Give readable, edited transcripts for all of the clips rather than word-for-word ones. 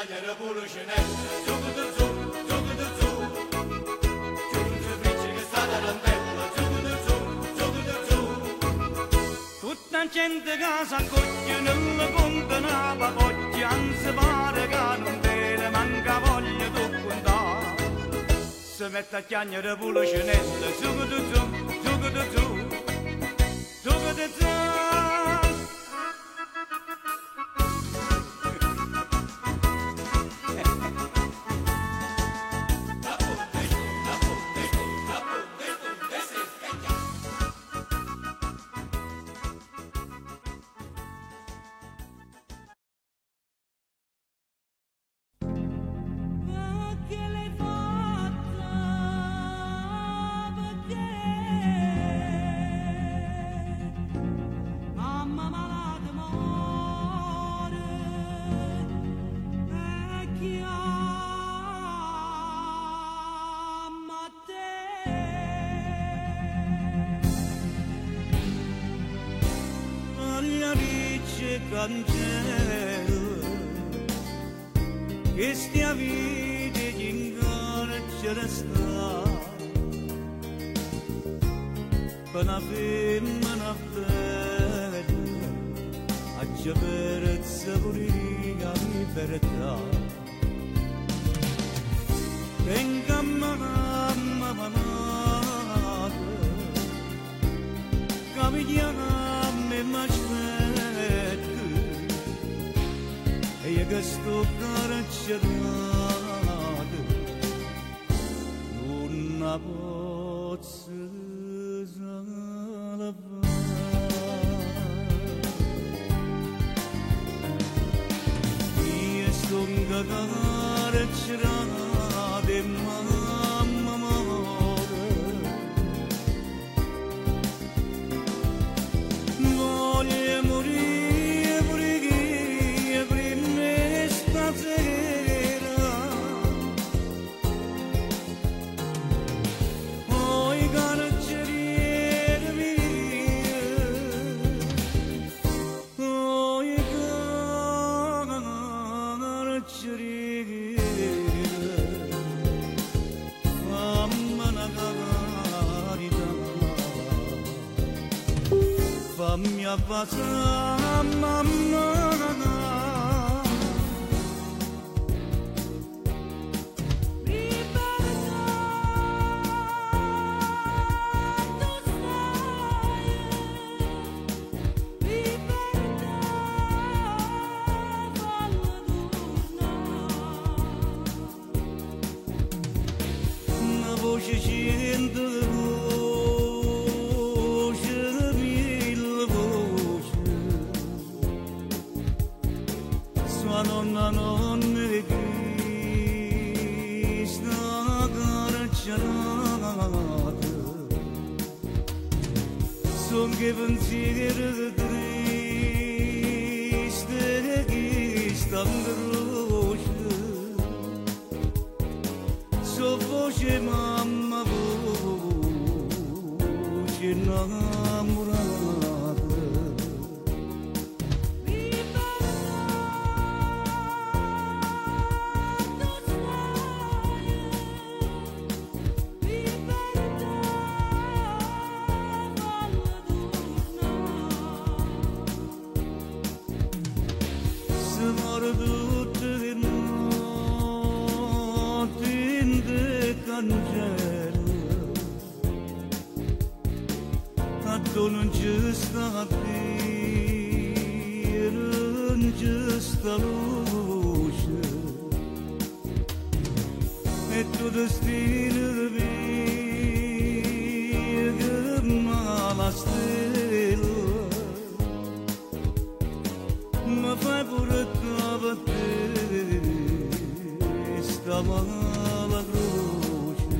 Tania revolutionäre, Zuguduzu, Zuguduzu. Chiunge frice che sta dalla bella, Zuguduzu, Zuguduzu. Tutta gente casa cocchia nella contenava cocchia, anzi pare che non vede manca voglia di contare. Si mette a chiagnare revolutionäre, Zuguduzu, Zuguduzu, Zuguduzu. Cancero che stia vita in carcere sta per una femmina bella a giaperezza purica libertà venga mamma manata che mi chiama m'aspetta e che sto carcerato non posso salvare. Io sto carcerato e mamma muore. Voglio morire fammi abbassare mamma una voce scende nonna nonne che sta carcerata son che pensieri tristi che stanno croce so voce mamma voce innamorata. Tutte le notti in de cancello a tu non ci sta più non ci sta luce e tu destino mio che mala stella ma fai pure a te sta mala croce.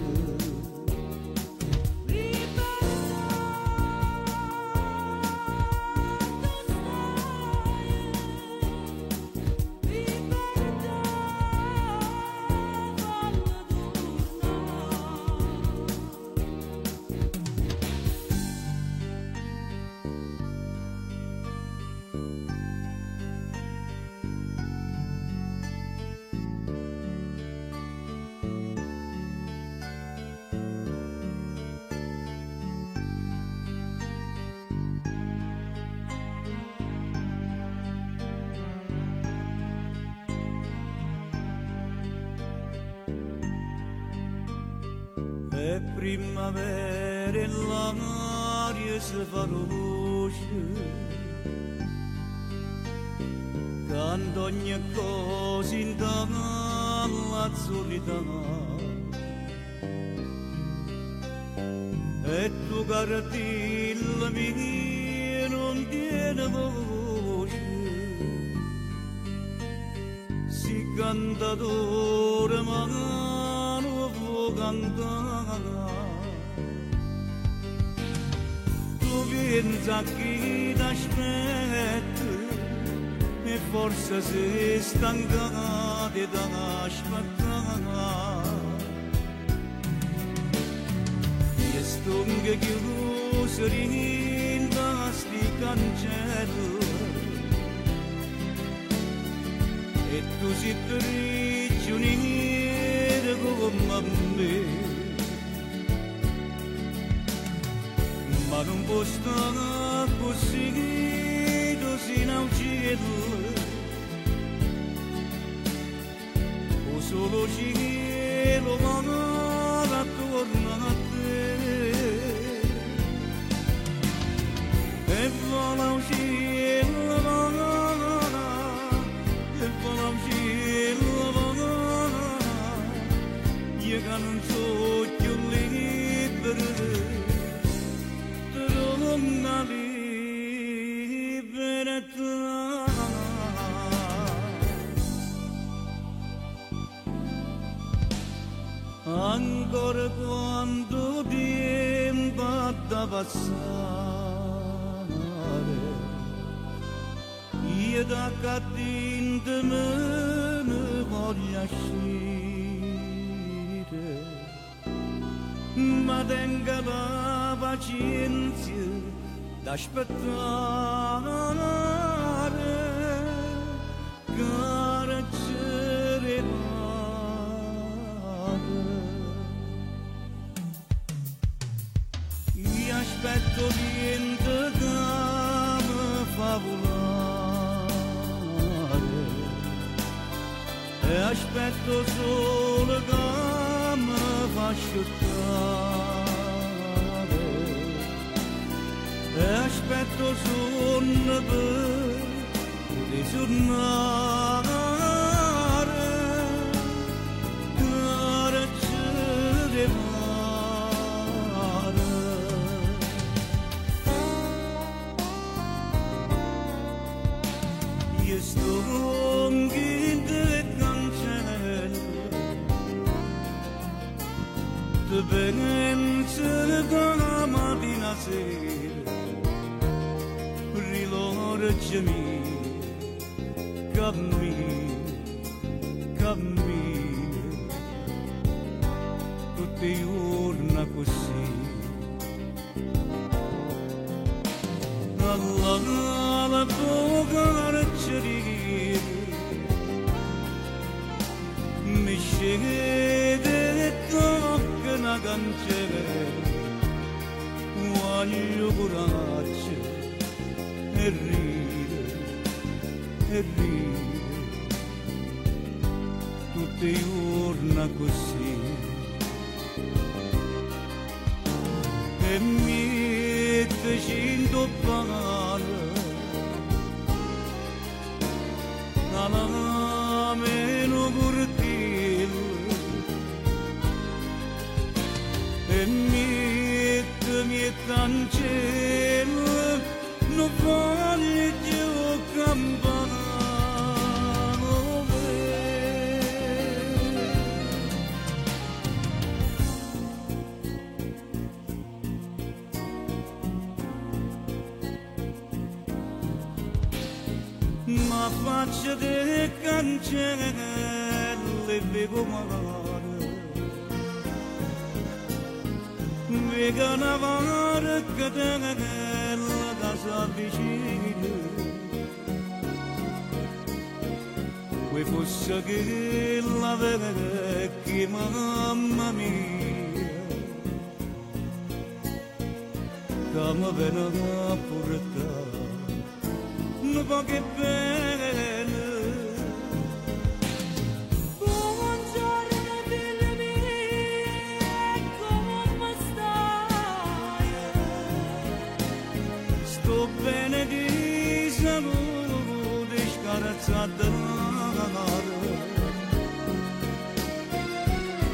e primavera e l'aria si fa luce, quando ogni cosa indaga l'azzurrità e tu guardi la mia non tiene voce, si cantatore ma non può cantare. Tu pensa che ti aspetta e forse sei stancata da aspettare. E stunge chiuse in vasti cancelli e tu si prigioniera come me, ma non può stare così, così in cielo, o solo cielo ma attorno a te, e vola un cielo, e vola un cielo, io che non so più libero, una libertà. Ancora quando tempo da passare, io da cadente me ne voglio uscire, ma tenga la pazienza d'aspettare carcerare. Io aspetto niente che mi fa volare e aspetto solo che mi fa asciuttare e aspetto solo per ritornare carcere mare. Io sto in te cancello te penso che la mattina sera rilorgiami cammino tutti i giorni così alla tua carceria mi scende e tocca una canzone, voglio coraggio e ridere tutti i giorni così e metterci in toppare alla meno cortile e mettimi cancella non voglio più campare. Ma faccia di cancelle bevo mare, vega una varca della casa vicina, que fosse che la vecchia mamma mia, che mi viene a portare. Non può che bene. Buongiorno figlia mia, come bene di salute scarazzato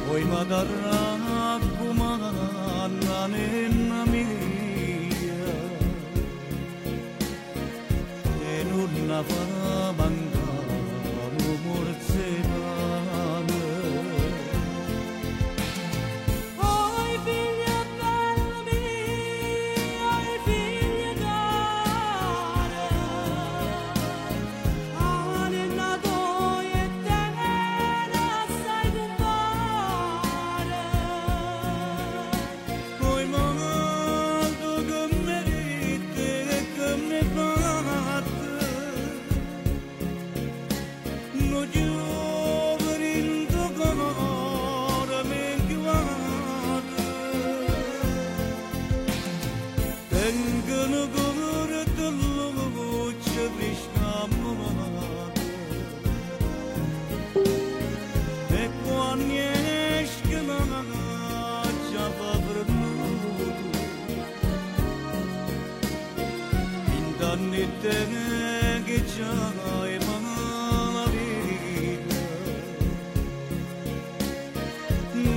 poi mi darà comanda nella mia e non la farà mancare morzellana. Oi figlia bella mia, oi figlia cara, anima tua e terra sai compare. Oi mondo che merite e che mi batte, no giovane in tuo cuore mi guarda. Tengono cuore della voce riscamata e quando esce la già va perduto in danni te che già hai la vita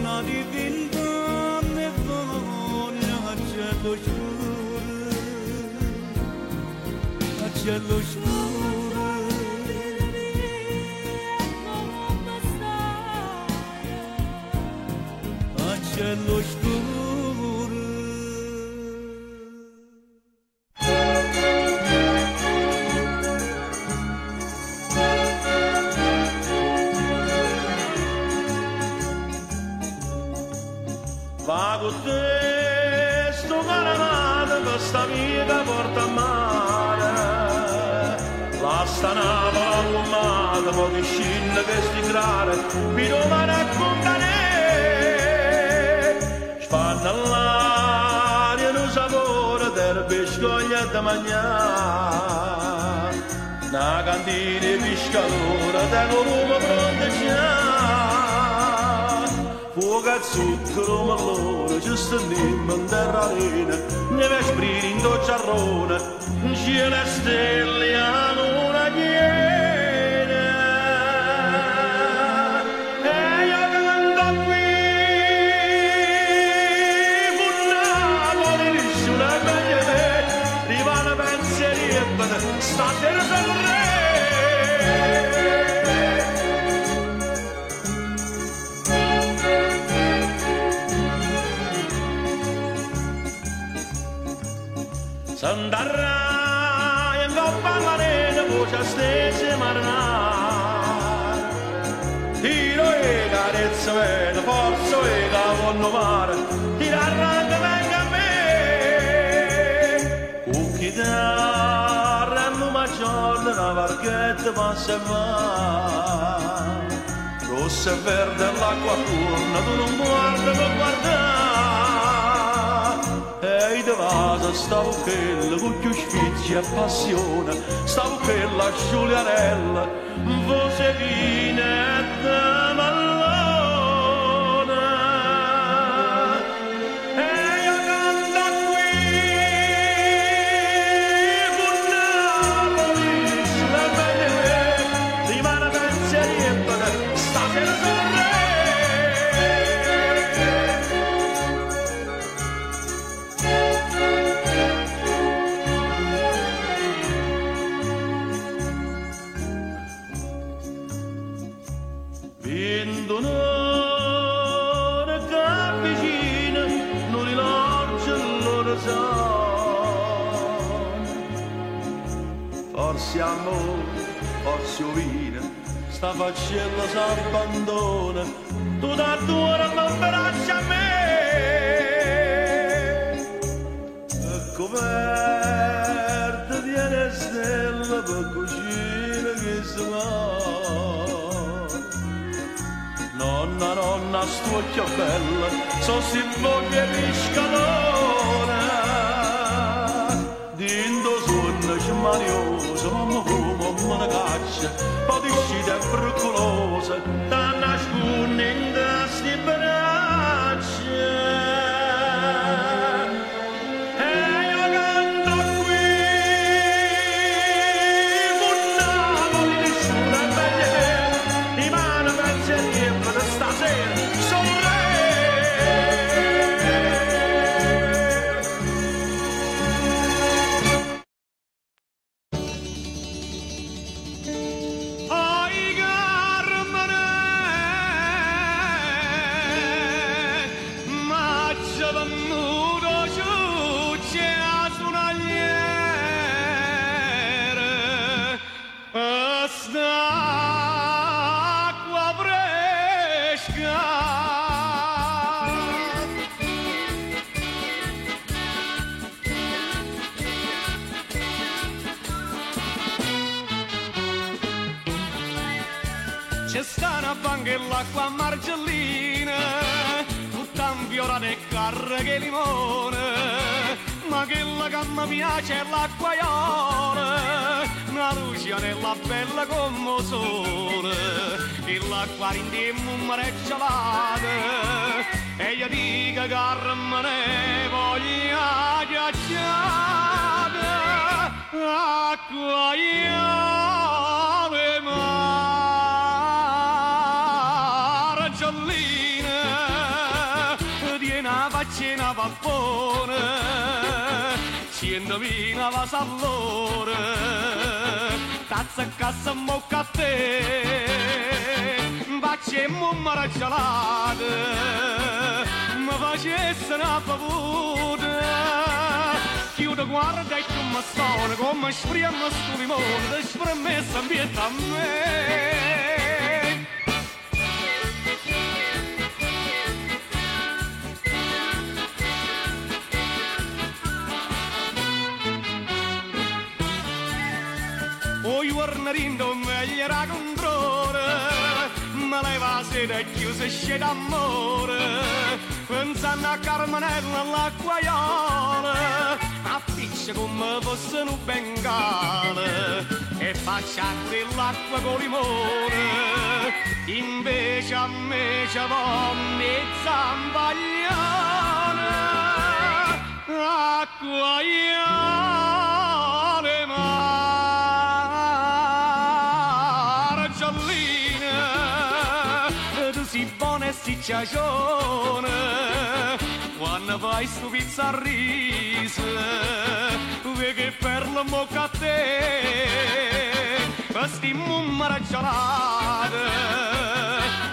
na divina ne voglia c'è lo scuro c'è lo scuro c'è lo scuro. Va con te sto caravana che sta vita porta a mare, la stanava allumata poi di scinne che sti grare mi domani a condane spanna all'aria un sapore del biscoglia da mangiare una cantina di pescatore da colombo pronto già. Fuoco e zucchero malone, giusto nimmo in terra arena, neve spriti in docciarrone, in cielo e stelle a luna piena. E io canto qui, con Napoli nessuna è meglio me, rimane pensieri e bene, stasera sono re. S'andarà in coppa all'arena, voce stesse marinare. Tiro e carezza bene, forza e cavallo mare, tirarra anche venga a me. Con chitarra e una giorno, una barchetta passa e va. Rossa e verde l'acqua turna, tu non guarda per guardare. E di vasa stavo quella con più sfizzi e passione, stavo quella sciuliarella, voce fine e da mallone. E io canto qui, con Napoli, sulla belle me, rimane pensieri e bene, stasera sono re. Un'ora che avvicina, non rilancia l'orizonte. Forse amore, forse vino, sta facendo s'abbandona, tu da tua non verrà a me. E coperta di eine stelle per cucina che si va. Nonna, nonna, sto occhio bella, so si voglia pescatore. Dindo sonno smarioso, mamma come una caccia, poi di scita pericolosa, da nasconde in sti braccia. E io canto qui, C'è sta una banca e l'acqua margellina, tutta infiorata e carra che limone, ma quella che mi piace è l'acqua iola, una luce nella bella come sole, e l'acqua rinde mare gelata, e io dico che me ne voglia ghiacciata, acqua iola margellina, di una faccina vapore, 100.000 vasallore, tazza cassa mocca a te, facciamo mare gelata, mi facesse una paura, chiudo guarda e come stone, come spriamo sto limone, spremessa ambienta a me. O giornalindo meglio era controre, ma lei va a sera chiusa e scende d'amore, pensando a Carmenella all'acqua iola, appiccia come fosse un bengale, e faccia l'acqua con limone, invece a me ci va mezza impagliata, acqua iola tu si buona e si ciacione, quando fai stu pizza a riso, vedi che per la bocca a te, questi mummere gelate,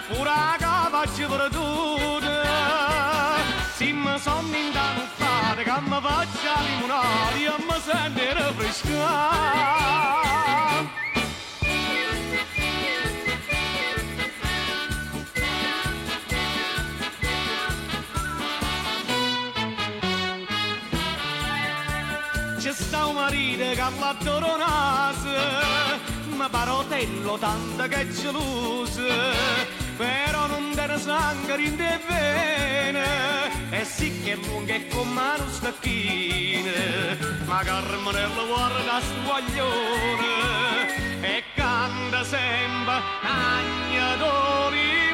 pure la cavaccia perduta, si mi sono indanuffate, che mi faccia limonare e mi sento rinfrescare. C'è sta un marito che l'ha naso, ma parotello tanto che è geloso, però non te sangue rinde bene, e sì che è lunga e come uno stacchino, ma Carmenella guarda sto guaglione, e canta sempre agna do limone,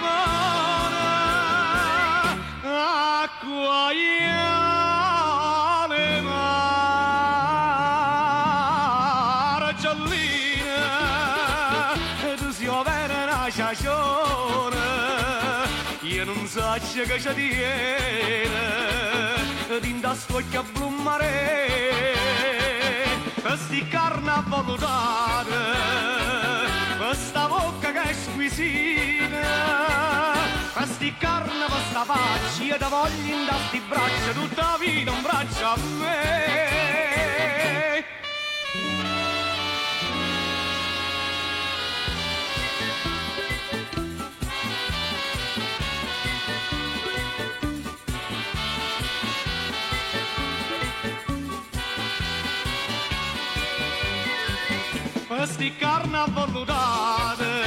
acqua iola margellina, tu si overa una ciacione, io non so che c'è tiene, dinda stocchia blu mare, questi carnavali date, questa bocca che è squisita, questi carnavali sta faccia, io ti voglio in sti braccia, tutta la vita un braccio a me. Questi carnavali date,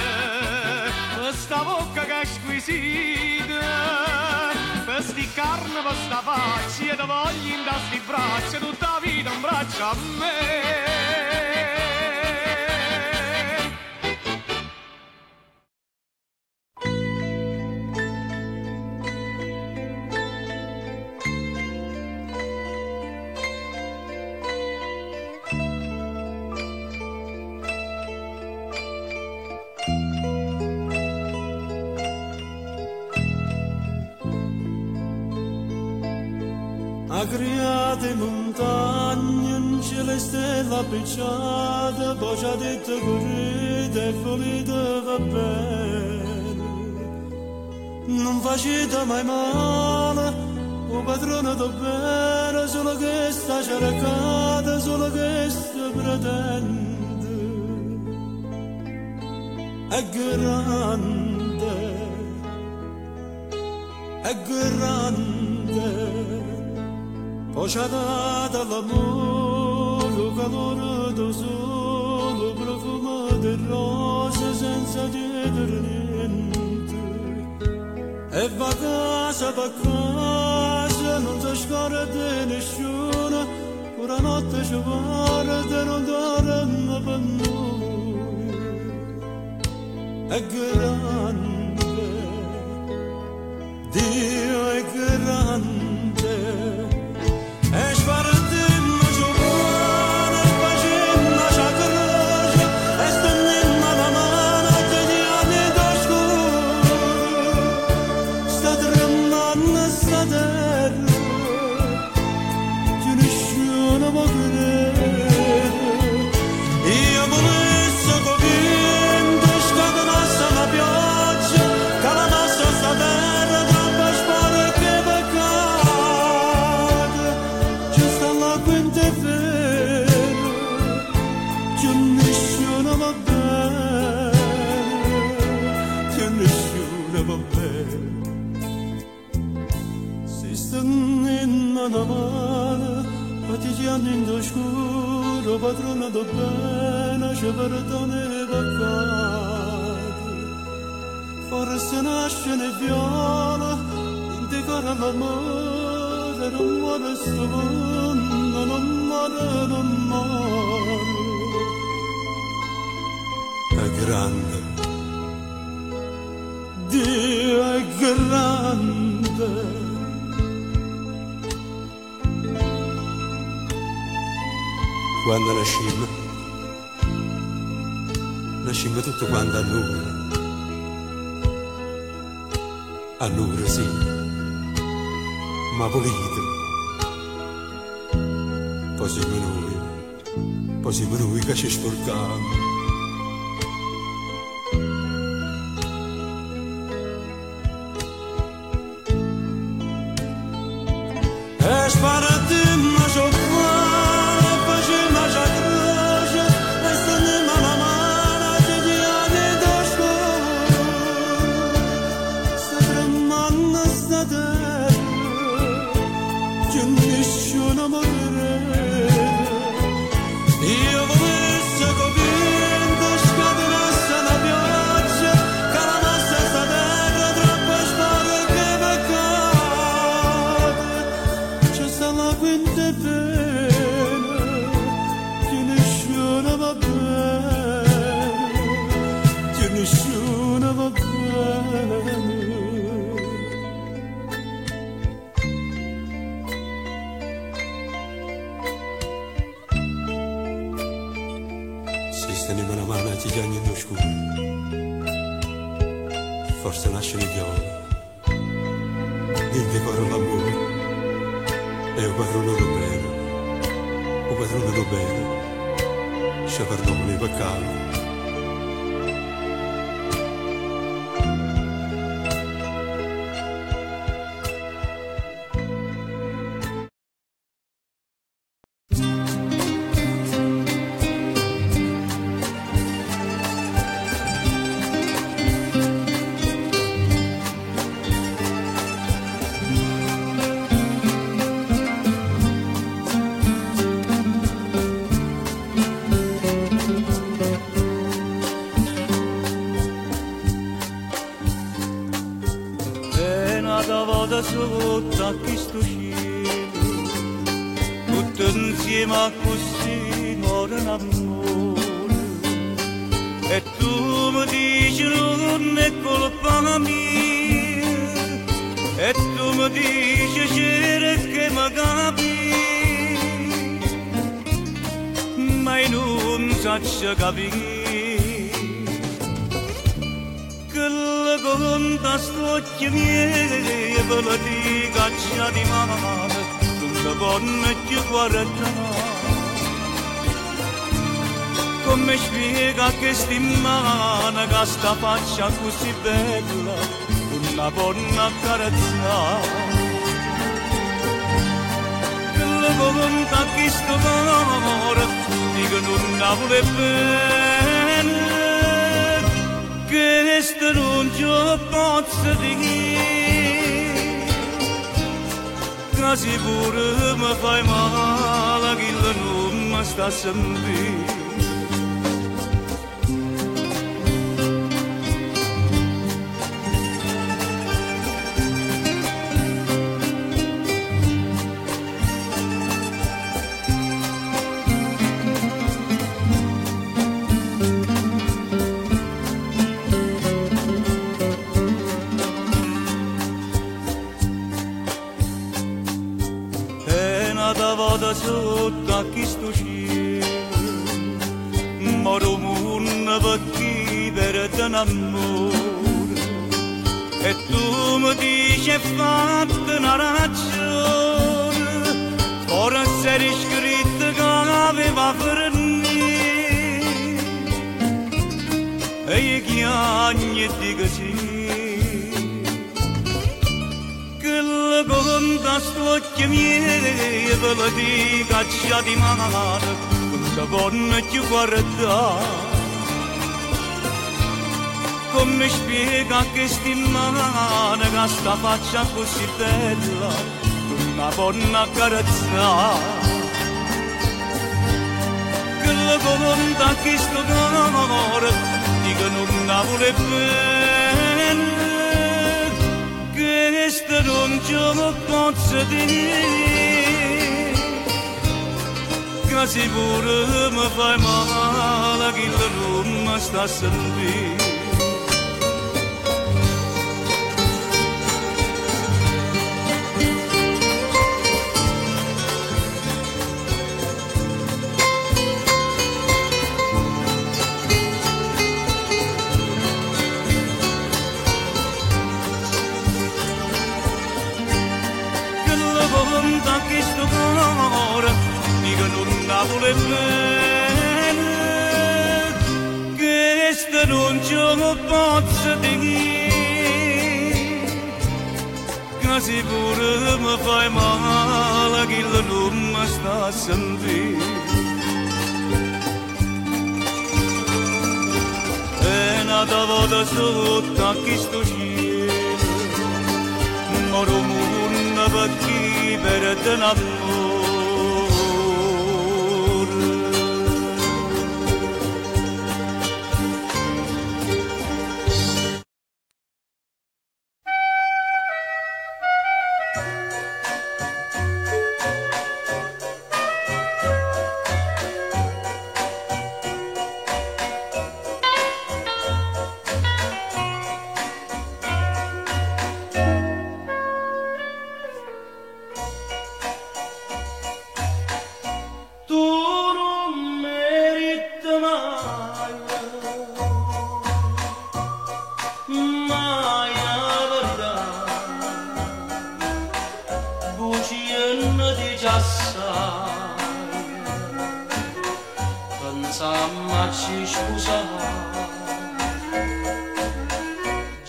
questa bocca che è squisita, questi carnavali sta faccia, io ti voglio in sti braccia, tutta la vita un braccio a me. Agriate montagne, in cielo stella appicciata, poi ci ha detto correte e volete va bene. Non facete mai male, o padrone do bene, solo che sta cercata, solo che sta pretende. È grande, è grande. Poi ci ha dato l'amore, calore del sole, profumo di rose senza chiedere niente. e va casa per casa, non si scorda nessuno, ora notte ci guarda e non dorme per noi. È grande, Dio è grande, e spartimmo giovane, facimmo sacroce, e stendimmo la mano a degli anni d'oscuro. Sta tremando sta terra, che nessuno può credere. Io volessi che scatenasse la pioggia, che la nostra sta terra troppo sporca e peccata. Ci sta l'acqua in te vero, che nessuno va bene, che nessuno va bene. Si stanno in mano a mano, quotidiani in oscuro, padrona do bene, ci perdona i peccati. Forse nasce ne viola, in decora l'amore, non muore sto mondo, non muore, non muore. È grande, Dio è grande. Quando nascimmo tutto quanto allora sì, ma pulito. Poi siamo noi che ci sporcamo. E spartimmo giovane, facimmo sacroce, e stendimmo la mano a degli anni d'oscuro. Sta tremando sta terra, che nessuno può credere. Io volessi che vinto scatenasse la pioggia, che la nostra sta terra troppo sporca e peccata. C'è sta l'acqua in te bene, che nessuno va bene, che nessuno va bene. Si steneva la mano ai giganti d'oscuro, forse nasce le viola, il decoro l'amore, e il padrone lo bene, ci perdona i peccati. Sotto a questo cielo, tutto insieme a così muore l'amore. E tu mi dici non è colpa mia, e tu mi dici c'era che mi capi, ma io non so capire. Con t'astocchi miei e ve la di caccia di mano, non la vonno più guardare. Come spiega che stimana che sta faccia così bella, non la vonno accarezzare. Che la volontà che sto amore, dico non la vuole bene, che questo non ci posso dire, quasi pure mi fai male che non mi sta sentendo. un amore e tu mi dici è fatta una ragione, forse eri scritto che aveva finito e io chiagno e dico sì. Conta slocchi miei ve la dico a di mano che vorrei più guardare come spiega che sti mani che sta faccia così bella una buona carezzare che la conta che sto cuore dico non la vuole bene questo non ce lo posso dire, che sicuro mi fai male che non mi sta a sentire. Che sto cuore dico non la vuole bene questo non ce lo posso dire che sicuro mi fai male che non mi sta a sentire e nata volta sotto a questo cielo moro mondo per chi per te l'amore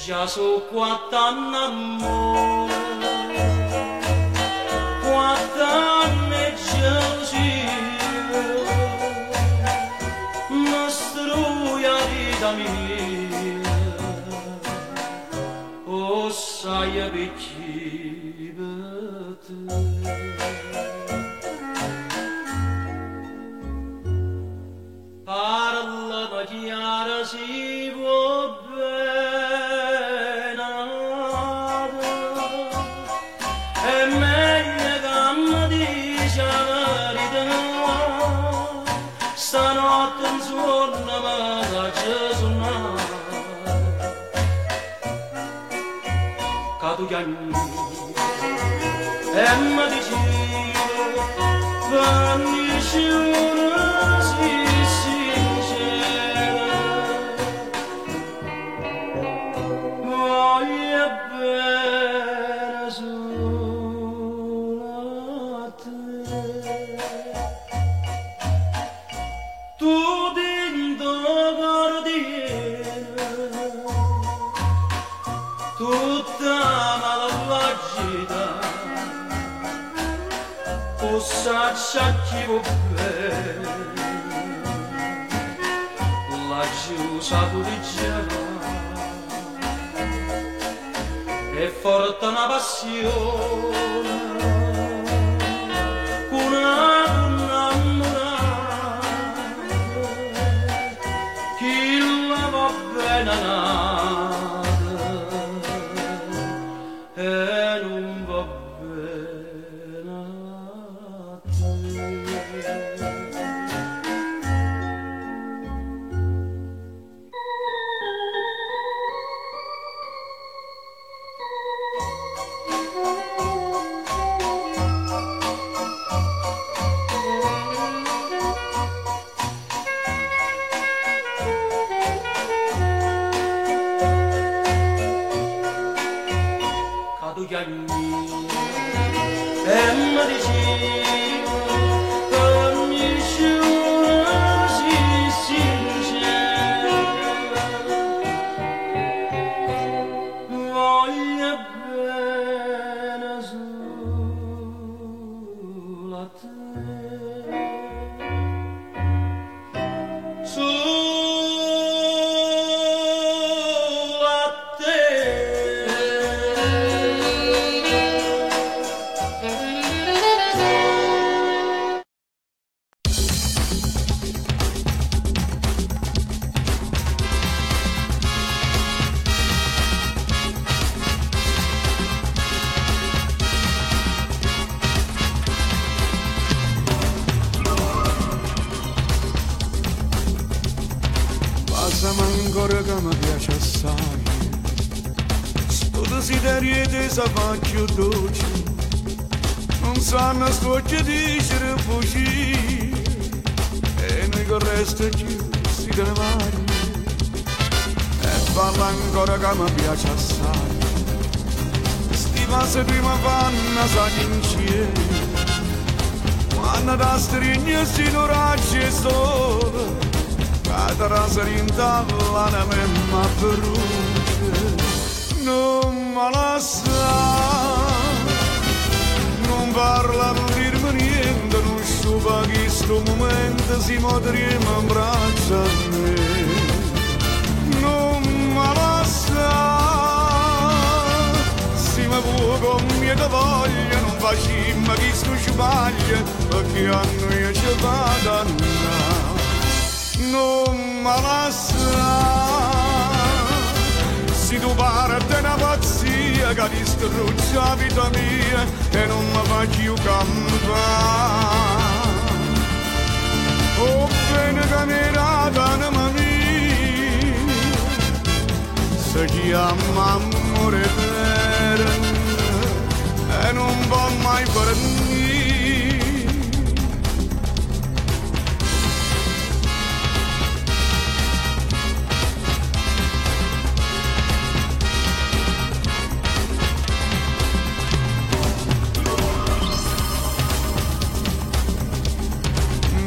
già so quant'anni amore, quant'anni gelosia, nostra vita mia, o sai perché per te. Parlava chiara si può bene, è meglio che mi dice la verità, stanotte in suono mi faccio suonare, che tu chiami e mi dici, vanisci una sì. Sacchi bene, laggiù sapureggiava e forte una passione, una innamorata, chi la va bene nata e non va bene. Passami ancora che mi piace assai, sto desiderio ti sa faccio dolce, non sanno sto che dicere fuggire, e noi che resto più si te ne vai, e parla ancora che mi piace assai, sti passi prima fanno sa insieme, quando da strigno si doracci e sole, cada rinta la memma brucia, non me la sa, non parla, non dirmi niente, non sciupa che sto momento si modriamo in braccio a me, non me la sa, si mi può con mia voglia, non facciamo che sto sbaglia, perché a noi ci vado a andare. Non me la sa, se tu parti una pazzia che distrugge la vita mia e non mi fa più campare. Oh bene che mi radano mia, si chiama amore eterno e non va mai per niente.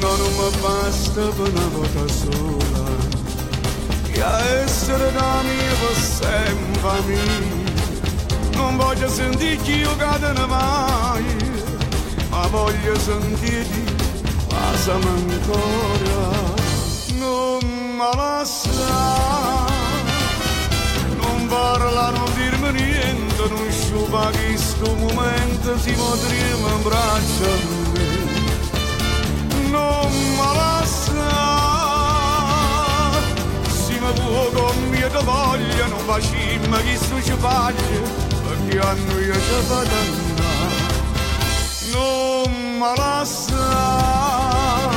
Non mi basta per una volta sola, che a essere da mia per sempre mia. Non voglio sentire che io cado mai, ma voglio sentirti, passami ancora. Non me la sa, non parla, non dirmi niente, non sciupa che sto momento si modriamo in braccio a me. Non me la sa, si mi può con mia voglia, non facciamo che sto ci paglia, perché a noi ci fa andare. Non me la sa,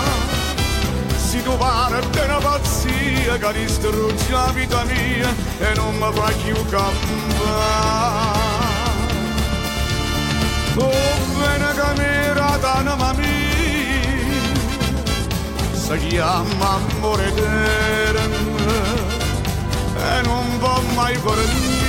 si tu parti una pazzia che distrugge la vita mia e non mi fa più campare. Oh bene che mi radano mia, si chiama amore eterno e non va mai per niente.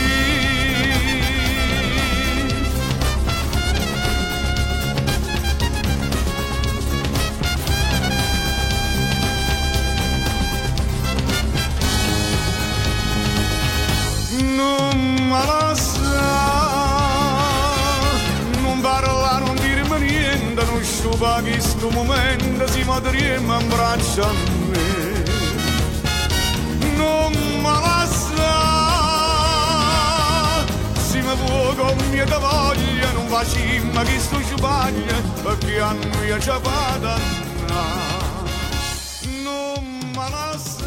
Non me la sa, non parla, non dirmi niente, non sciupa che sto momento si modriamo in braccio a me. Non me la sa, si mi può con mia voglia, non facciamo che sto sbaglia, perché a noi ci vado a andare. Non me la sa.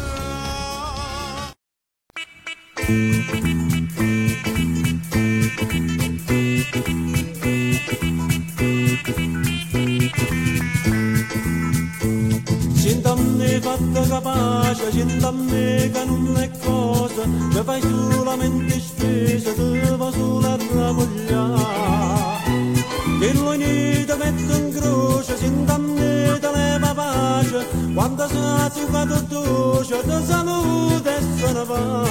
Sentami fatta capace, sentami che non è cosa, mi fai solamente spesa, ti va solo a ravogliare. Che l'unità metto in croce, sentami te leva pace, quando sei zuccato dolce, ti saluta e se ne va.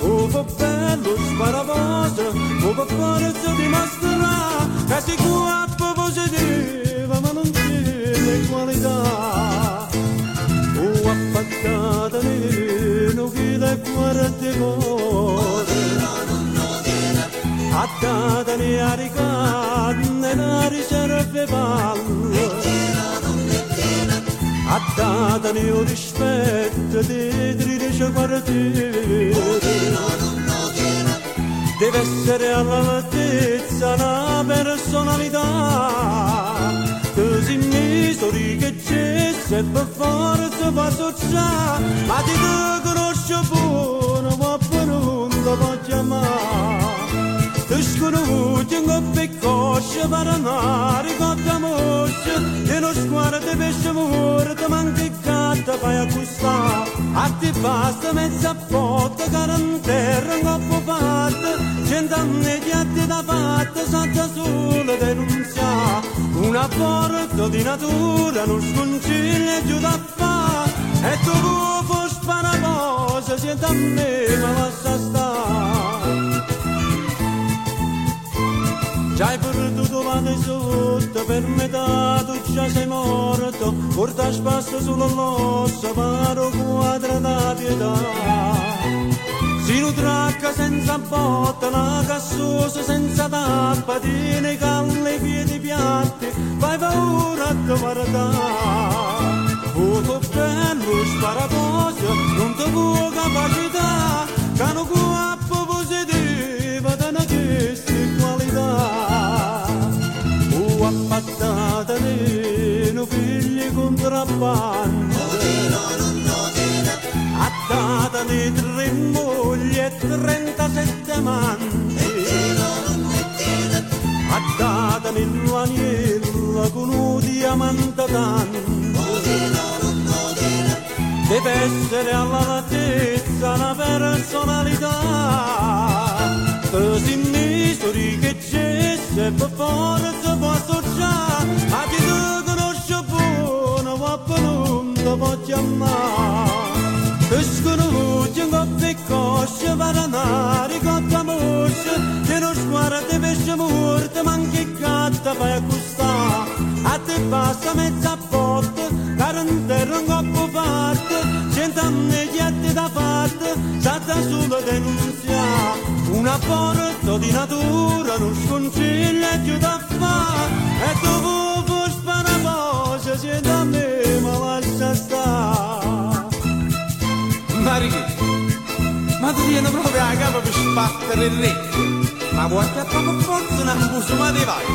Oh, fa bello sparavosa, oh, fa forza di mostrare, che si guappa positiva, ma non tiene qualità. Oh, appaccata nero, che le guarda cose, attatane a ricanne, la riserve palle, attatane Natani o rispetto di tridici quartieri. Deve essere all'altezza una personalità, così misuri che c'è, se per forza va sociale, ma ti conosco buono, ma per non ti può chiamare. Ti sconosci in coppia e coscia, per andare con la moscia, e non sguardo di pesce morto, manca il gatto, fai accostare. A te basta mezza botta, cara in terra, un coppo fatto, 100 anni di atti da fatta, salta solo denunziare. Una porta di natura, non sconciglia giù da fare, e tu puoi spara cosa, 100 anni ma lascia stare. Già hai perduto mani sotto, per metà tu già sei morto, porta spasso sulla l'ossa, paro quadra da pietà. Si nutracca senza botta, la cassosa senza tappa, tiene calle, piedi piatti, fai paura a te guardare. Poco bello, spara cosa, non ti può capacità, che non guappo positiva, te ne queste qualità. Appattata nero, figli contrabbando, attata di 3 mogli e 37 amanti, attata nell'agnello con un diamante tanto. Deve essere all'altezza una personalità, così misuri che c'è, se per forza può associare, ma chi tu conosce buono, ma per non ti può chiamare. Ti sconosci in coppia e coscia, per andare con la moscia, che non sguarda di pesce morto, manca il gatto, fai accostare. A te basta mezza botta, cara in terra un coppo fatto, 100 anni di atti da fatta, salta solo denunziare. Una porta di natura, non sconciglia più da fare, e tu puoi spara cosa, siete a me, ma lascia stare. Marichi, ma tu vieni proprio a capo per sbattere il re, ma vuoi che proprio forza una busa, ma ti vai?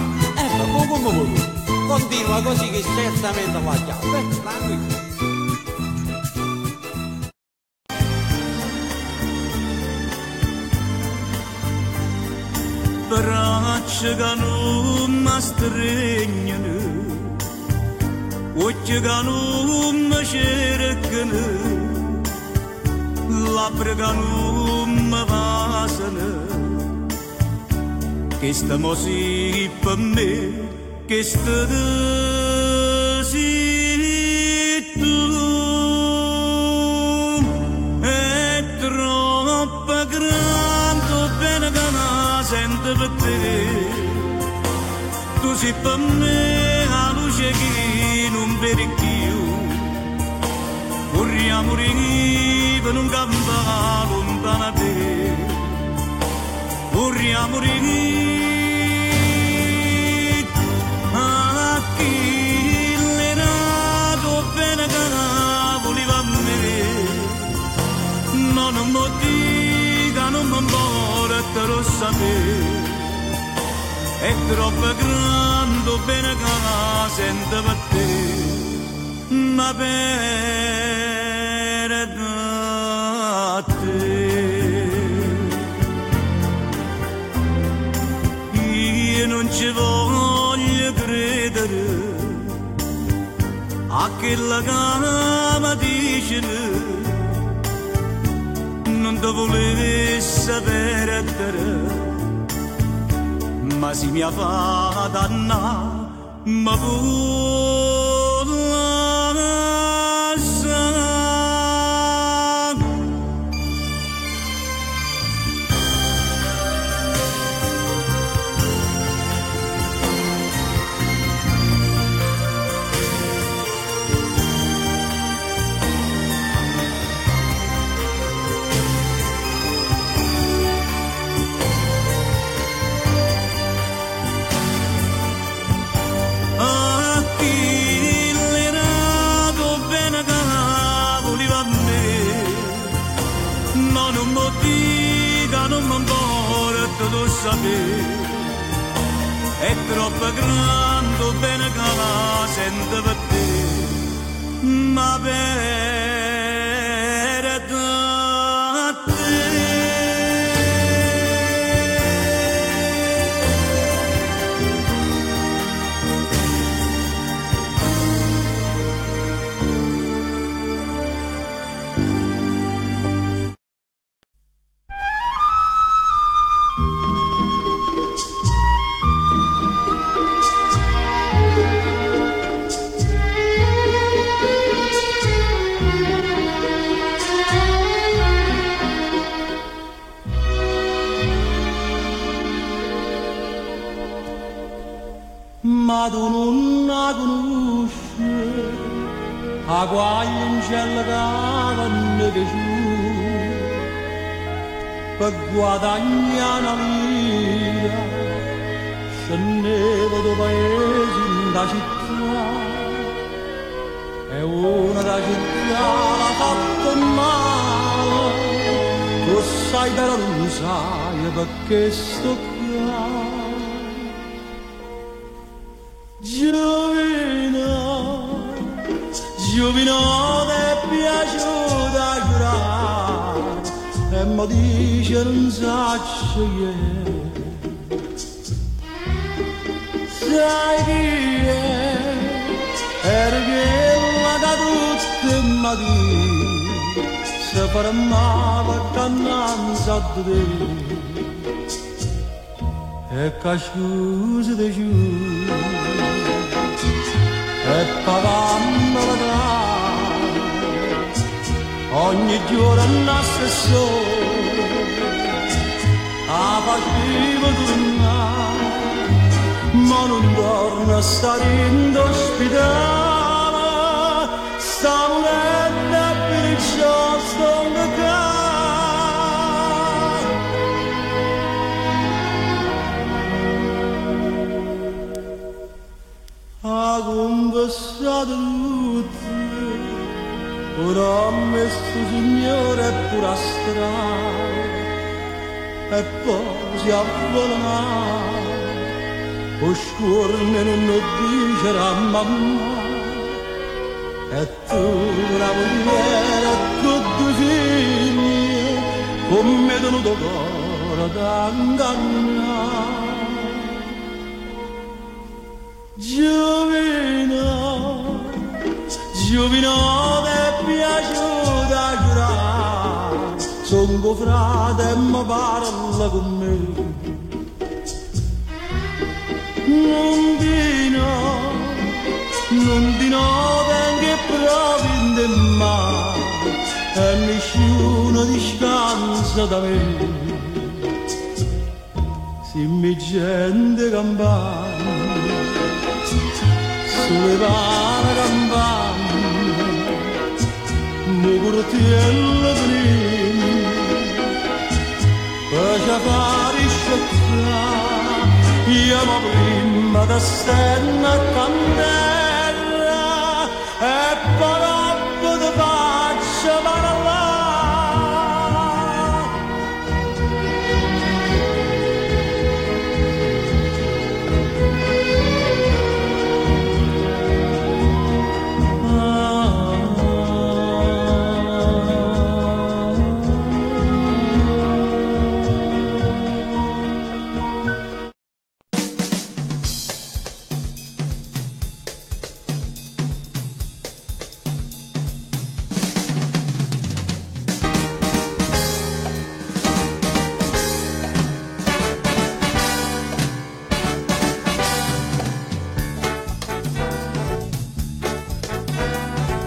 Ma come continua così che certamente va già, tranquillo. Braccia che non mi stringono, occhi che non mi cercano, labbra che non mi basano. Questa musica per me, questa sei tu. È troppo grande, bene che non sento per te. Tu sei per me la luce che non vedi più. Vorremmo rivivere in un campo lontano da te. Vorremmo rivivere a chi l'era bene che non voleva a me. Ma non mi dica, non mi muore, te lo sapere. È troppo grande, bene che la sento per te, ma per te. Io non ci voglio credere a quella che mi dice, non ti volevi sapere te. Ma si mi ha fatto dannare, ma vuole lasciare. A chi vita non mi importa tu sapere, è troppo grande bene che la sento per te, ma per te. Ma tu non la conosci, a quale in cielo cavano piaciuto, per guadagnare una lira, scendevo due paesi in da città, e una da città l'ha fatto male, tu sai però non sai perché sto qua. Giovino ti è piaciuta giurare e mi dice non saccio ieri. Sai chi è? Era quella che tutti mi dice se fermava cannanza di te e che scusa ti giuro e pagando la gara ogni giorno nasce solo a facevo tornare ma non torna a stare in ospedale sta morendo e perciò sto qua. Ha conversato tutti, ora ha messo signore pure a strada e poi si avvolna, o scorne non dice a mamma e tu la mogliere con due figli come tenuto cuore da ingannare. Giovino ti è piaciuta giurare, son tuo frate e mi parla con me. Non di no, tengo proprio in te mano e nessuno discansa da me. Se mi gente campana sulle pane campane, mi curtiello prima, faccia fare scettare, io ma prima da stenna a candela, e poi dopo ti faccio parlare.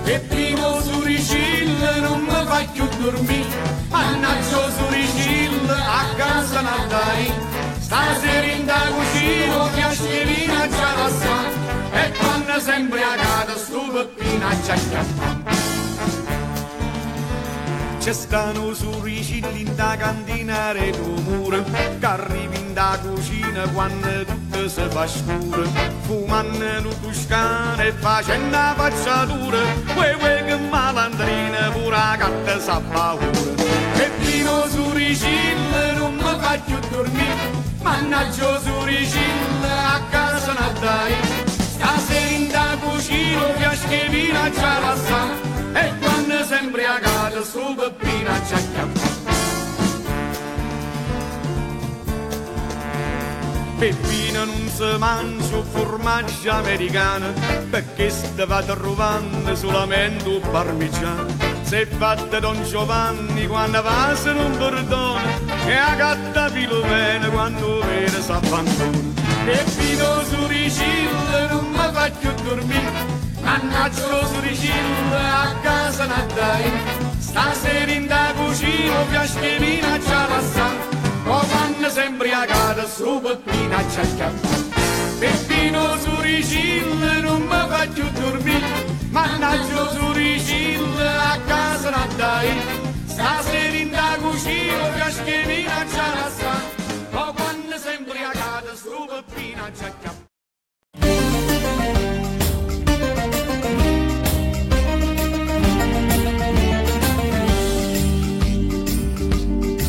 E primo Suricil non mi fa più dormire, mannaggia Suricil a casa non dai. Stasera in da cucina chiaschierina già la sa, e quando sempre a casa sto peppina già chiappa. C'è stanno Suricilli in da cantina re muro, che arrivi in da cucina quando tutto si fa scuro, fumando lu toscano e facendo la facciatura, uè che malandrina pure la gatta sa paura. E primo Suricilli Suricilla non mi fa più dormire, mannaggia Suricilla a casa non dai. Stasera in da cucina fiasche vino a cialassa e quando sempre a casa su peppina a ciacchiappa. Peppina non si mangia formaggio americano perché si va trovando solamente un parmigiano. Se fatta Don Giovanni quando va se non perdona e a gatta Filomena quando vede s'abbandona. Peppino Suricilla non mi fa più dormire, mannaggia Suricilla a casa non dai. Stasera in da cucina fiasche vino a cialassa o quando sempre a casa su peppina a ciacchiappa. Peppino Suricilla non mi fa più dormire, mannaggia Suricilla a casa non dai. Stasera in da cucina fiasche vino a cialassa o quando sempre a casa su peppina a ciacchiappa.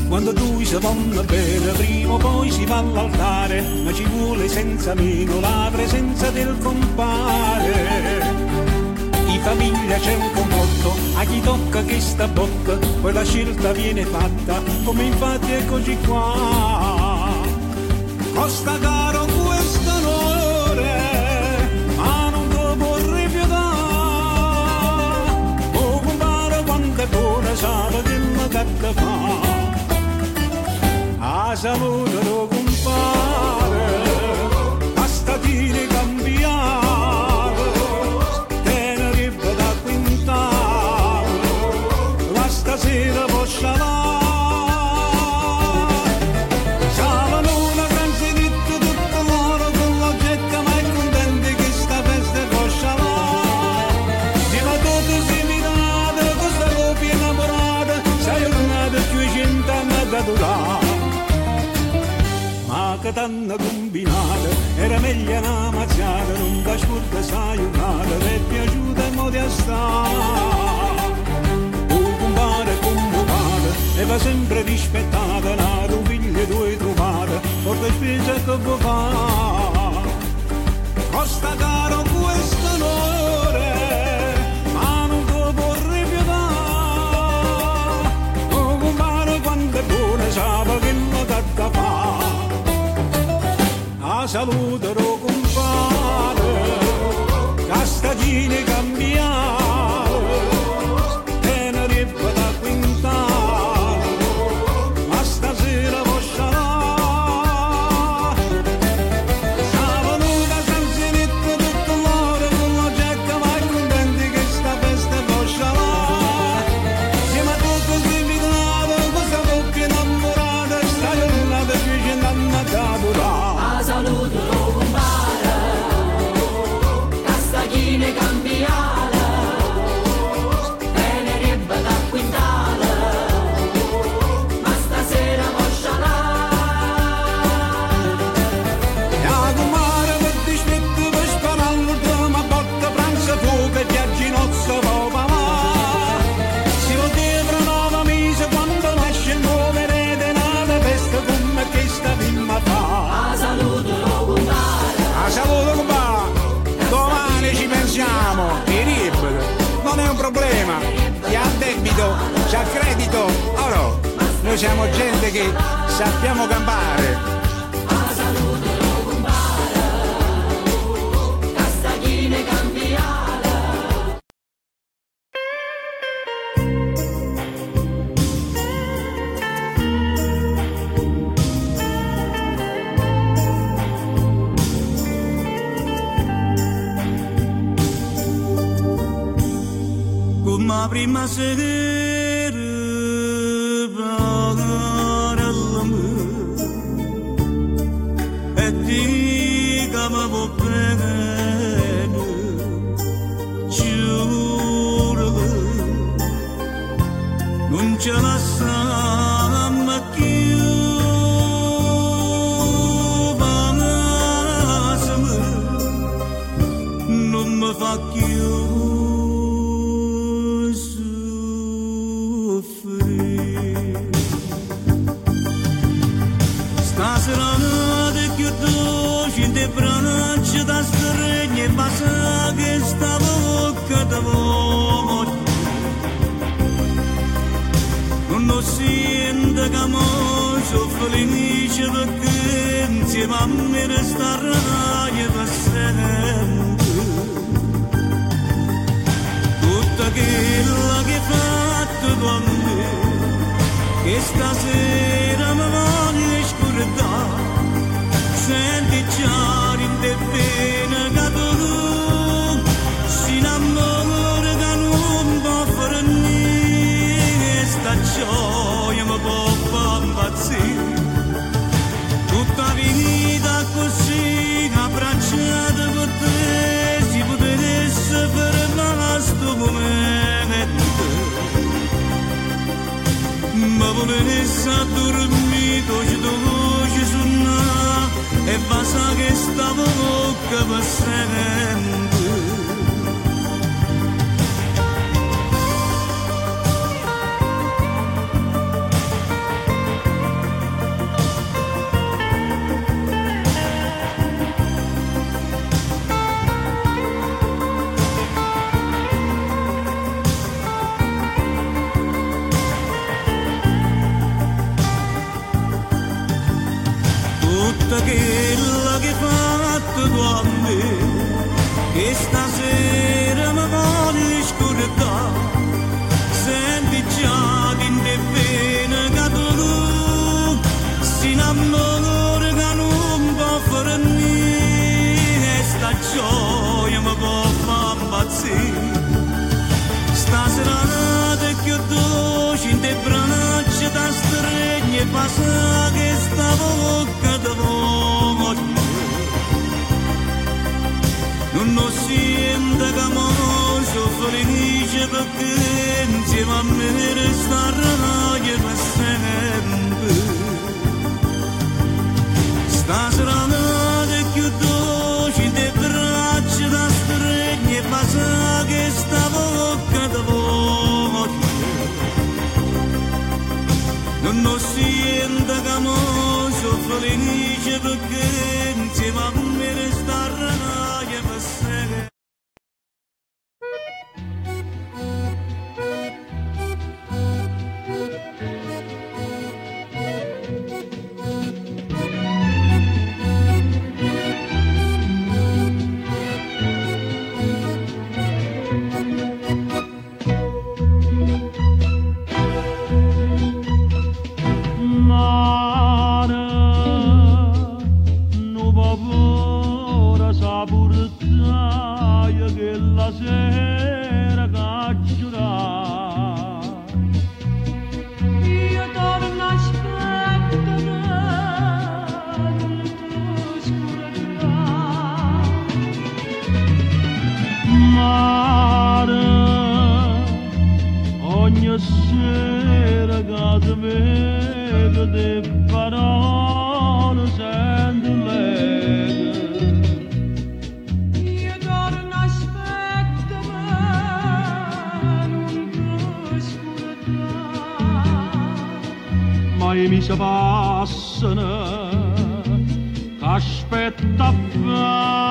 Quando due si vanno bene, prima o poi si va all'altare, ma ci vuole senza meno la presenza del compare. In famiglia c'è un complotto, a chi tocca che sta bocca, poi la scelta viene fatta, come infatti eccoci qua. Costa caro questo onore, ma non lo può rifiutare. Oh compare quanto è buona, sa che mi tocca fa. A salute lo compare, a statine cambiare, tenerebbe da quintale, la stasera poscia là. Salano una canzonetta tutta l'ora con la getta, ma è contenti che sta festa poscia là. Siamo tutti seminati, questa coppia innamorata, sei ornata più 100 anni da durare. Ma che t'hanno combinata, era meglio una mazziata, non da scorda sai un'altra, ti è piaciuta e mo' ti sta. Tu compare come padre, e va sempre rispettata, la tua figlia tu hai trovata, porta spesa che vuoi fare. Costa caro questo onore, ma non lo può rifiutare. Tu compare quanto è buona, sa che non t'ha da fare. A salute lo compare, castagne cambiare, tenerebbe da quintale, ma stasera poscia là. Stavano una canzonetta tutta l'ora con la giacca, ma è contenti che sta festa poscia là. Siamo tutti invitati, questa coppia innamorata, sta giornata più 100 anni da durare. Saluto lo compare, castagne cambiale, tenerebbe da quintale, ma stasera poscia là. La comare per dispetto per sparare, ma botta pranzo fuoco e viaggi nozze va. Si vuol dire fra 9 mesi quando nasce il nuovo erede, nata festa come questa prima fa. Saluto compare, domani ci pensiamo, direbbero, non è un problema, chi ha debito, c'ha credito, o no? Noi siamo gente che sappiamo campare. Ma prima sera parallami e ti chiamavo bene, giuro non ce la lasciamo più, non mi fa più. non sento che mo sono felice perché insieme a me resterai per sempre. Tutta quella che hai fatto con me, che stasera mi voglio scordare. Senti già in te bene che tu si innamora che non può fare niente. Sta gioia mi può far impazzire. Tutta vita così abbracciata per te, si potesse fermare sto momento. Ma volessi a dormire, ci suona e basta che stavo bocca per sempre. Tutta quella che hai fatto tu a me, che stasera mi voglio scordare. Senti già in te bene che tu si innamora che non può fare niente. Sta gioia mi può far impazzire. Stasera te che dolce in te braccia da stregni e passa che sta bocca da voglio. Non sento che mo sono felice perché insieme a me resterai per sempre. Stasera te che dolce in te braccia da stregni e passa che sta bocca da voglio. Non sento che mo sono felice perché insieme a me resterai per sempre. Ogni sera che vedo le parole sento leghe. Io torno aspetto ma non ti scordare. Mai mi si passano che aspetta a fare.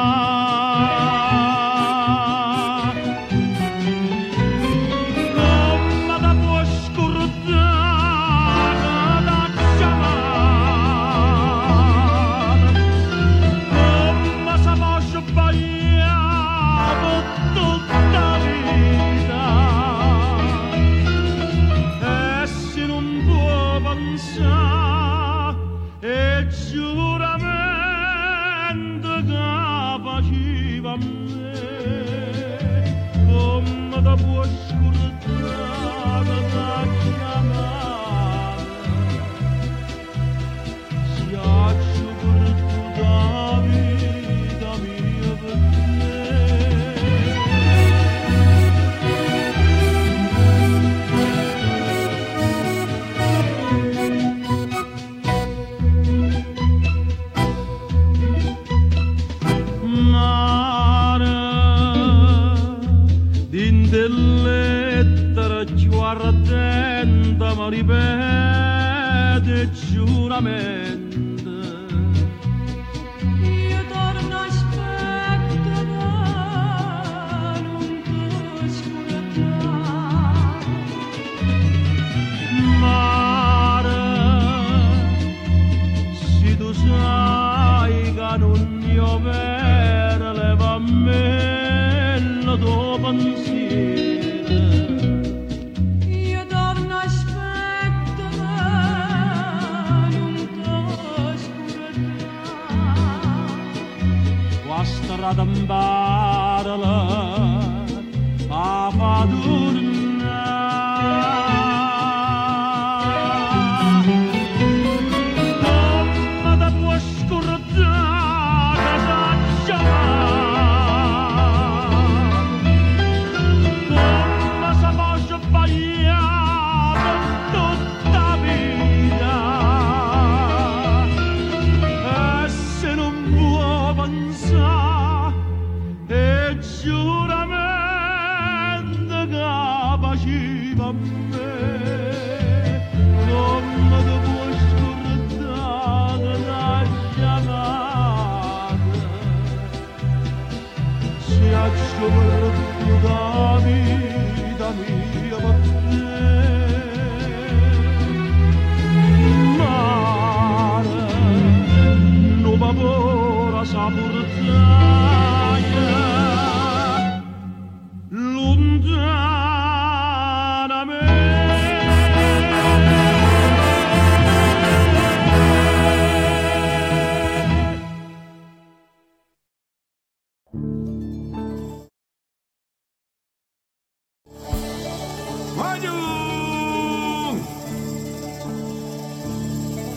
E giuramento che faceva a me, come da può scordare da chiamare, si accio per tutta la vita mia per attenta ma ripete giuramento. Io torno aspetto ma non ti scordare. stata imparala a padurna come da può scordare da chiamare come si può sbagliare tutta vita e se non può pensare e giuramento capaci va me come ti puoi scordare da chiamare si ha gioventù da vita mia per te mare non vapore sa portare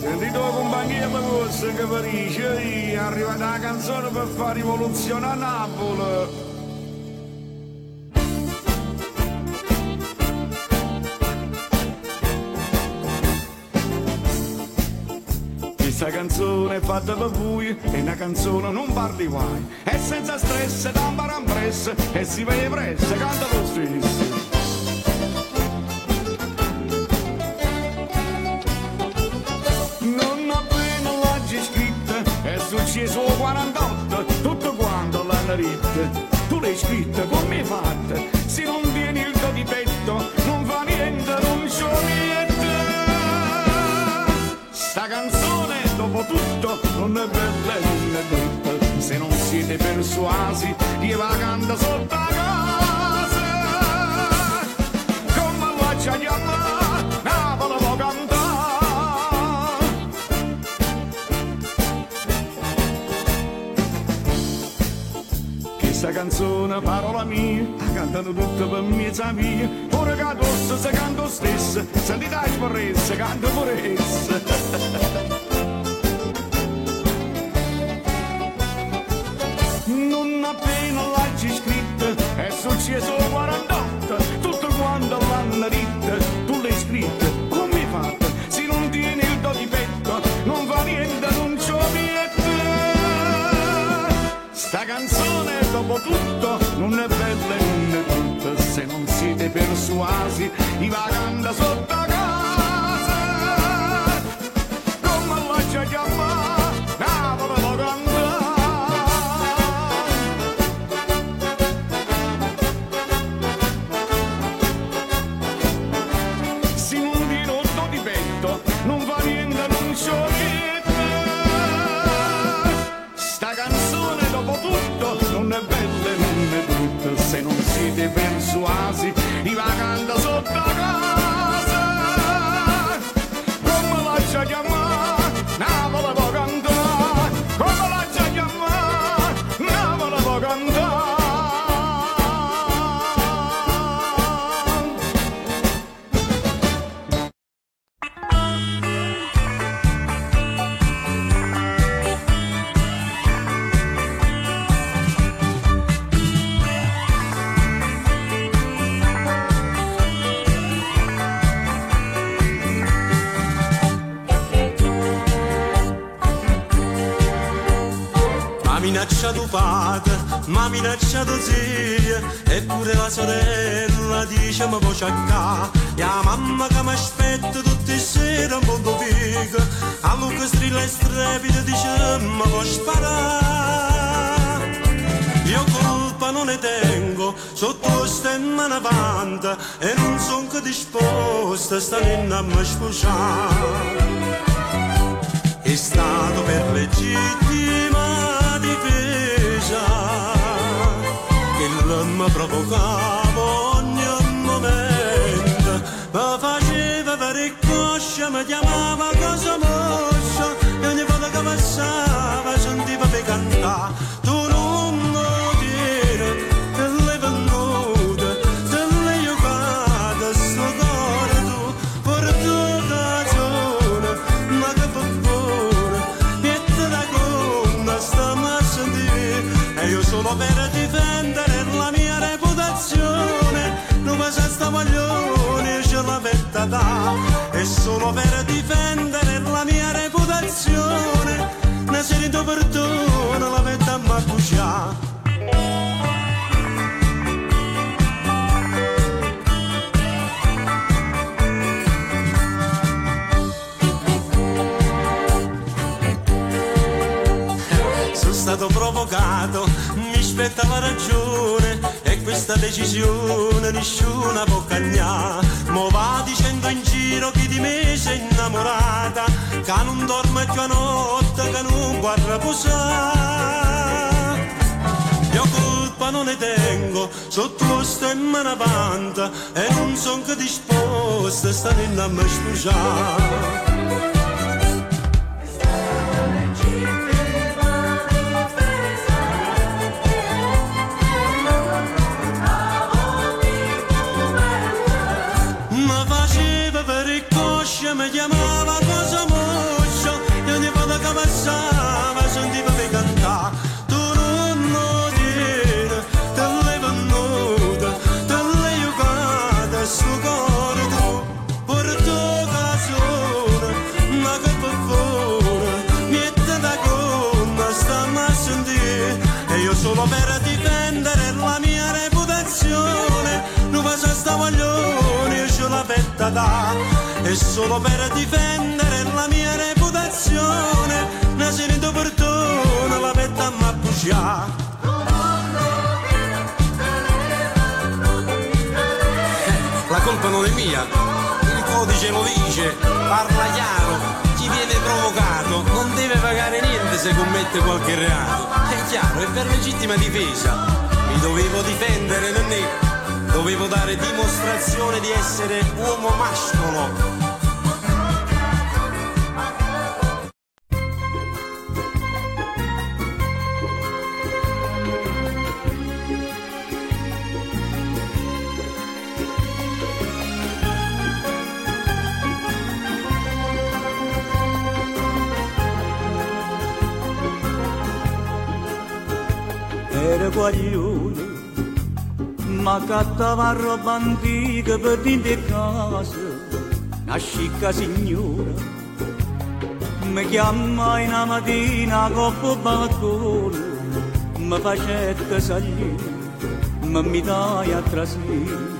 Sentito la compagnia Magossa che Parigi è arrivata la canzone per fare rivoluzione a Napoli. Questa canzone è fatta per voi, è una canzone non parli guai, è senza stress, tampara impressa, e si vede presso, canta lo stesso. Non appena l'hai scritta, è successo 48, tutto quanto l'hanno ritta. Tu l'hai scritta, come hai fatta? Se non tieni il tuo di petto, non fa niente, non c'ho niente. Sta canzone dopo tutto non è bella e non è brutta, se non siete persuasi che va canta sotto a casa come la ci chiama Napoli può cantare. Questa canzone parola mia la cantano tutte per mezza mia, ora che addosso se canto stesso, sentite la sporressa canto pure essa. Non appena l'hai scritta, è successo 48, tutto quanto l'hanno ritta. Tu l'hai scritta, come hai fatto? Se non tieni il do di petto, non fa niente, non c'ho niente. Sta canzone dopo tutto non è bella e non è brutta, se non siete persuasi, i va canta sotto a casa come la ci chiama Napoli può cantare. Non va niente, non c'ho niente. Sta canzone dopo tutto non è bella e non è brutta, se non siete persuasi, i va canta sotto a casa come la ci chiama Napoli può cantare, come la ci chiama Napoli può cantare. Minacciato padre, ma minacciato zia, eppure la sorella dice mi può cercare. La mamma che mi aspetta tutte le sere un po' figa, a Luca strilla e strepita dice mi può sparare. Io colpa non ne tengo, sotto stemma in avanti, e non sono che disposta a stare a me sposare. È stato per legittima difesa che mi provocava ogni momento, mi faceva vericoscia, mi chiamava cosa mossa, e ogni volta che passava sentiva per cantare tu non mi è solo per difendere la mia reputazione, ne se ne perdono la vita ma bruciata. Stato provocato, mi spetta la ragione e questa decisione nessuna può cagnare. Mo va dicendo in giro chi di me si è innamorata, che non dorme più a notte, che non guarda posare. Io colpa non ne tengo, sotto lo stemma una panta e non son che disposta a stare in a me sposare. Mi chiamava cosa moscia e ogni volta che passava sentiva me cantare. Tu non lo tieni, te l'hai venuta, te l'hai giocata e sto cuore tu per tua occasione, ma che per favore mette da gonna, stammi a sentire. E io solo per difendere la mia reputazione non faccio sta guaglione, io ce la petta da. E solo per difendere la mia reputazione, ne se ne perdono la vetta ma bruciata. La colpa non è mia, il codice lo dice, parla chiaro, chi viene provocato non deve pagare niente se commette qualche reato. È chiaro, è per legittima difesa, mi dovevo difendere, non è? Dovevo dare dimostrazione di essere uomo mascolo. Era guaglione, ma cattava roba antica per dentro casa, una scicca signora. Mi chiama in una mattina coppa balcone, mi facette salire, mi dai a trasire.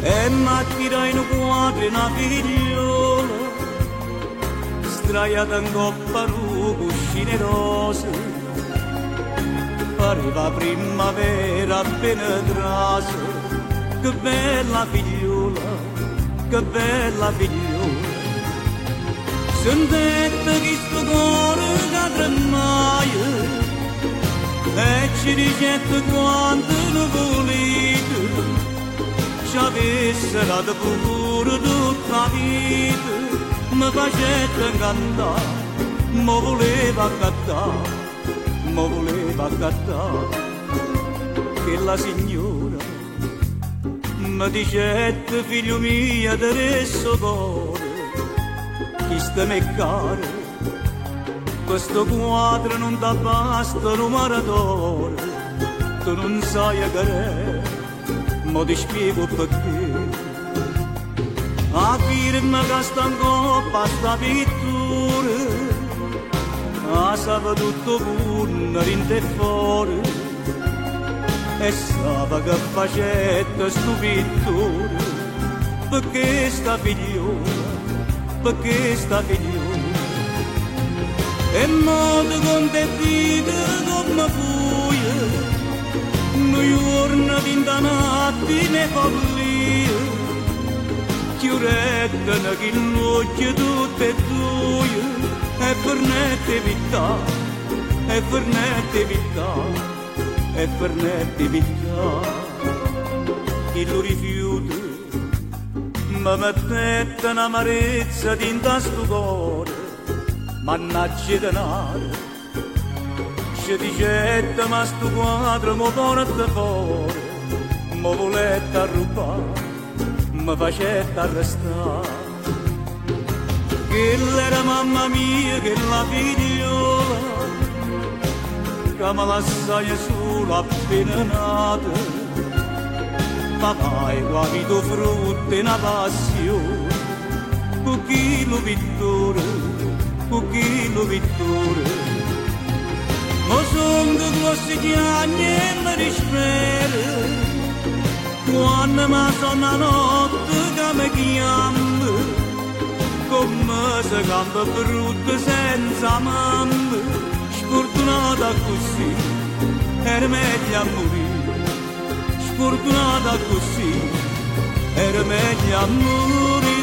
E mi attira in quadro una figliola, straiata in coppa cuscine rose. Pareva primavera appena trasa, che bella figliola, che bella figliola. Sentette che sto cuore che tremaia, e ci dicette quanto ne volete, ci avesse dato pure tutta la vita, mi facette cantare, mi voleva accattare. Mi voleva accattare, che la signora mi dicette figlio mio adesso cuore, chi sta me caro, questo quadro non ti basta un maratore, tu non sai che è, ma ti spiego perché. A firma che sta in coppa sta pittura, sapeva tutto pure in te fuori e sapeva che facette stupidore perché sta figliola, perché sta figliola. E modo con te vita come fuia, noi giorni vinta notti ne follia, chiurettano che l'occhio tutte e due. E Fernette vita, e Fernette vita, e Fernette vita. Chi lo rifiuta, mi mettette un'amarezza dinta sto cuore, mannaggia denaro. Ci dicette ma sto quadro mi porta fuori, mi volette rubare, mi facette arrestare. Che era mamma mia, che la figliola, che mi lasciai sola appena nata. Papà, hai capito frutto e una passione, Cucchino Vittore, Cucchino Vittore. Ma sono grossi chiagni e mi dispero, quando mi sono la notte che mi chiama, come se campa brutta senza mamma, sfortunata così, era meglio a morire, sfortunata così, era meglio a morire.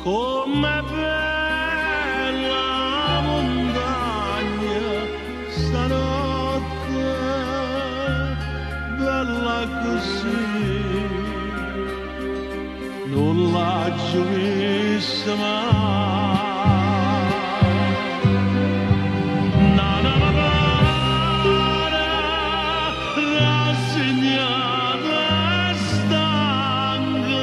Com'è bella la montagna stanotte, bella così, non l'ha già vista mai. Nana mi pare rassegnata e stanca,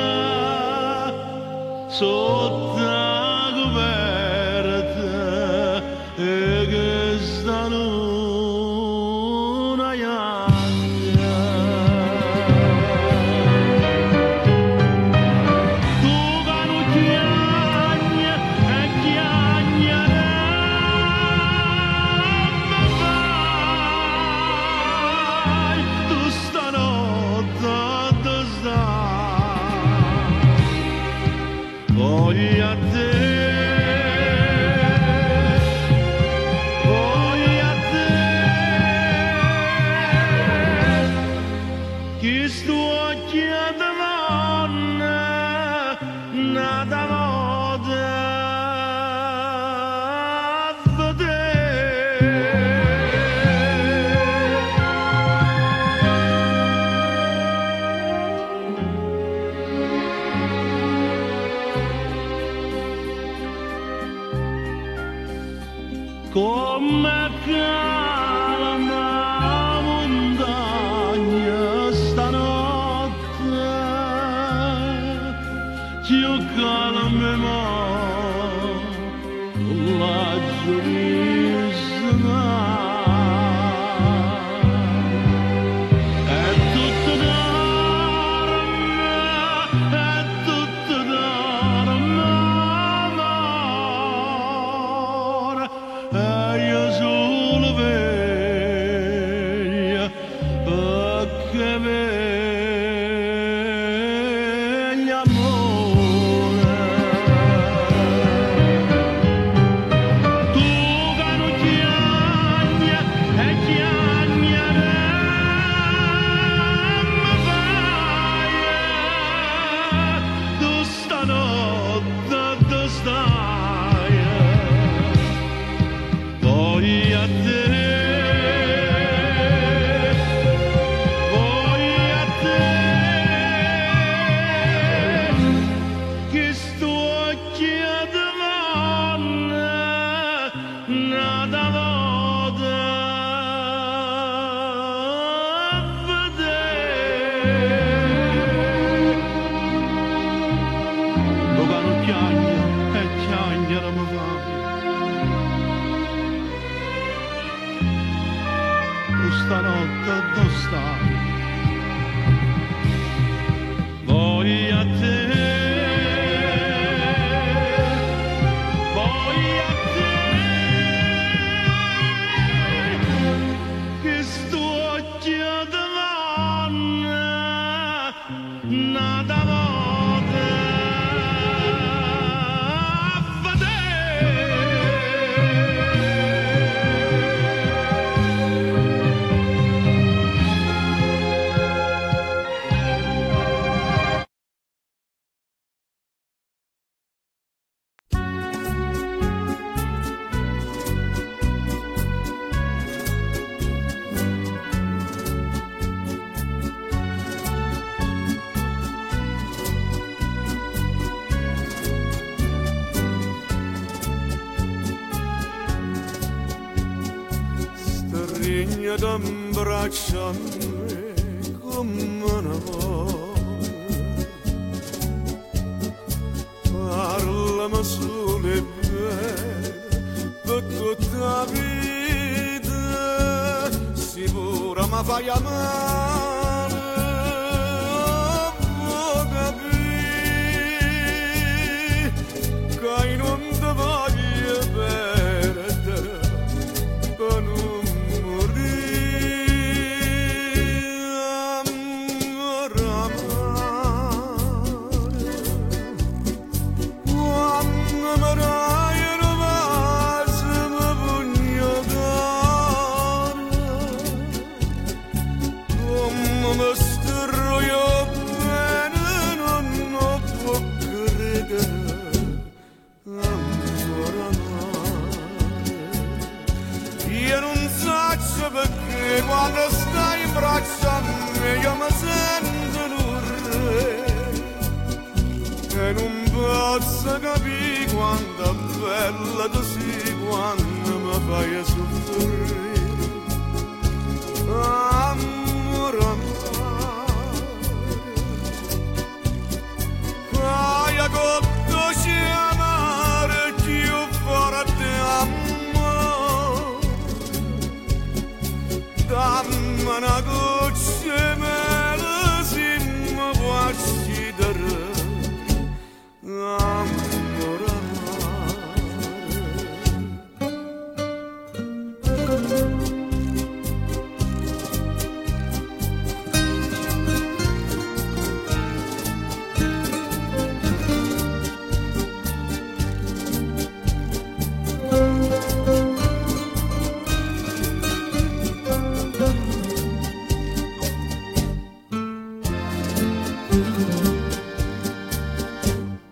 sotto la coperta e che stanno una iagna. Tu che non chiagna e chiagnare mi fai, tu stanotte dove stai? Voglio a te, voglio a te, chi sto occhiando donna, nata moda a vedere. Come cala una montagna stanotte, io cala me non la giurista mai. È tutto d'arme, è tutto d'arme, amore. E io solo veglio perché veglio amore. Tu che non chiagna e chiagnare mi fai, tu stanotte dove stai? Voglio a te, voglio a te, che sto occhiando donna, nata moda a vedere. Tu che non chiagna e chiagnare mi fai, tu stanotte dove stai? Voglio a te, voglio a te, che sto occhiando donna, nata moda a vedere. Vigna d'abbraccia a me come una voce, parlami solo e bene per tutta la vita, sicura mi fai amare, vuoi capire che non ti voglio perdere per non perché quando stai in braccio a me io mi sento un re e non posso capire quanto è bella tu sei quando mi fai soffrire, amore, fai a cotto chiamare più forte amore, dammi una goccia mele se mi puoi uccidere, amore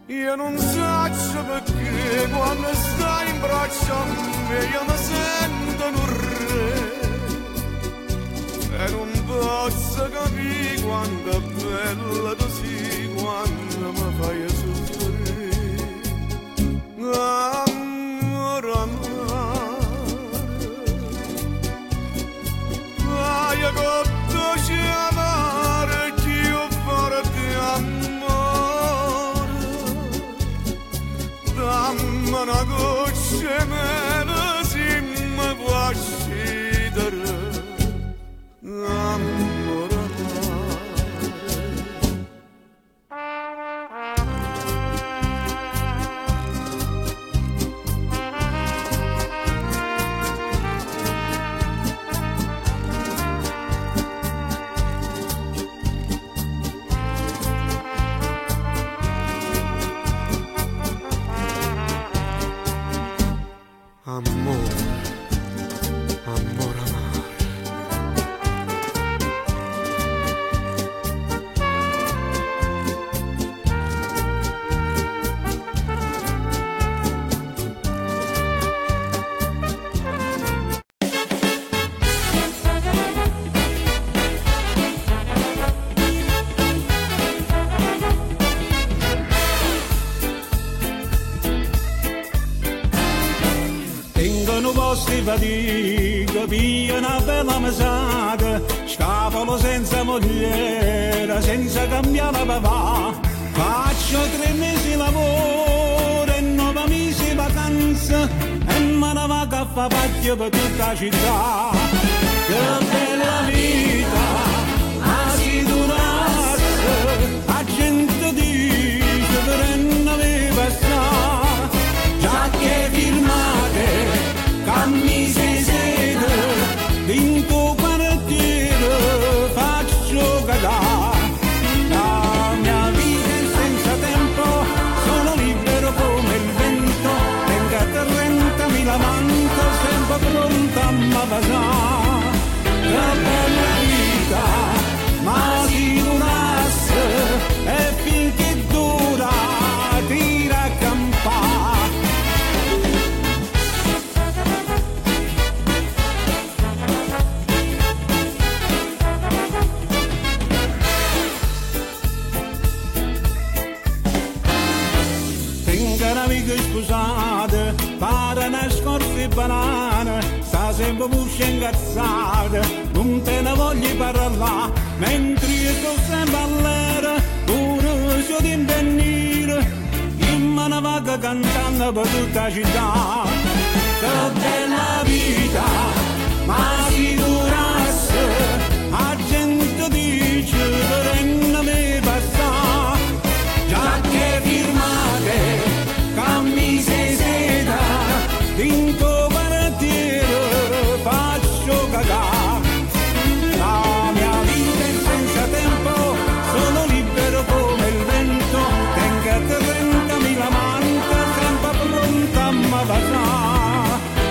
io non so perché quando stai in braccio a me io mi sento un re e non posso capire quanto è bella tu sei quando mi fai soffrire, amore, fai a cotto chiamare più forte amore, dammi una goccia mele se mi puoi uccidere, amore. Amore, amore amare. Tengono posti fatica, via una bella mesata, scapolo senza mogliera, senza cambiare papà. Faccio 3 mesi lavoro e 9 mesi vacanza e me ne vado a fare pacchio per tutta la città. Che bella vita, ma si durasse, la gente dice per non mi passare, già che firmate cammise sede, in tuo quartiere faccio cadere. La mia vita è senza tempo, sono libero come il vento, tengo 30.000 manto, sempre pronta a m'avasare. La bella vita, ma si durasse, e finché dura tira a campare. Amiche sposate, pare una scorta di banana, sta sempre buscia incazzata, non te ne voglio parlare, mentre io sto sempre all'era, curioso di venire, in mano vaga cantando per tutta la città. Che bella vita, ma si durasse, la gente dice per non mi passa, già che firmate, cammise seta, vinto quartiere, faccio cagà. La mia vita è senza tempo, sono libero come il vento, tengo 30.000 mante, sempre pronta a m'avasà.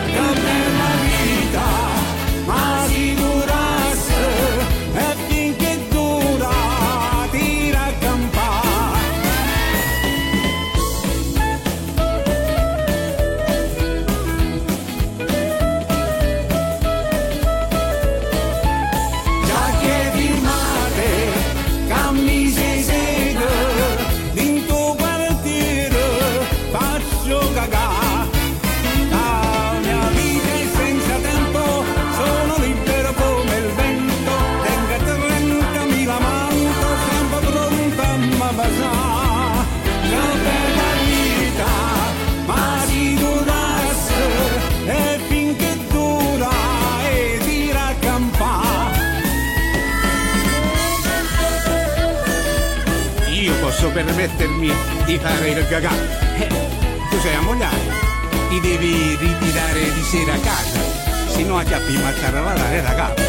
Che bella vita, ma si durasse, e finché dura, tira a campare. Già che firmate, cammise sede, in tuo quartiere, faccio cagà. La mia vita è senza tempo, sono libero come il vento, tengo 30.000 manto, sempre pronta a m'avasà. Che bella vita, ma si durasse, e finché dura, e tira a campare. Io posso permettermi di fare il cagà. Tu sei ammogliato, ti devi ritirare di sera a casa, se no ti appimazzare la da capo.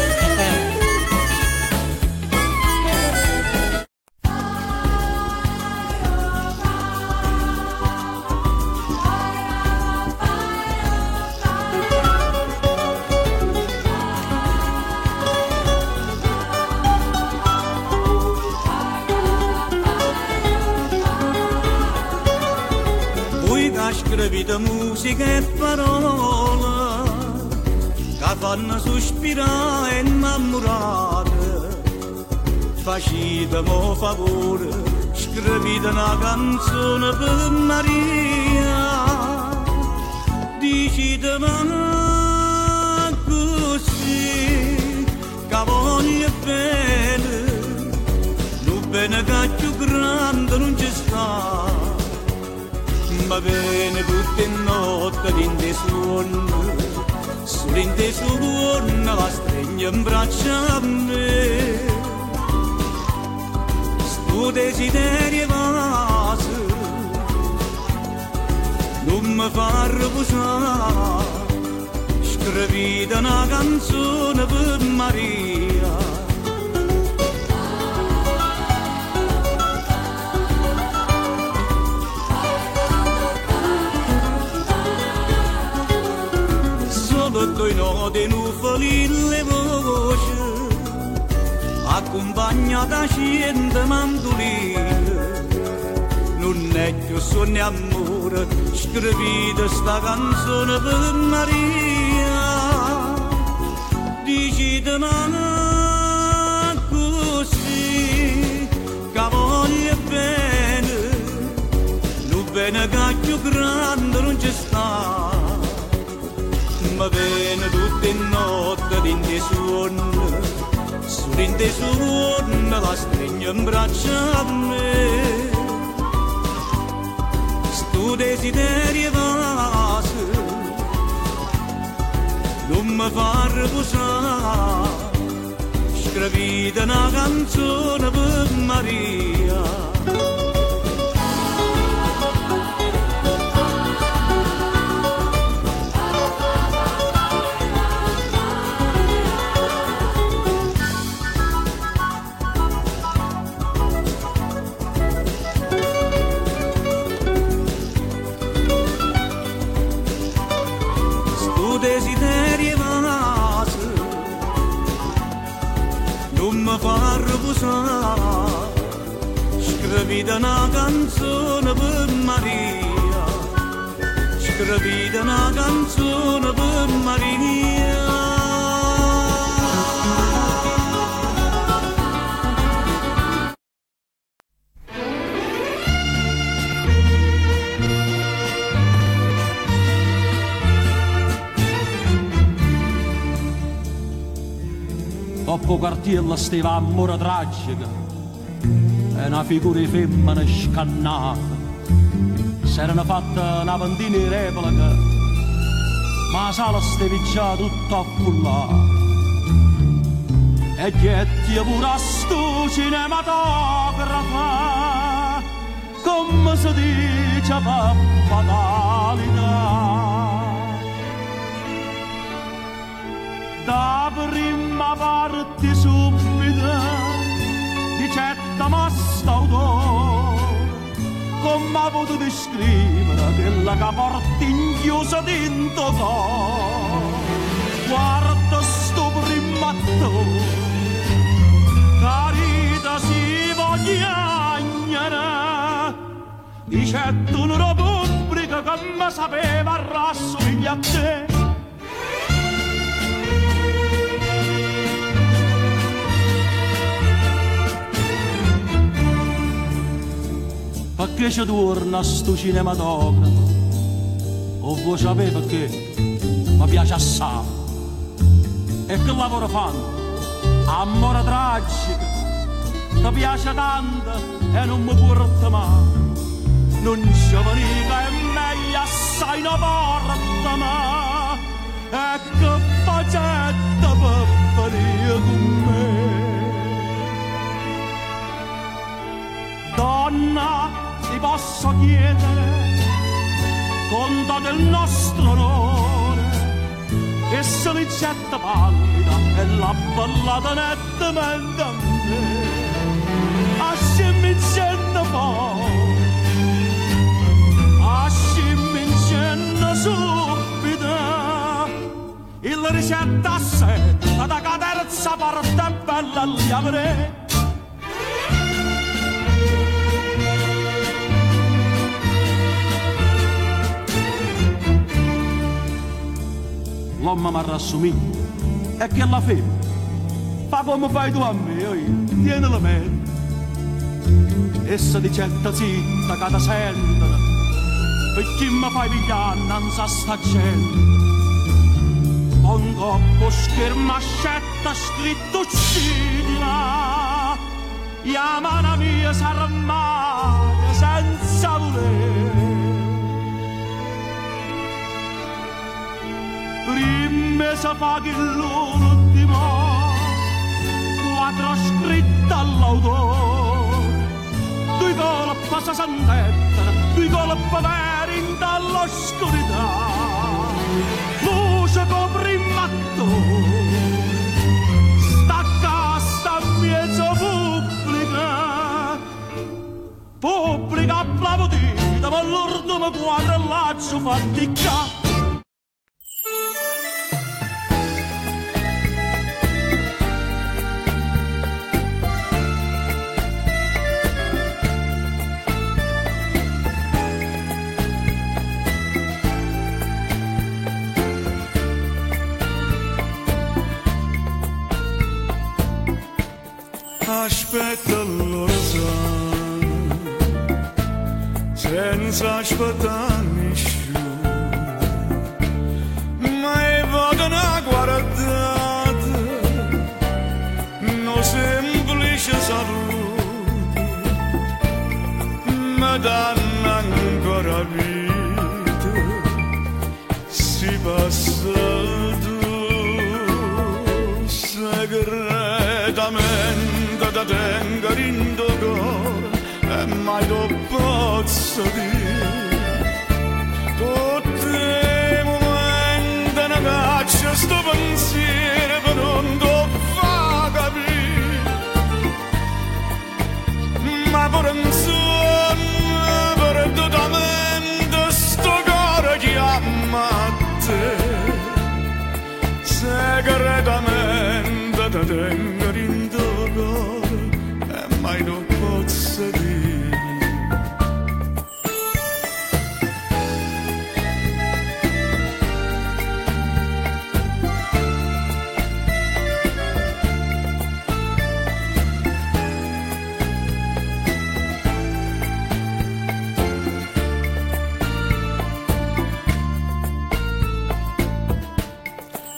Voi che scrivete musica e parole, che fanno sospirare e innamorare, facetemi favore, scrivete una canzone per Maria, dicetemi così, che voglio bene, lo bene che è più grande non ci sta. Ma bene tutte notte in te suono, solo in te suono la stregna in braccia a me. Sto desiderio vaso non mi fa riposare, scrivete una canzone per Maria. Due note nuvole le voci, accompagnata cento mandoline, non è più sogno amore, scrivete sta canzone per Maria, dicetemi così, che voglio bene, lo bene che è più grande non ci sta. Ma bene tutte notte in te suono, solo in te suono la stregna in braccia a me. Sto desiderio vaso non mi fa riposare, scrivete una canzone per Maria. Desiderio vaso non mi fa riposare, scrivete una canzone per Maria, scrivete una canzone per Maria. dopo quartiella stava amore tragica e una figura di femmina scannata. S'erano fatta una ventina di repliche, ma la sala stava già tutta affollata. E getti pure a sto cinematografa, come si dice per fatalità. Da prima parte subito di certa masta autore, come ha potuto descrivere quella che porta inchiusa dentro cuore. Guarda sto primo attore, carita si vogliagnere, dice una pubblica che mi sapeva rassomiglia a te. Perché ci torna sto cinematografo? O voi sapete perché? Mi piace assai. E che lavoro fanno? Amore tragico, ti piace tanto e non mi porta mai. Non ci veniva e meglio assai non porta mai. E che facetta per venire con me? Donna, ti posso chiedere conto del nostro onore, e se l'icetta pallida e la ballata nettamente a me, ascimmincendo poi, ascimmincendo subito, il ricetta a sé, da terza parte bella li avrei. L'uomo mi rassomiglia e che la femmina fa come fai tu a me, tieni la mente. Essa di certa zitta che ti sente, perché mi fai pigliare innanzi a sta gente. Con coppo schermascetta scritto uccidila, e a mano mia sarà mai senza volere. Prima si fa che l'ultimo quadro scritto all'autore, due colpi si sentono, due colpi veri dall'oscurità, luce copre il mattone, sta cassa in mezzo pubblica applaudita, ma l'ultimo quadro l'ho fatica. Aspetta l'orizzontare senza aspettare nessuno, mai vado a guardare, no semplice saluto, mi danno ancora vita, si passa tu segretamente. Da tengo in cuore e mai lo posso dire. Tutti i momenti ne caccia sto pensiero che non lo fa capire, ma per un sogno perdutamente sto cuore chiama a te, segretamente da tengo in cuore e mai lo posso dire.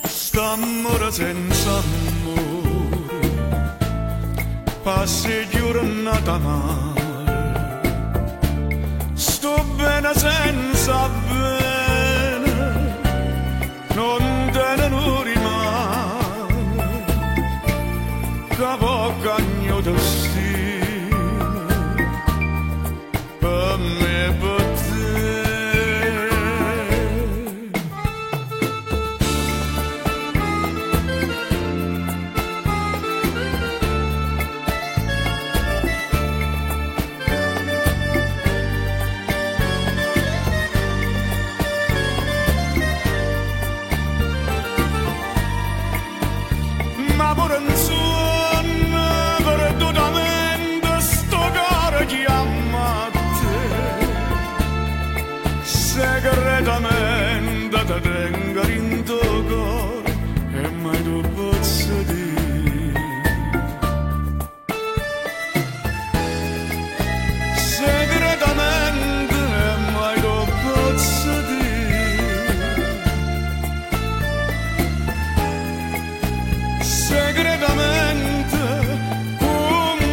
St'amore senza amore passi giornata male, sto bene senza bene, non te ne rimane, capo cagno destino, per me per te. Ma pure un sonno perdutamente sto cuore chiama te, segretamente te tengo in tuo cuore e mai tu posso dire, segretamente e mai tu posso dire, segretamente con me.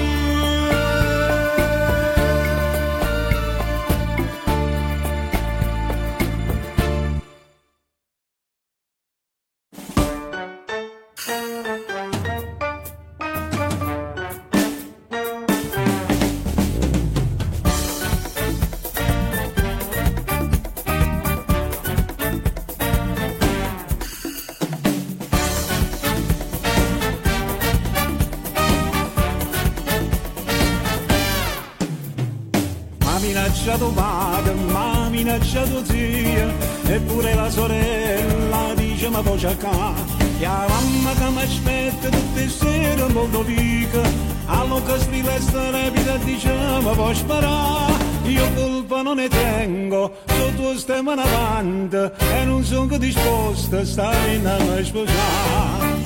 M'ha minacciato padre, m'ha minacciato zia, eppure la sorella dice ma poi c'è qua. E la mamma che mi aspetta tutte le sere molto dica, allo che stile strepita dice ma puoi sparare. Io colpa non ne tengo, sotto ste mani avanti, e non sono disposta a stare in a sposare.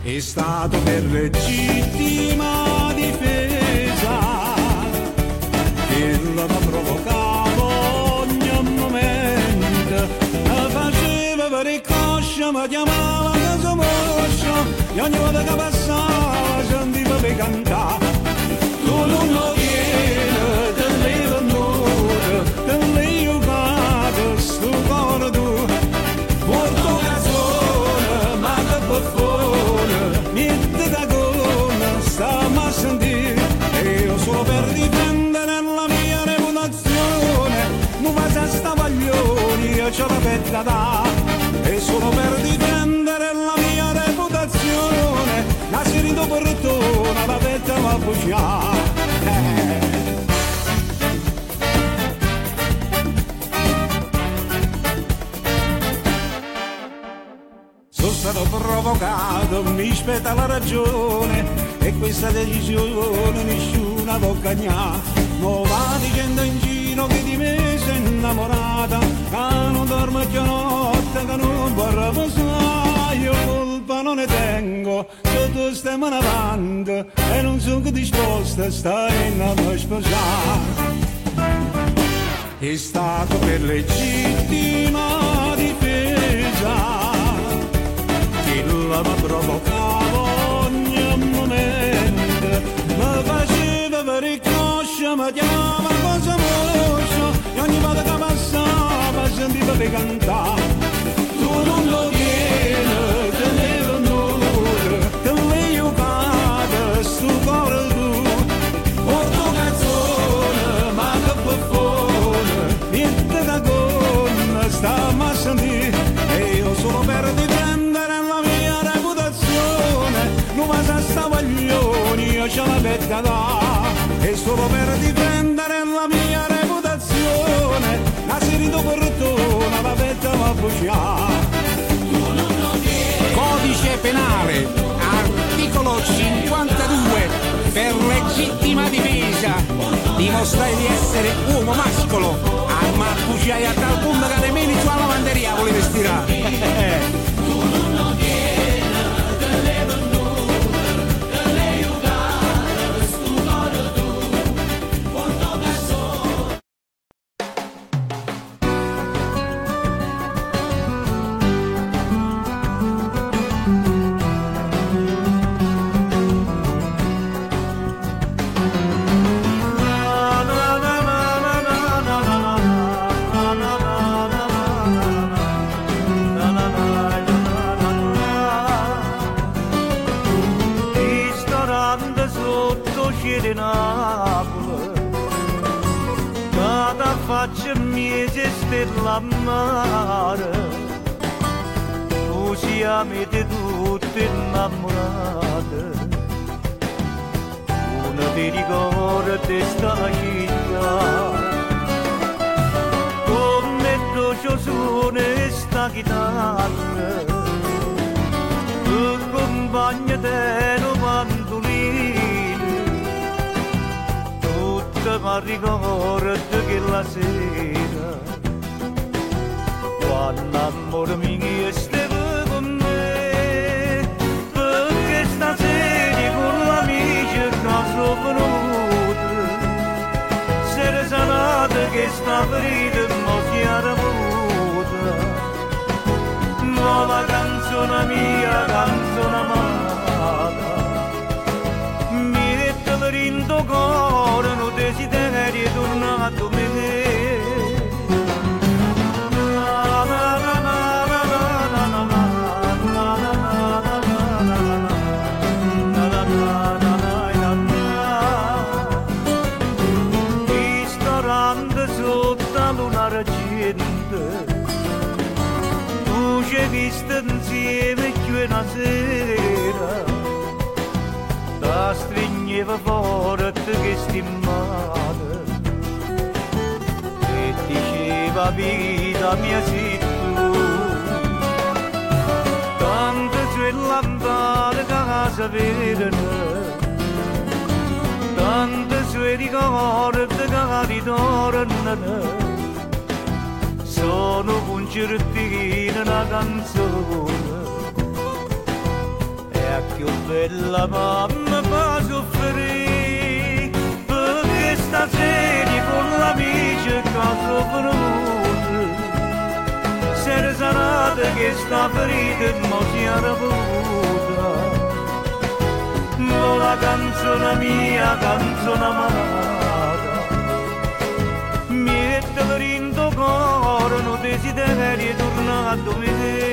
È stato per legittima difesa che la provocavo ogni momento, la faceva per il coscio, mi chiamava casa moscia, e ogni volta che passava sentiva per cantare. Tu non lo vieni, te l'hai venduto, te l'hai giocato, sto cuore tu, molto canzone, ma che buffone, niente da gonna, stiamo a sentire, e io solo per difendere la mia reputazione, non faccio sta paglioni, io ce la petta da, e solo per difendere la mia reputazione, la si rido portona, la petta va a bucciare. Sono stato provocato, mi spetta la ragione, e questa decisione nessuna può cagnare. Non va dicendo in giro che di me sei innamorata, che non dormo più notte, che non vorrei posare. Io colpa non ne tengo, sotto ste mani avanti, e non sono disposta a stare in a sposare. È stato per legittima difesa che la provocavo ogni momento, mi faceva per il coscio, mi chiamava cosa moscia, e ogni volta che passava sentiva per cantare. Tu non lo vieni, te l'hai venduto, te l'hai giocato, sto cuore tu, molto canzone, ma che buffone, niente da gonna, stiamo a sentire, e io solo per difendere la mia reputazione, non mi sa sta paglioni, io ce la petta da, e solo per difendere la mia reputazione, la si rido portona, la petta va a bucciare. Codice penale, articolo 52, per legittima difesa, dimostrai di essere uomo mascolo, arma a cucciaia a tal punto che nemmeno tu alla lavanderia volevi stirare. faccia mia si stella a mare, tu siamo di tutte innamorate, una ti ricorda di sta città, come doce suona sta chitarra, tu compagna te un mandolino, tutta mi ricorda che la sera, quando amore mio stava con me, perché stasera con l'amici che sono venuti, sera salata che sta ferita mo si era avuta, nuova canzone mia, canzone amata, mettela in tuo cuore, non desideri tornare a me. Tu ci hai visto insieme più una sera, da stringeva forte che stimata e diceva vita mia sei tu, tanto c'è l'andare casa vedere, tanto c'è ricordi che ritornano, sono concertina una canzone e a più bella mamma fa soffrire, perché stasera con l'amici che sono venuti, sera salata che sta ferita mo si era avuta, ma la canzone mia, canzone amata, mettela in tuo cuore, non desideri tornare a me.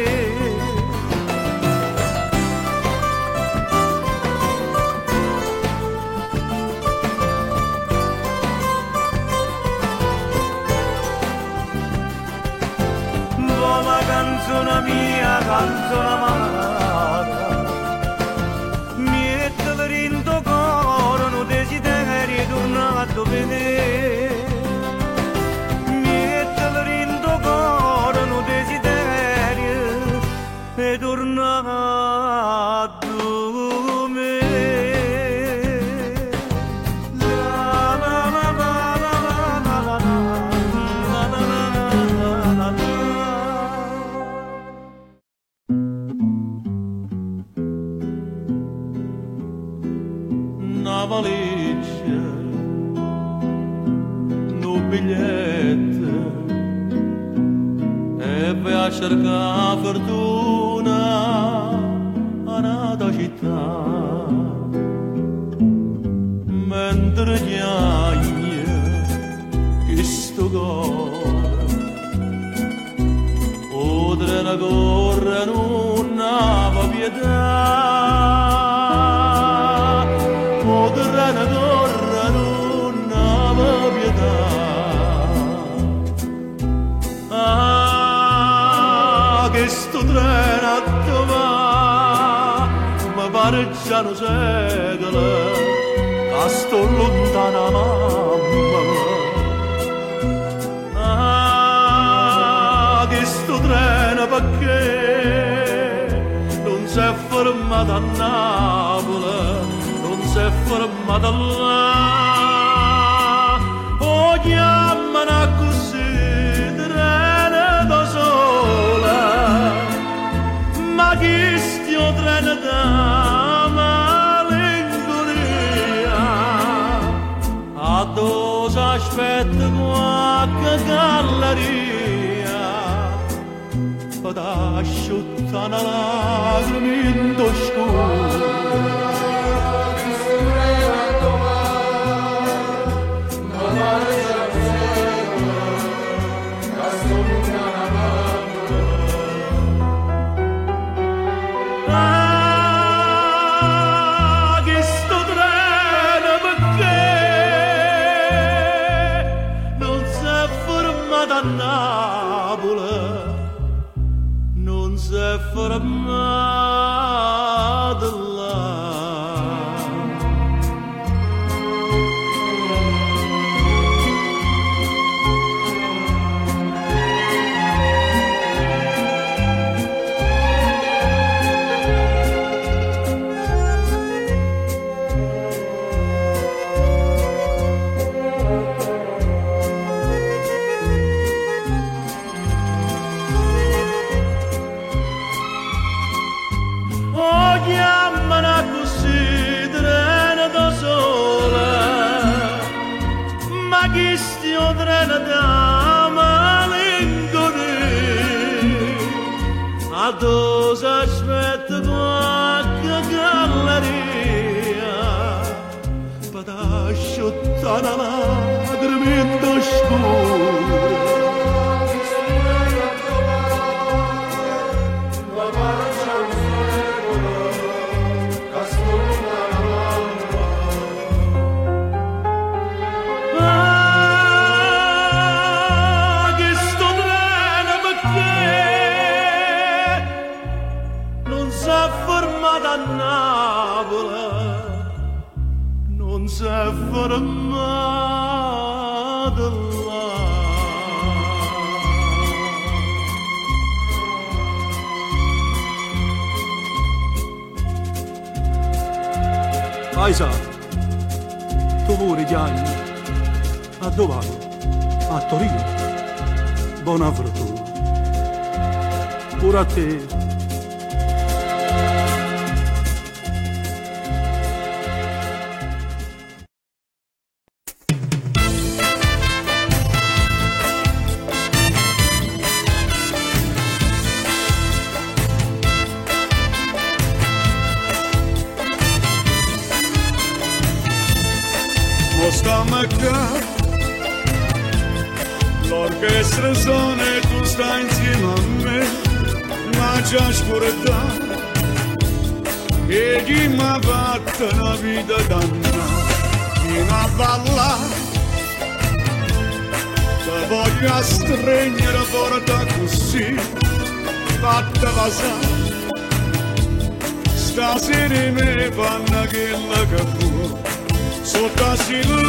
La canzone mia, canzone amata, mettela in tuo cuore, non desideri tornare a me. E tornare a me. La la la la la la la la la la la. Una valigia, un biglietto e vai a cercare fortuna a nata città, mentre ghiagna questo cuore oltre una corre non ha pietà, oltre una corre non ha pietà. Che sto treno a domani mi pare già un secolo che sto lontana mamma. Che sto treno perché non si è fermato a Napoli, non si è fermato là. Oh, chiamano così treno da sola, ma chi stia treno da malinconia, a dove aspetta qualche galleria, per asciuttare una lacrima in oscuro. a Napoli, non si è fermata là. Addosso aspetta qualche galleria per asciuttare la lacrima scura. Non si è fermata là. Aisa, tu pure chiami. A dove vai? A Torino. Buona fortuna. Pure a te. L'orchestra suona e tu stai insieme a me, ma già scordata e chi mi ha fatto una vita dannata, fino a ballare ti voglio a stringere forte così, fatta passare stasera mi fanno quello che può. Sotto la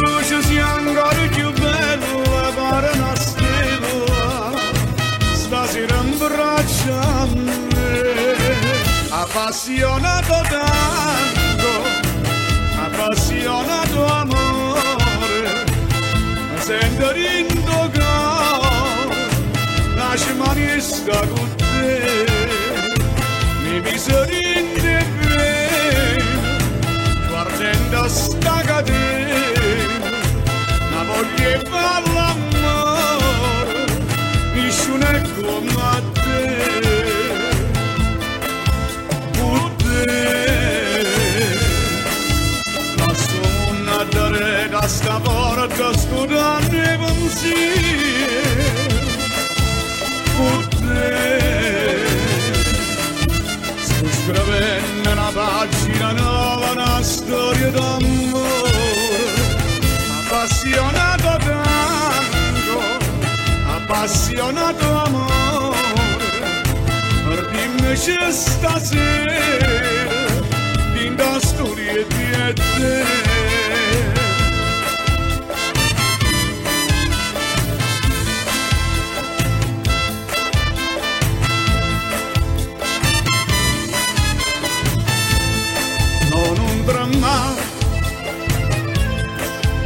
luce si ancora più bella pare una stella, stasera abbraccia a me, appassionato tanto, appassionato amore, mi sento dentro cuore, lasciami restare con te, mi bisogna guardando sta catena, la voglia e fa l'amore, nessuno è come te, la sonna dare da sta porta scudando i pensieri, sto scrivendo una pagina nuova, una storia d'amore, appassionato tanto, appassionato amore, dimmi c'è stasera, in da storia di te.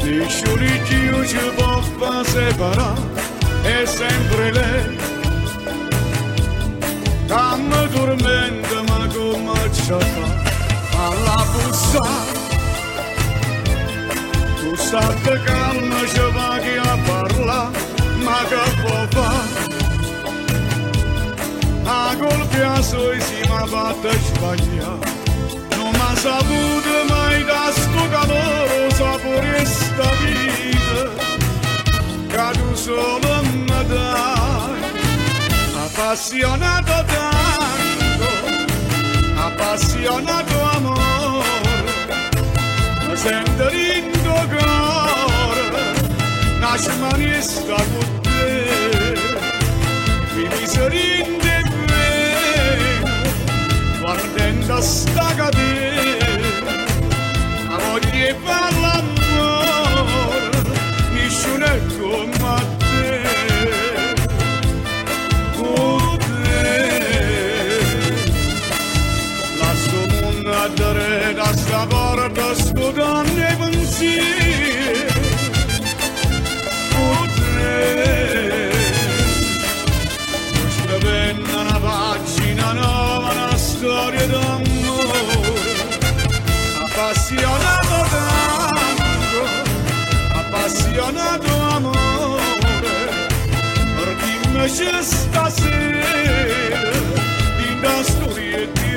Nessuno più ci può far separare, è sempre lei che mi tormenta, ma come ci fa alla bussa, tu stai calma, ci vai a parlare, ma che può fare? A colpia sui si mi ha fatto sbagliare, non mi ha saputo mai da sto calore, sapore sta vita, che tu solo mi dai, appassionato tanto, appassionato amore, mi sento dentro cuore, lasciami restare con te. rinde bene, guardando sta catena, la voglia fa l'amore, isce un come a te, con te. La sto mondo a dare da sta porta, scudando i pensieri, con te. Penna una pagina nuova, una storia d'amore, appassionato tanto, appassionato amore, per dimmi c'è stasera, in da storia di te.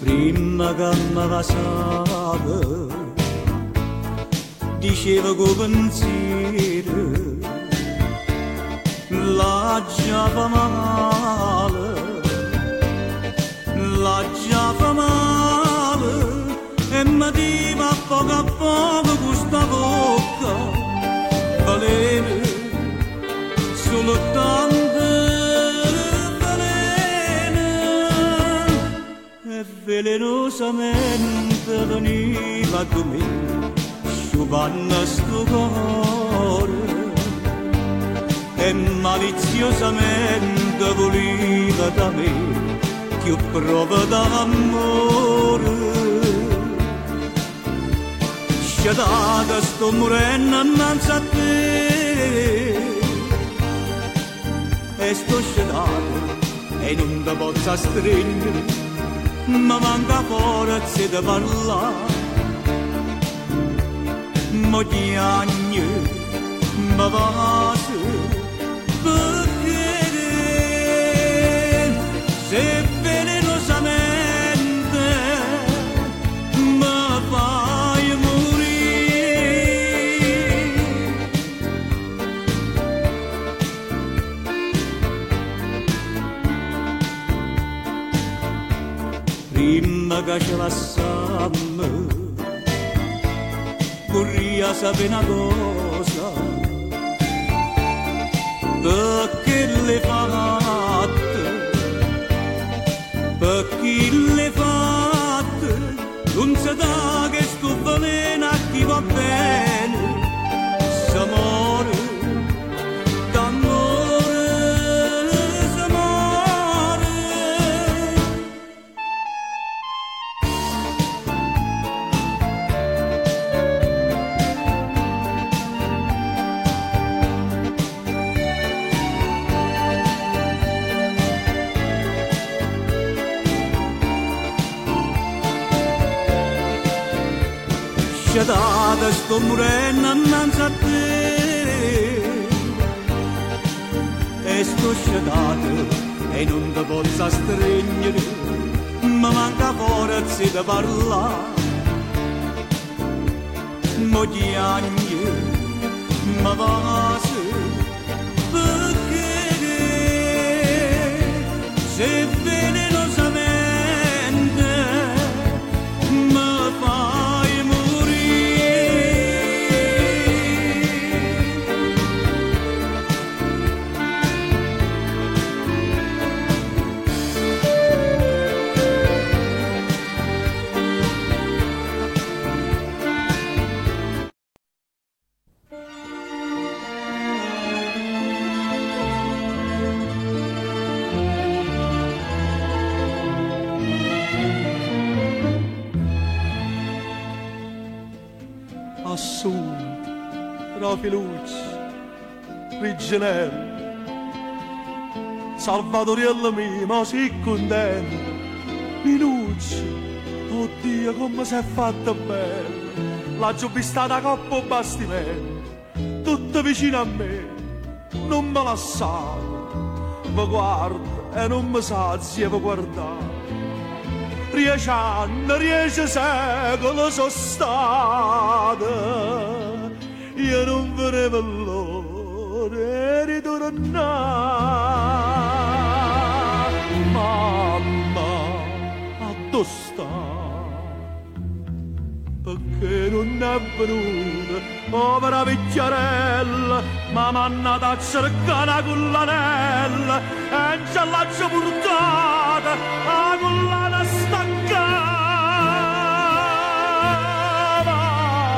prima che mi lasciava, diceva con pensiero, la già fa male, la già fa male, e mi diva a poco questa bocca, valere solo tante velene, e velenosamente veniva da me, sciupando sto cuore, e maliziosamente voleva da me più prova d'amore. Sciatata sto morendo innanzi a te, e sto sciatata e non ti posso stringere, ma manca forza di parlare. Mo ti agni, ma vasi, perché se velenosamente mi fai morire. Prima che ci lasciamo vorrei sapere una cosa, perché le fatte, perché le fatte, non si dà che sto veleno a chi va bene, s'amore, d'amore, s'amore. Sciatata sto morendo innanzi a te, e sto sciatata e non ti posso stringere, ma manca forza di parlare. Mo ti agni, ma vasi, perché se velenosamente mi fai Assun, Rafilucci, Riginello, Salvatoriello mio, ma sei contento, Minucci, oddio come si è fatta bene, la giubbistata coppa bastimento, tutta vicino a me, non me lasciate, mi guarda e non mi sazia per guardare. 10 anni, 10 secoli sono state, io non vedevo l'ora di tornare. Mamma, addo sta? Perché non è venuta, povera vecchiarella, ma m'hanno a cercare una collanella, e non ce l'ho portata, la collana staccata.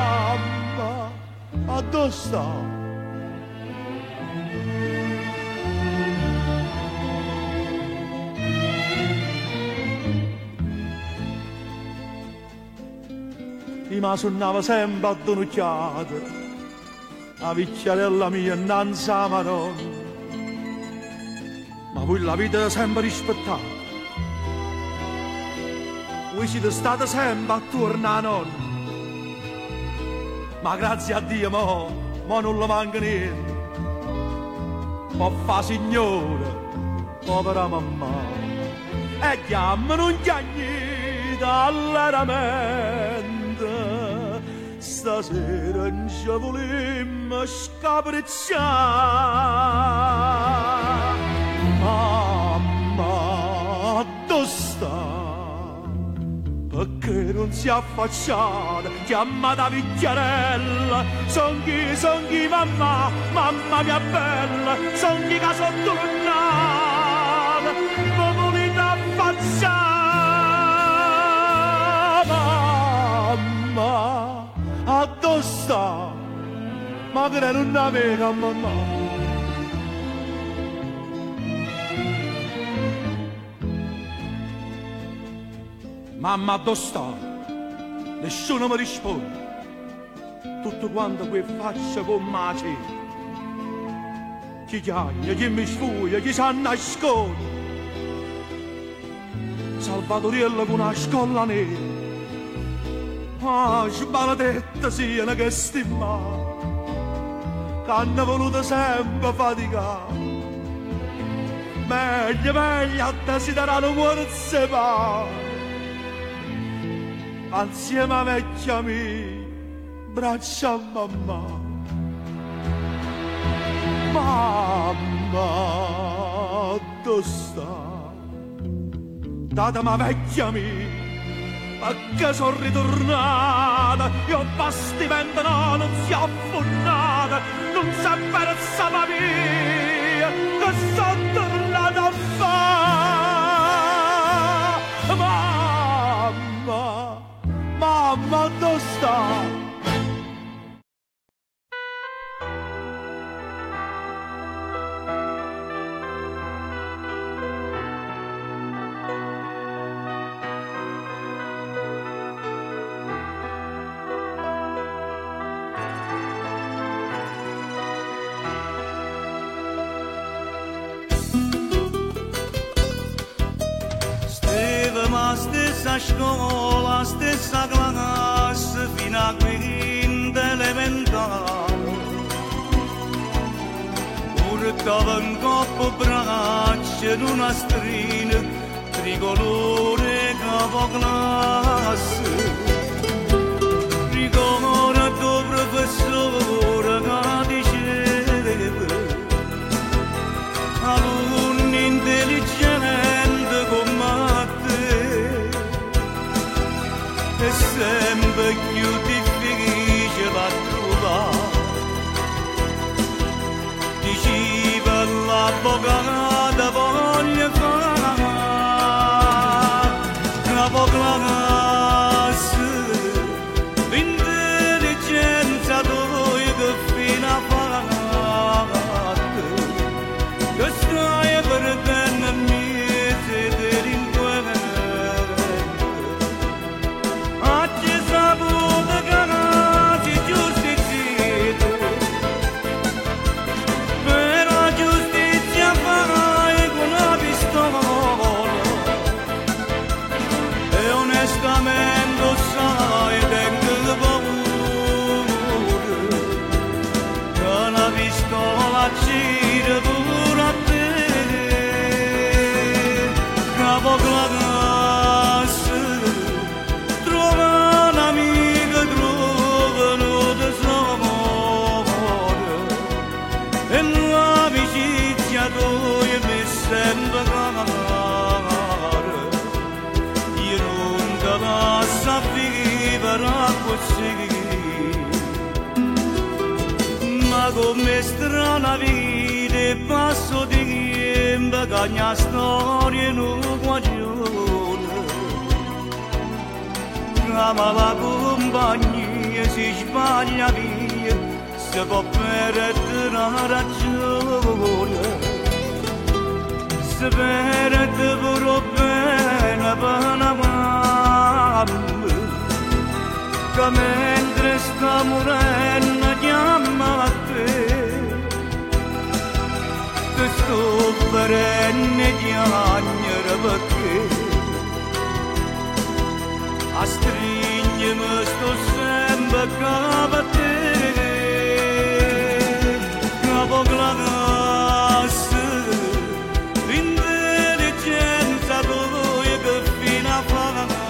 Mamma, addo sta? Ma suonava sempre a donocchiata, la vecchiarella mia innanzi a Madonna, ma voi la vita sempre rispettata, voi siete stati sempre attorno a nonna, ma grazie a Dio mo non le manca niente, può fa signore, povera mamma, e chiamano un chiagnito all'aramento. Stasera non ci volemmo scapricciare. perché non si è affacciata, chiamata picchiarella, songhi mamma, mamma mia bella, songhi che sotto l'annata, ma volete affacciata, mamma, addossa, ma che non aveva mamma. Mamma, dove sta? Nessuno mi risponde. Tutto quanto quel faccia con mace. Chi chiagna, chi mi sfuglia, chi si nasconde. Salvatoriello con una scolla nera. Ah, maledetta sia che stimma. Che hanno voluto sempre faticare. Meglio a desiderare un cuore separato. Insieme a vecchia mia, braccia a mamma. Mamma, dove sta? Datemi vecchia mia, perché sono ritornata, io bastimento non si è affonnata, non si è persa la mia, che sono tornata a fare. Mamma, dove sta? Stessa scuola, stessa classe fino a quinta elementare. Portava in coppa braccia in una strina tricolore capoclasse. Ricordo tuo professore che diceva alunni intelligenti come è sempre più difficile a trovare. Diceva l'avvocato voglio fare capoclasse, l'intelligenza tua che fino a fatte, che stai perdendo il mese delinquente. Onestamente sai, tengo paura che una pistola gira pure a te. Capoclasse, trova un'amica, trova un tesoro, e l'amicizia tua mi sembra sa vivere così, ma come strana vita passo di tempo che ogni storia non guagione, ma la compagnia si sbaglia via, si può perdere la ragione, si perde pure bene per una che mentre sta morendo chiama a te, che sto perenne chiagnere perché a stringermi sto sempre capo a te. Capoclasse, l'intelligenza tua che fino a fatte,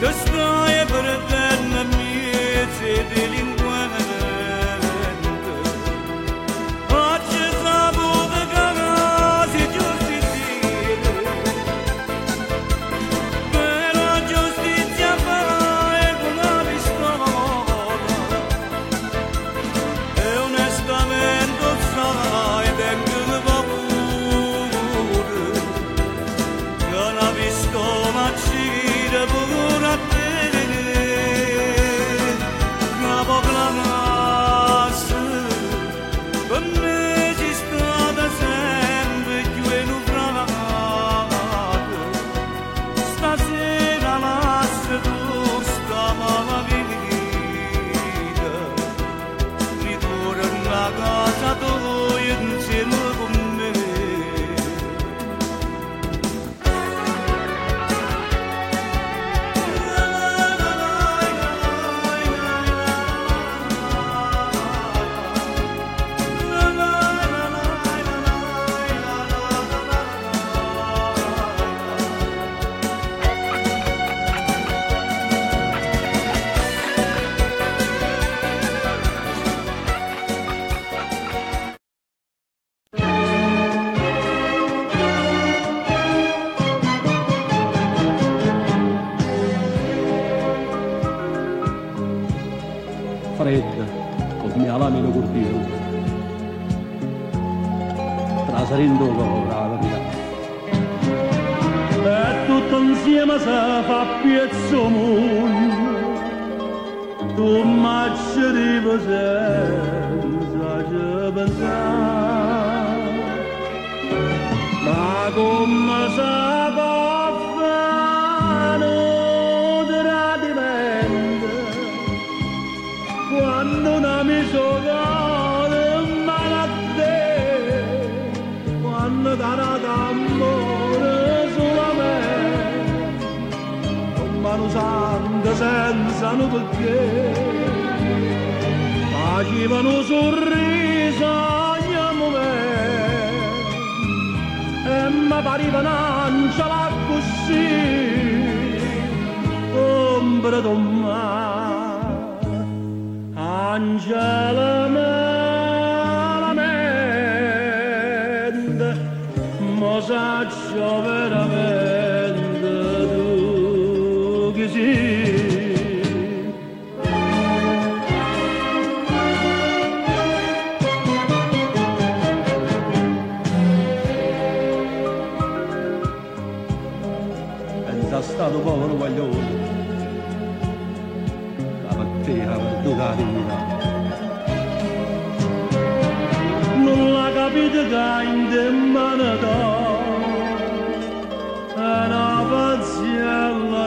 che stai perdendo il mese delinquente. Oggi saputo che casi giusti fredda, come la meno cortile. Trasarendo la verità. E tutto insieme si fa piezzo mondo, tu marci arriva senza ci pensare. Ma come si può fare un tradimento quando una misura male a te, quando da d'amore solamente, con mano santa senza un perché, facevano un sorriso ogni momento e mi pareva un'angela così, ombra d'un mare, angela malamente, mo saccio veramente tu che sei. Stato povero guaglione, la mattina per tutta la vita. Non l'ha capito che in te mano è una paziella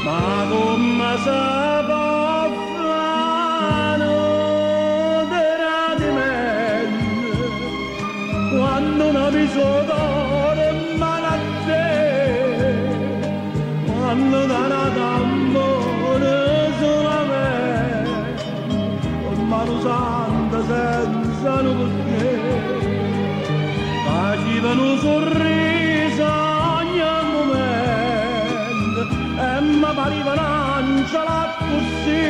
ma come si può fare un tradimento quando una misura male a te, quando da d'amore solamente, con mano santa senza un perché, facevano un sorriso ogni momento e mi pareva un'angela così,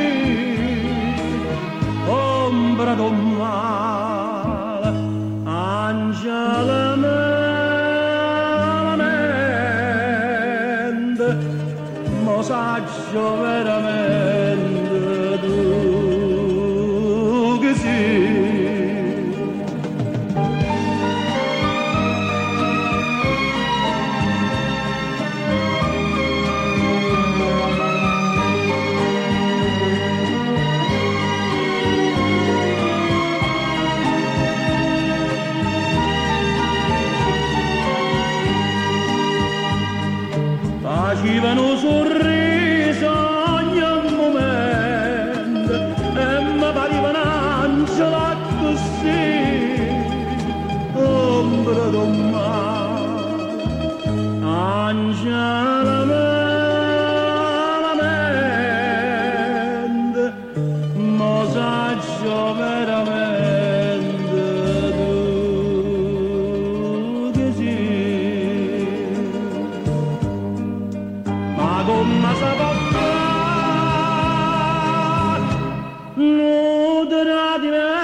ombra d'un male, angela malamente, mo saccio veramente tu che sei. Facevano un sorriso ogni momento e mi pareva un'angela così, ombra d'un mare, angela malamente, mo saccio veramente tu che sei. Ma come si può fare un tradimento?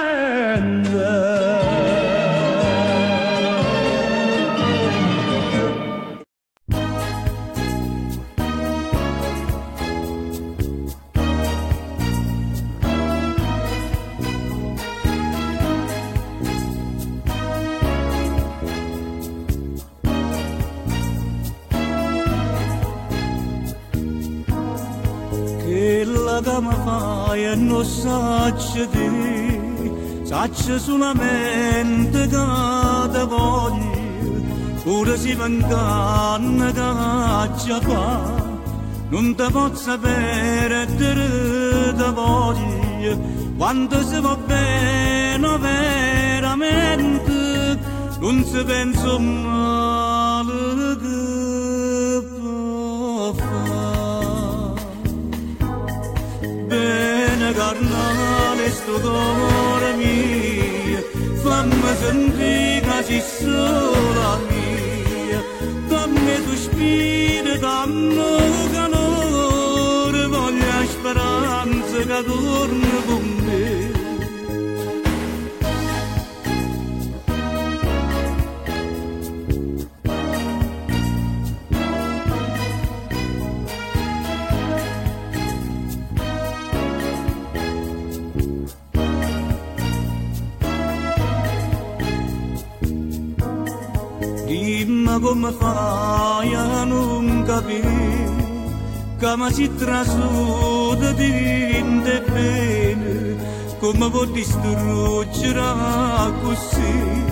Quella che mi fai e non saccio di, saccio solamente che te voglio, pure se mi inganna che ci fa, non te posso sapere te voglio, quando si va bene veramente, non si pensa male che può fare. Bene carnale sto cuore mio, fammi sentire che sei sola mia, dammi tu spirito, dammi calore, voglio speranza che torni con me. come fai a non capire che mi si trasuda di vinte bene, come può distruggere così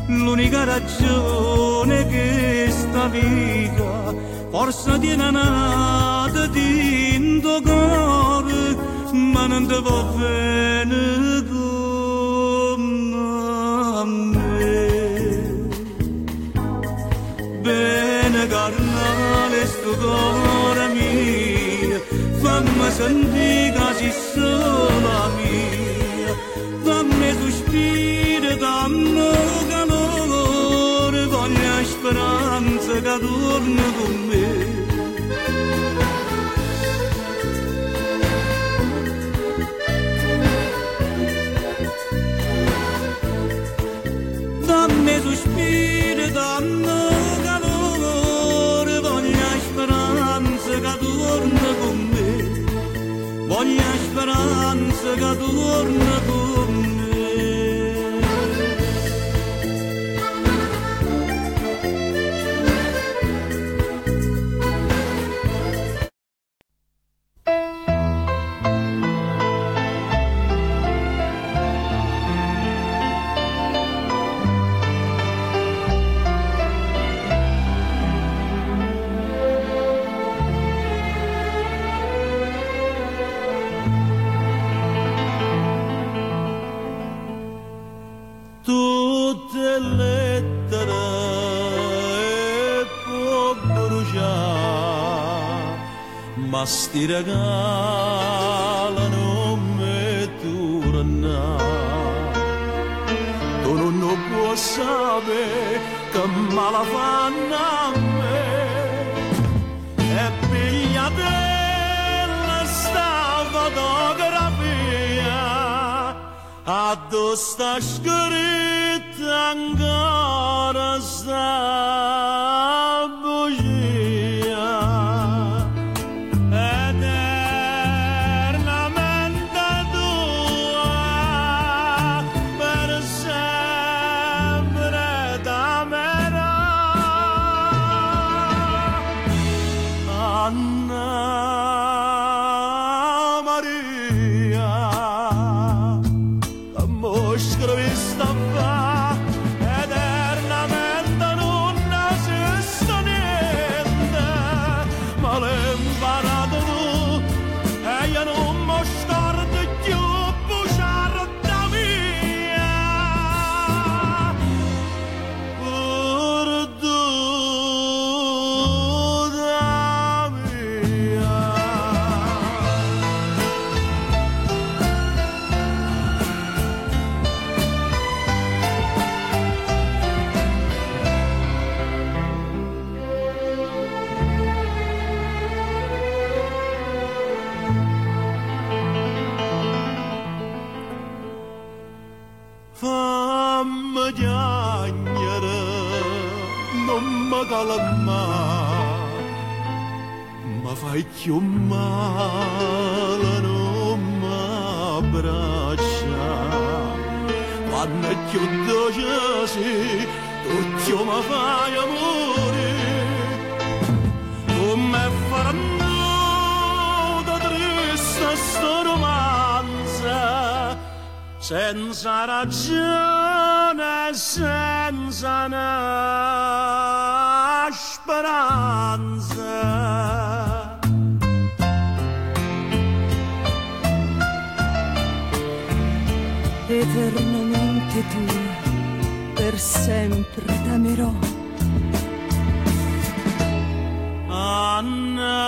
l'unica ragione che sta vita forse tiene nata di tuo cuore, ma non ti va bene come a me. Bene carnale sto cuore mio, fammi sentire che sei sola mia, fammi sospiro, dammi calore, voglio speranza che torni con me. Dammi sospiro, dammi calore, voglio speranza che torni con me, voglio speranza che torni con me. Tutte lettere e può bruciare, ma sti regali non mi tornano. Tu non puoi sapere che male fanno a me, e pigliatella sta fotografia, addosso sta scritta ancora sta bugia, eternamente tua, per sempre t'amerò. Anna Maria, scrivista fa, eternamente non esiste niente, ma l'hai imparato tu e io non mi scordo più bugiarda mia, perduta mia. Fammi piangere, non mi calmare, ma fai più male, non mi abbraccia. Quando è più dolce sì, tu mi fai amore, come faranno da triste sto romanzo, senza ragione, senza una speranza. Eternamente tua, per sempre t'amerò. Anna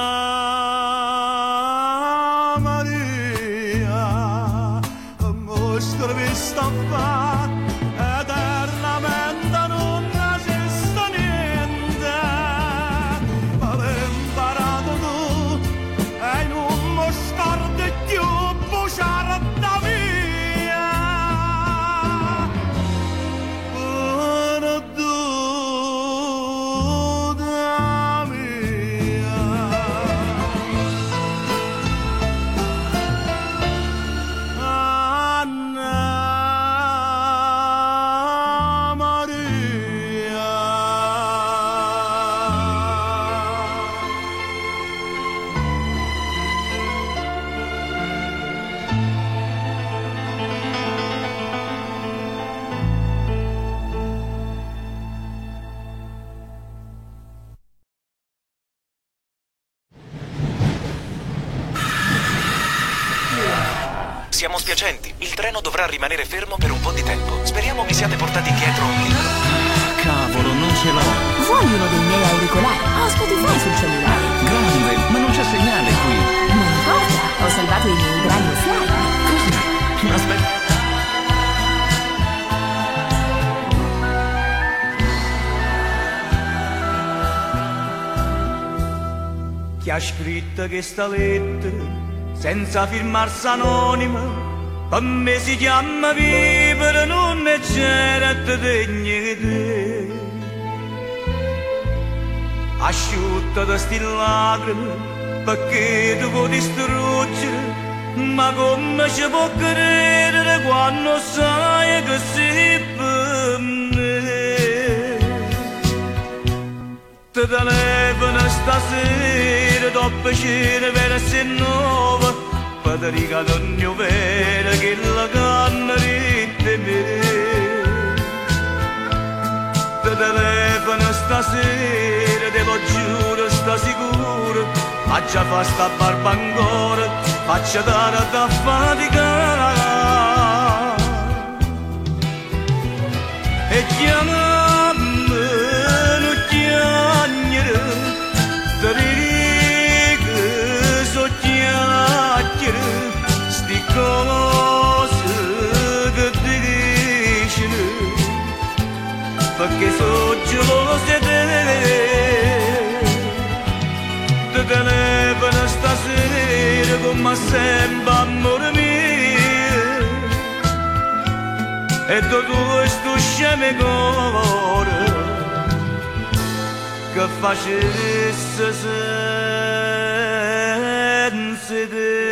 Maria, scrivista fa, eternamente non esiste niente, ma l'hai imparato tu e non mi scordi più bugiarda mia, perduta Siamo spiacenti. Il treno dovrà rimanere fermo per un po' di tempo. Speriamo vi siate portati dietro. Cavolo, non ce l'ho. Vuoi uno dei miei auricolari? Ho Spotify sul cellulare. Grande, ma non c'è segnale qui. Non importa, ho salvato i miei brani offline. Cos'è? Aspetta. Chi ha scritto questa lettera senza firmarsi anonima, per me si chiama vivere, non è certo degno di te. Asciutta da sti lacrime perché tu puoi distruggere, ma come ci può credere quando sai che sei per me? Ti telefono stasera dopo cena per essere nuova, per ti regalare un mio vero che la canna di me. Ti telefono stasera, te lo giuro, sta sicuro, faccia fa sta barba ancora, faccia dare da faticare. E chiamami, non chiagnere, ti ridico, so chiacchiere, sti cose che ti dicono, perché so gelose te. Ti telefono stasera come sempre amore mio, e tu sto scemo cuore che facesse senza te.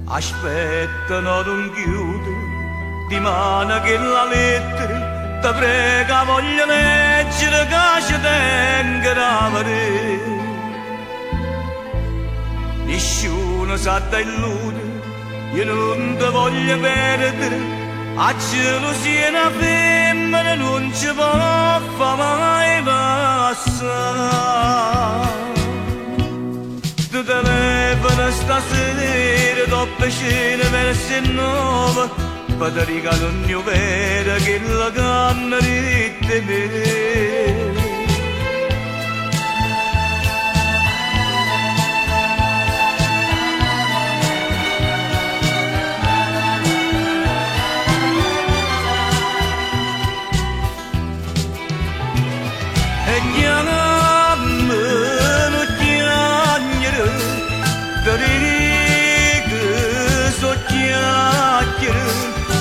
Aspetta, no, non chiudo di mano che la lettera, ti prega voglio leggere che ci tengo da vedere. Nessuno sa da illudere, io non ti voglio perdere, a gelosia una femmina non ci può far mai passare. Ti telefono stasera dopo cena per essere nuova, per ti regalare un mio vero che la canna di te. E chiamami, non chiagnere, ti ridico, so chiacchiere,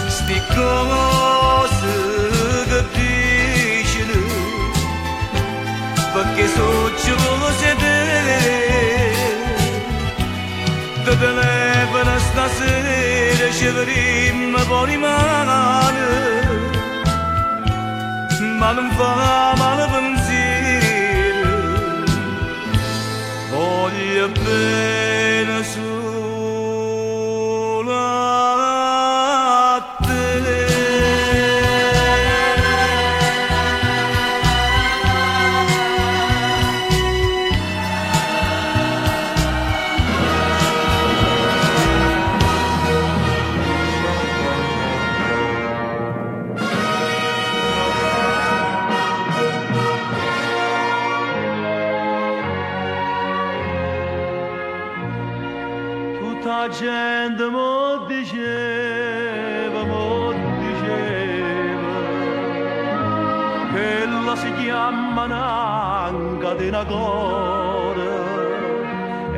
sti cose che dicono, perché so gelose te. Ti telefono stasera, ci vedremo fuori mano, ma non fa male pensiero, voglio bene solo a te. La gente mo diceva, che la si chiama un'anca di una cora,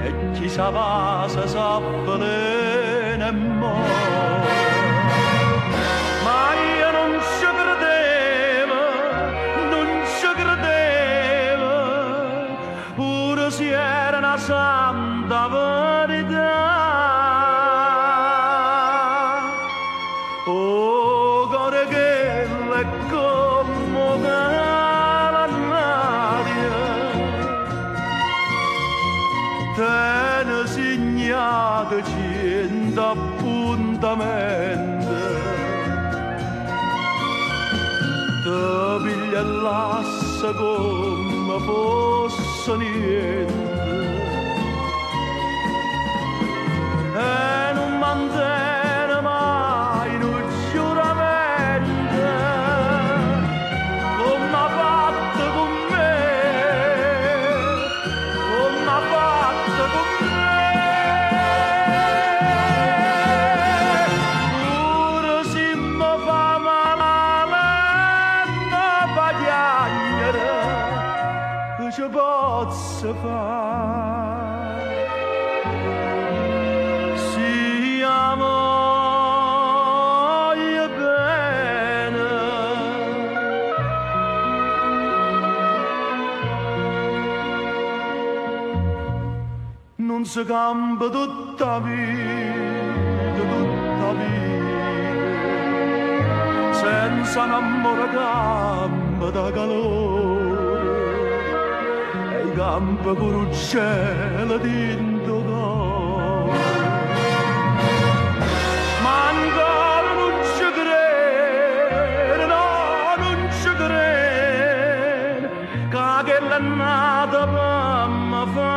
e chi sa va se sa veleno e muore. Ma io non ci credevo, pure se era una santa verità. Oh, cuore che è come l'aria, te ne segnate 100 appuntamenti, te piglia l'asse come fosse niente. e non mantiene mai un giuramento come ha fatto con me, come ha fatto con me. Pure se mi fa male mi fa piangere, che ci posso fare? Siamo bene, non si cambia tutta vita, senza un amore cambia da calore, e i campi con il cielo dentro d'oro. Ma ancora non ci credo, no, non ci credo, che quella è nata per mi fa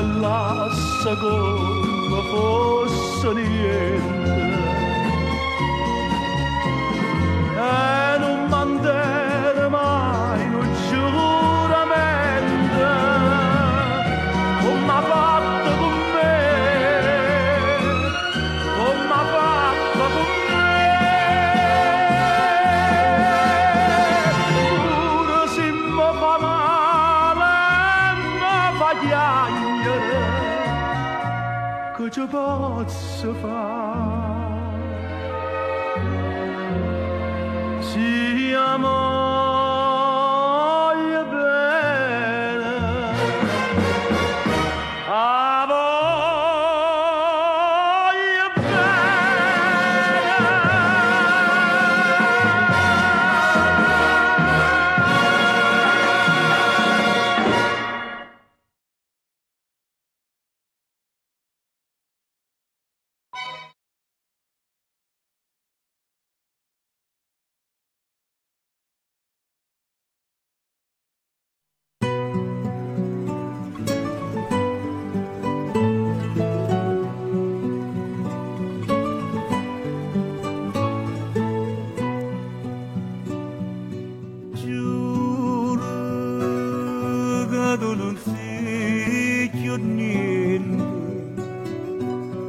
lassa come fosse niente e non mantiene mai un giuramento come ha fatto con me, come ha fatto con me. Pure se mi fa male mi fa piangere, che ci posso fare? Siamo bene, a voi bene.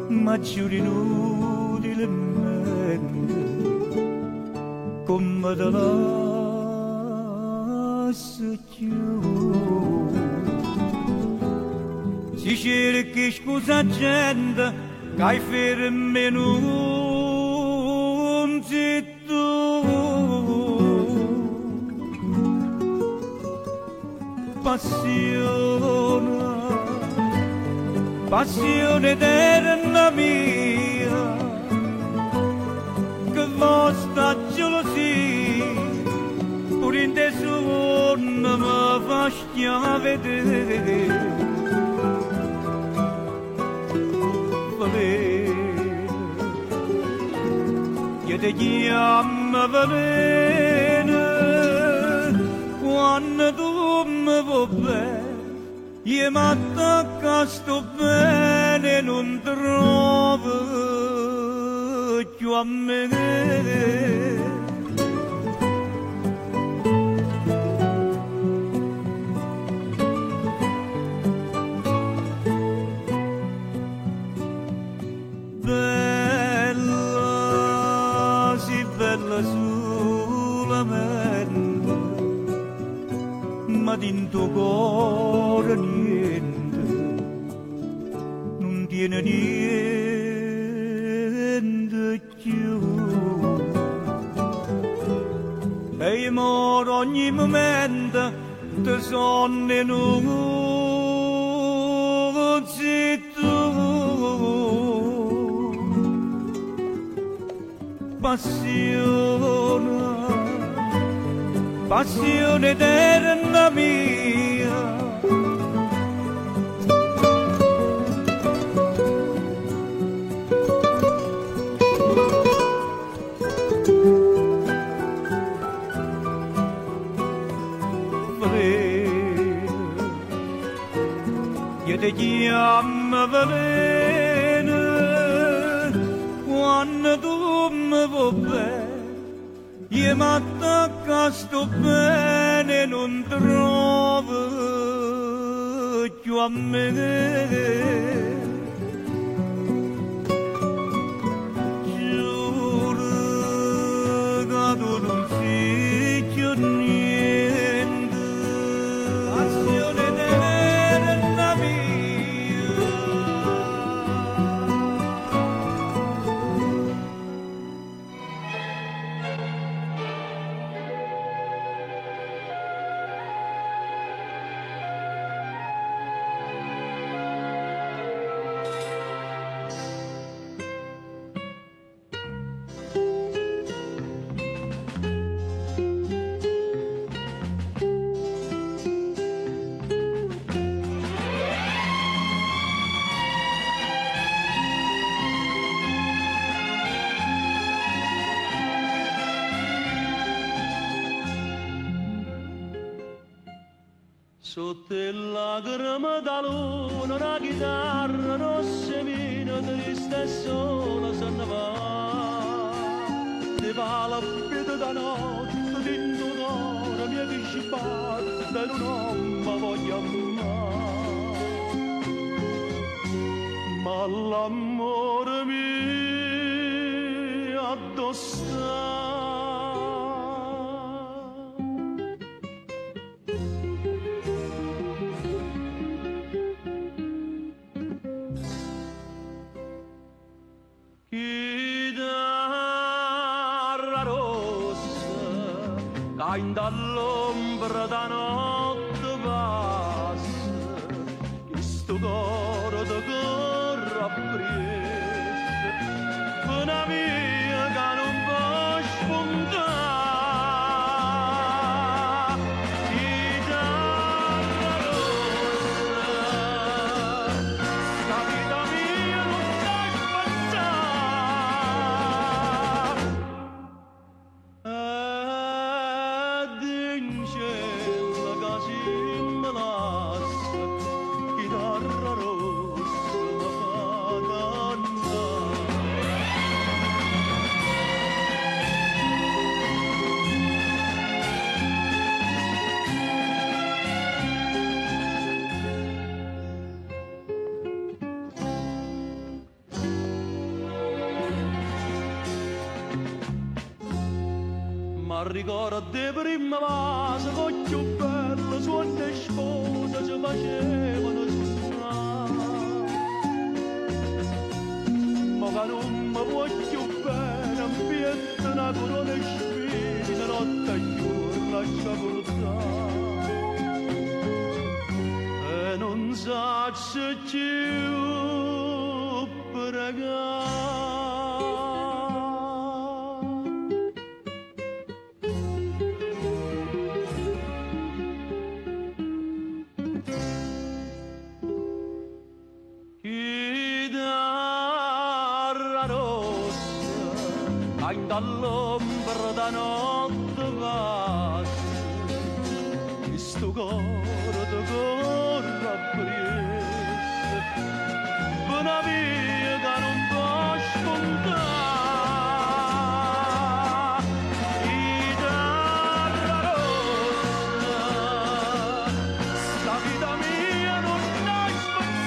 Ma giuri inutilmente come te lascio giù. Si cerchi scusa gente che hai fermi non sei tu. Passione eterna mia, che vostra gelosia pur in te suona mi fa vedere. Io ti chiamo veleno quando tu mi vuoi bene. Io mi attacco sto bene, non trovo più a me. Bella, sì bella solamente, ma dentro cuore niente, non tiene niente più. E io moro ogni momento, te sonne non sei tu. passione eterna mia. Io ti chiamo veleno quando tu mi vuoi bene, io mi attacco sto bene, non trovo più a me. Giuro che tu non sei più niente, passione eterna mia. Sotto il lacrima da luna, una chitarra rossa e vino, triste e sola se ne va. Ti fa la vita da notte, dentro d'ora, mia che ci batte, non mi voglio amare. Ma l'amore mio addossa. Dall'ombra da notte passa, che sto coro da corre appresso, una via che non può spuntare. Chitarra rossa, sta vita mia non sa spazzare. Ricordo di prima vase con più bella suona e sposa ci facevano suonare, ma che non mi vuoi più bene, ambiente una corona e spina, notte e giorno lascia portare, e non so se più pregare. Dall'ombra da notte passa, che sto coro da corre appresso, una via che non può spuntare. Chitarra rossa, sta vita mia non la spazzare.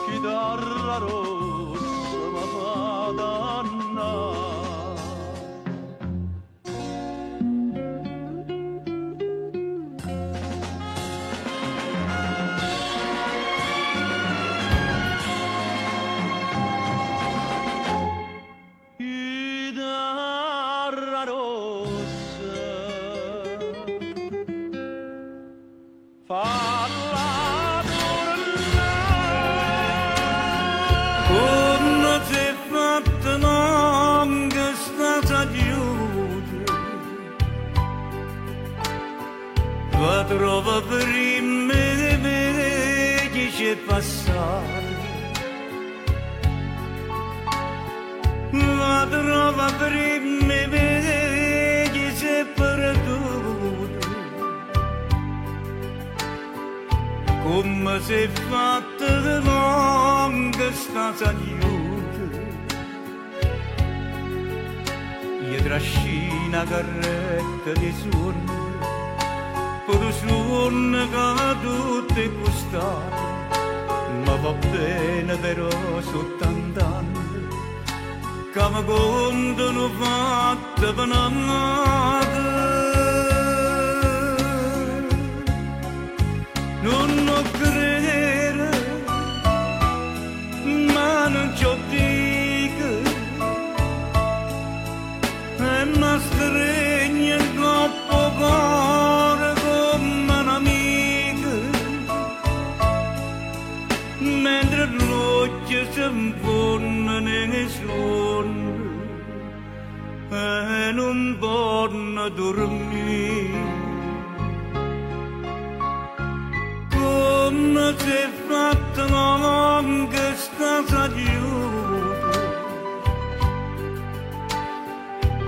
Chitarra rossa ma fa dannare. Chitarra rossa fa la Va trova prima di me che c'è passato, va trova prima di me che c'è perduto, come si è fatta di longa sta saluta, io trascina carretta di suono, per suono che tutti costano, ma va bene però soltanto anni, che mi contano fatte panate. Non lo credere, ma non ci dico, e mi stringe troppo cuore come un'amica, mentre l'occhio si infonde nei suoni e non può dormire. Come si è fatta una longa sta saluta,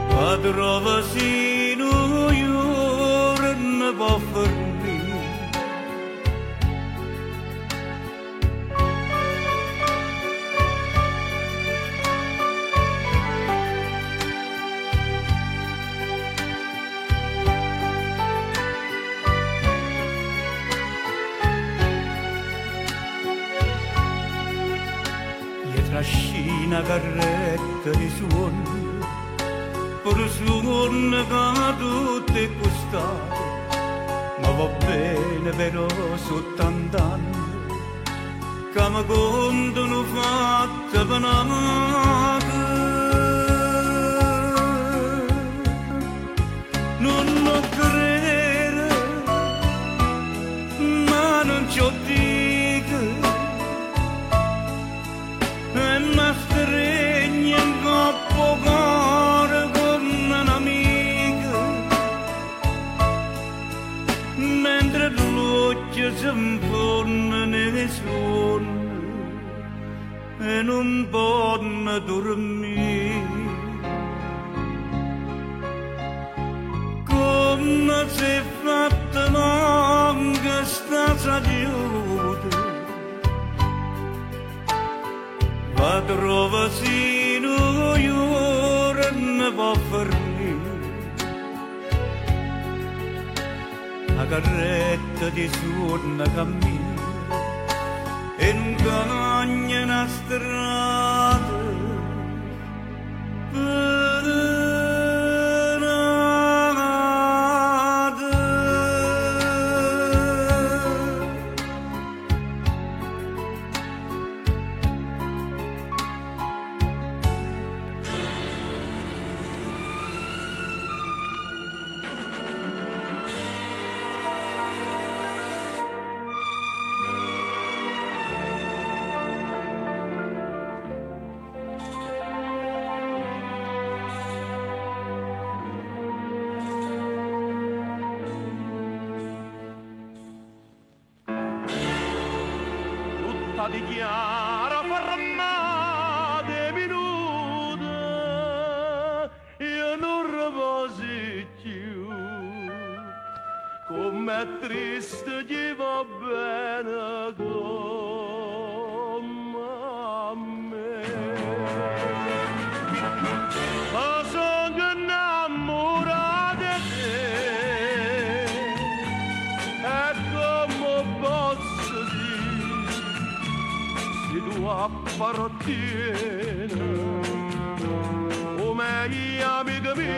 ma trova sino io non può fermare. Trascina carretta di suono, per suono che tutti costano, ma va bene però soltanto anni, che mi contano fatte panate. Non lo credere, ma non ci dico, e mi stringe in coppo cuore come un'amica, mentre l'occhio si infonde nei suoni e non può dormire. Come si è fatta longa sta saluta, ma trova sino io non può fermare. La carretta di suona cammina e non cagna una strada dichiara fermate minute, io non riposi più, com'è triste chi va bene come a me. Sono innamorato di te, e come posso dire, se tu appartieni come amica mia,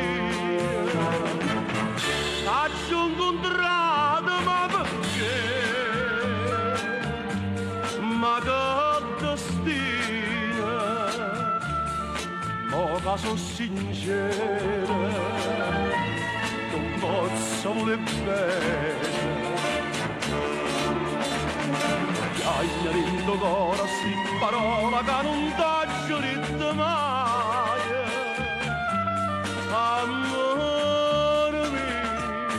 aggiungo un tratto, ma perché? Ma che destina, ma che sono sincera, non posso voler bene. Hai dentro cuore sti parola che non t'ho detto mai, amore mio,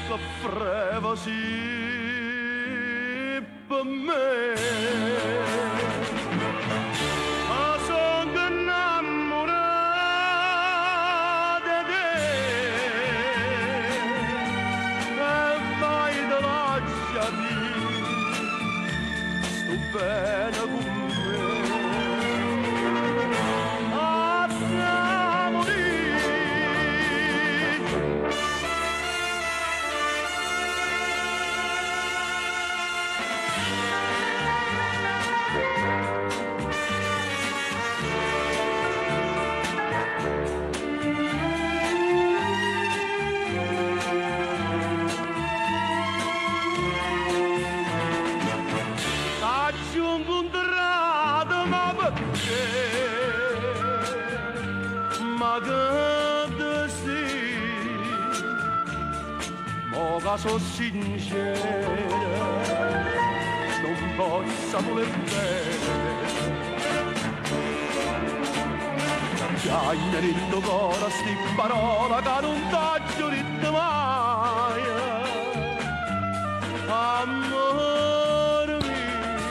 che freva sì per me. Ma sono innamorata di te e mai te lasciati, sto bene con me. Sono sincera, non posso voler bene. Già in tuo cuore sti parola che non t'ho detto mai. Amore mio,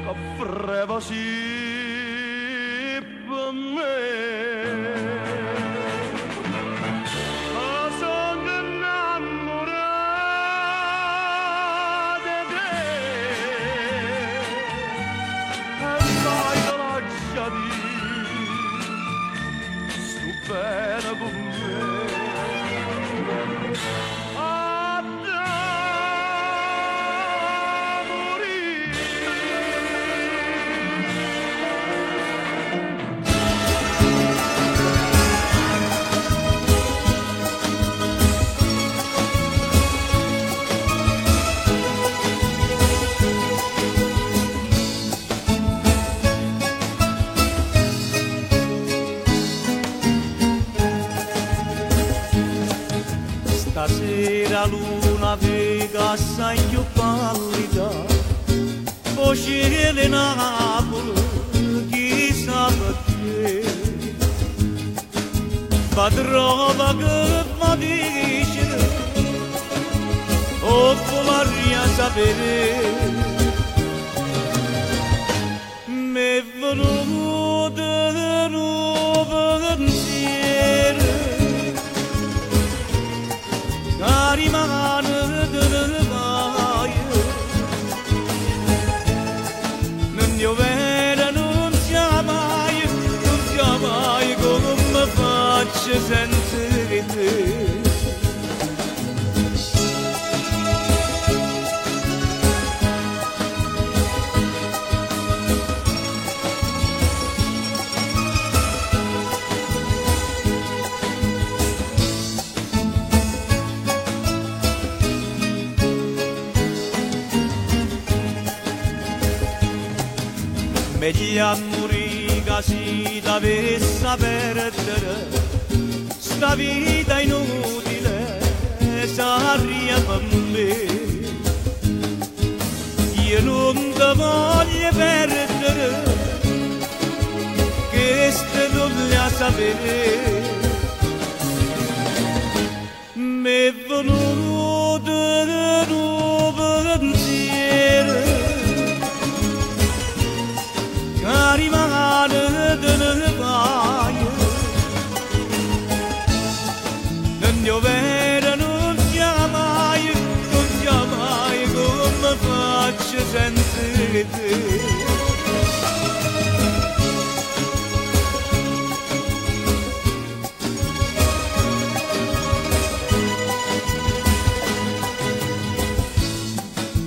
che freva sì per me. Bene con me. Stasera luna vega assai più pallida, voce di Napoli, chissà perché. Ma trova che mi dice, o voglio sapere, mi è venuto un nuovo pensiero. Rimane delle vaie, non io vedo, non sia mai come faccio senza te. Meglio a morire si dovesse perdere, sta vita inutile sarebbe per me. Io non ti voglio perdere, che ste voglio sapere. Mi è venuto un nuovo pensiero, rimane delle vaie, non io vedo, non sia mai come faccio senza te.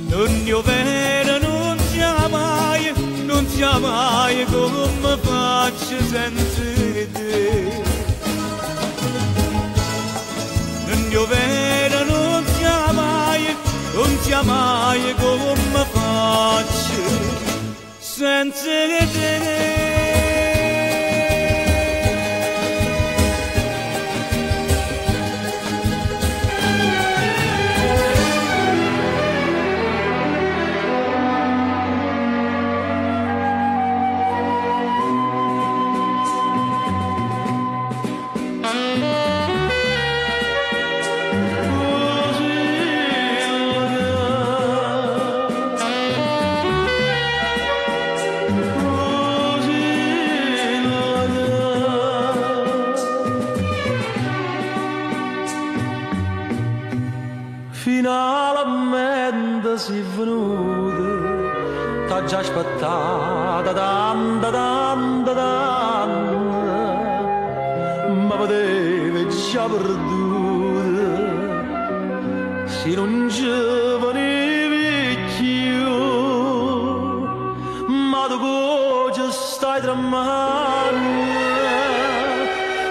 Non io vedo, non sia mai come faccio senza te. Non io vedo, non sia mai come faccio senza te. finalmente si è venuta, t'ha già aspettata tanta, tanta, tanta, ma potevi già perduta, se non ci venivi più, ma tu ci stai tremando,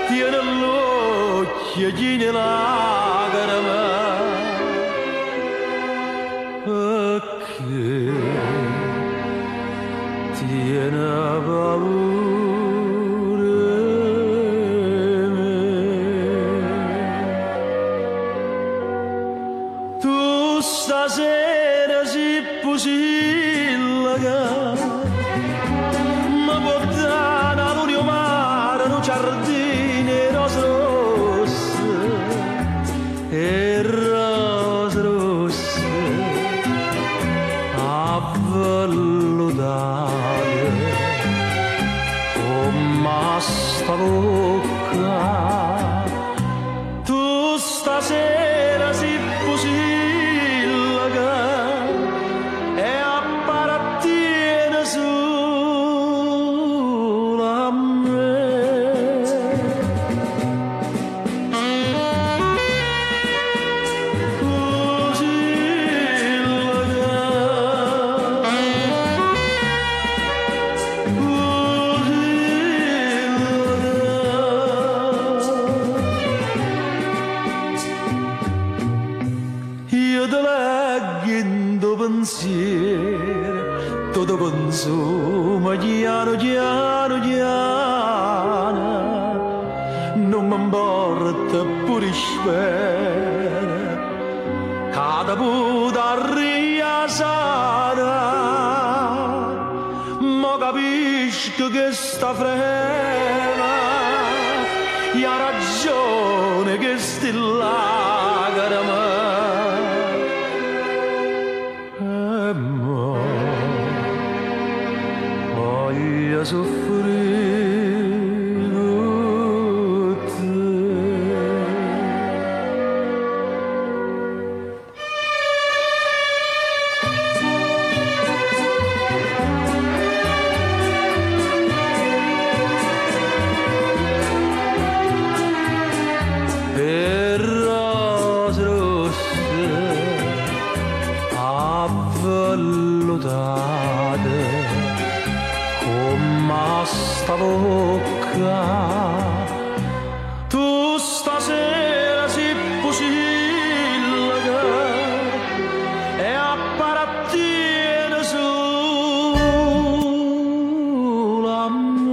tieni l'occhio, tieni lacrime, perché tiene paura me. Tu stasera si possibile che mi portare all'unio mare, un giardino rose rosse e rose rosse avvelludate come sta bocca. Tu stasera si possibile che e appartiene solo a me. Io te leggo in tuo pensiero, tutto consuma piano, piano, piano, non mi importa pure spera, cada puta riasata, ma capisco che sta frena, e ha ragione che sti lacrime. Voglio soffrire con te. Per rose rosse avvelludate come sta bocca. Tu stasera si possibile che e appartiene solo a me.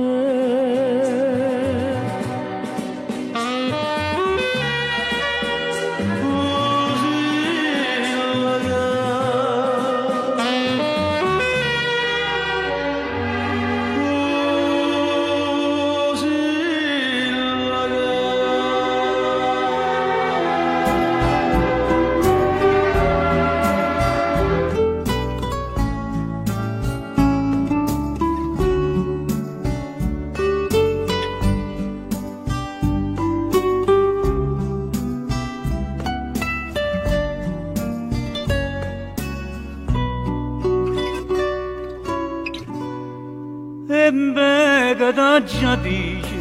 E me che da già dice,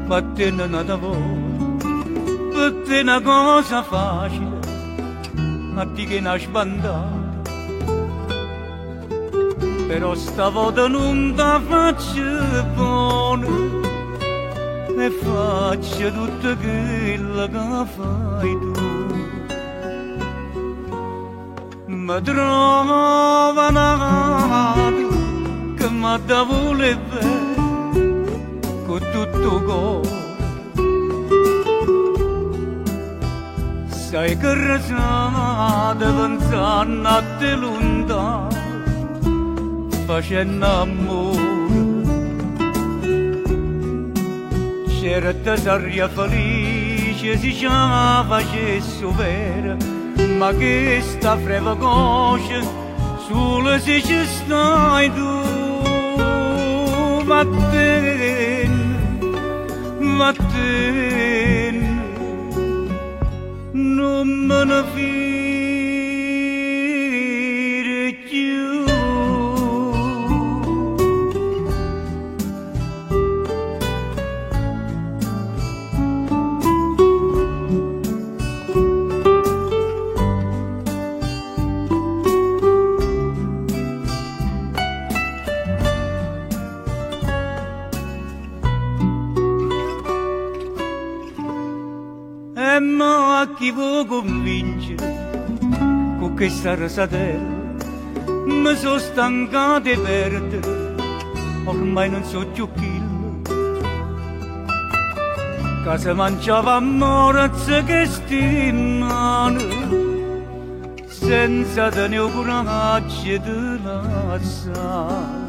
ma te non è d'amore, per te è una cosa facile, ma ti che una sbandata. Però stavolta non ti faccio buono, e faccio tutto quello che fai tu. Mi trova una che mi da vuole bene con tutto cuore. Sai che resate pensando a te lontano, facendo amore. C'era te saria felice se ci facesse vera, ma che sta freva coscia solo se ci stai tu. Vattene, non me ne fido. ma chi vuoi convincere con questa rasatella? Mi sono stancato di perdere, ormai non so più chi. Che se mangiava amore che stimano, senza tenere coraggio di lasciare.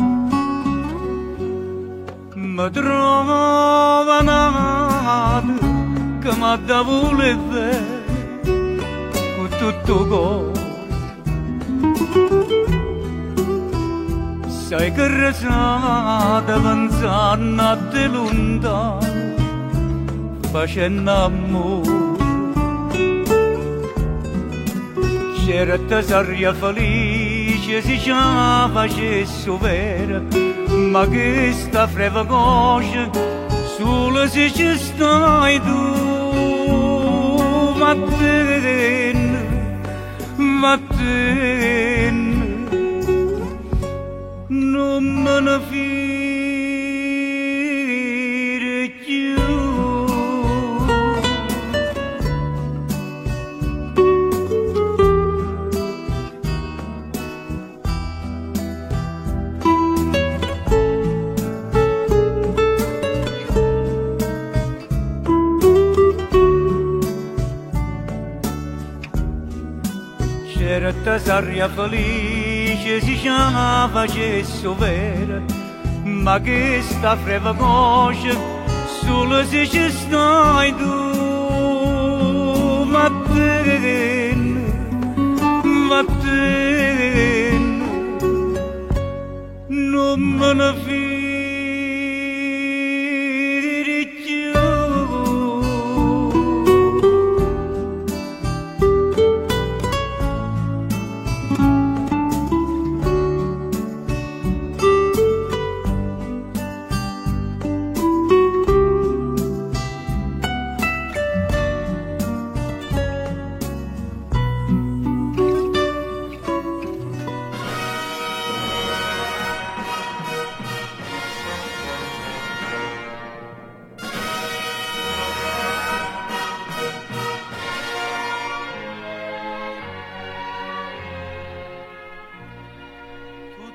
Mi trova nato che mi da volere con tutto cuore. Sai che resata pensando a te lontano, facendo amore. C'era tesaria felice se già facesse vera, ma che sta freva coscia solo se ci stai tu. Vattene, non me ne fide più. C'era tesaria felice si già facesse vera, ma che sta freva coscia solo se ci stai tu. Vattene, non me ne fidi più.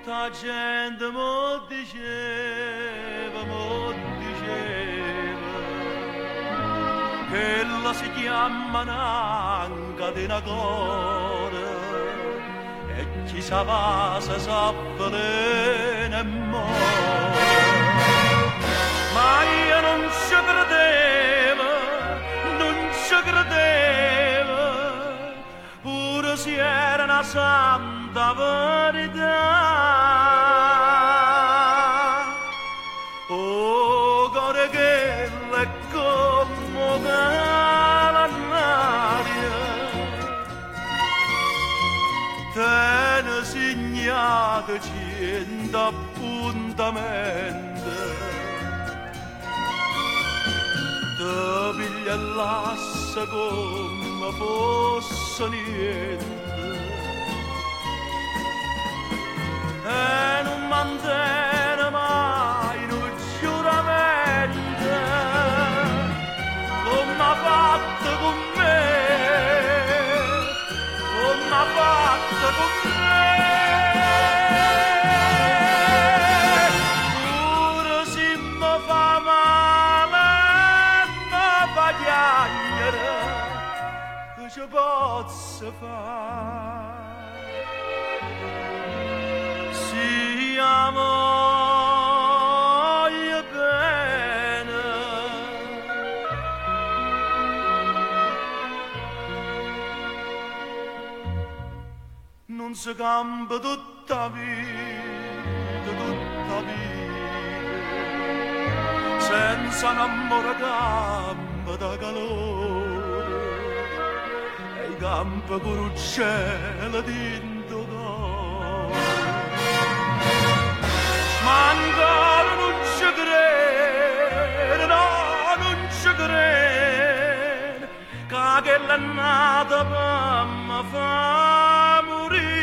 La gente mo diceva che la si chiama un'anca di una cora e chi sa va se sa veleno e muore. Ma io non ci credeva, pure se era una santa verità. Oh, cuore che le commuove l'aria, te ne segnate 100 appuntamenti, te piglia l'assa come fosse niente. E non mantiene mai un giuramento come ha fatto con me, come ha fatto con me. Pure se mi fa male mi fa piangere, che ci posso fare? Voglio bene, non si cambia tutta vita, senza un amore campa da calore e i campi con un cielo dentro cuore. Ma ancora non ci credo, no, non ci credo, che la nata per me fa morire.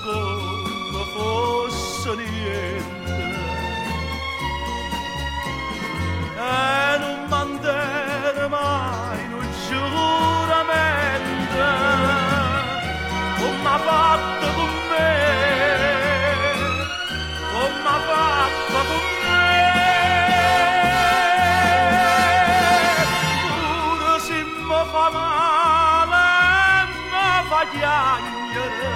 come fosse niente e non mantiene mai un giuramento come ha fatto con me, come ha fatto con me. Pure se mi fa male mi fa piangere,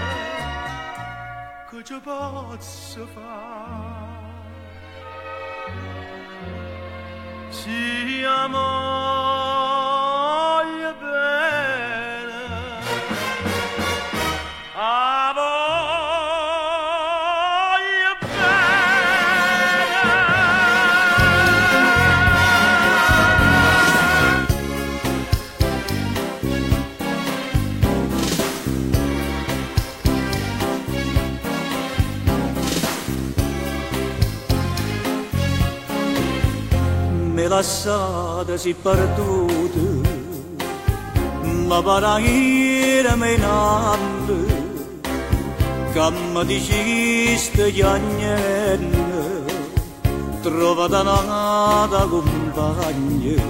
che ci posso fare? Si voglio bene, a voglio bene. Me lasciate si perduta, ma paraira me nande, che mi diceste che niente, trovata nata compagna,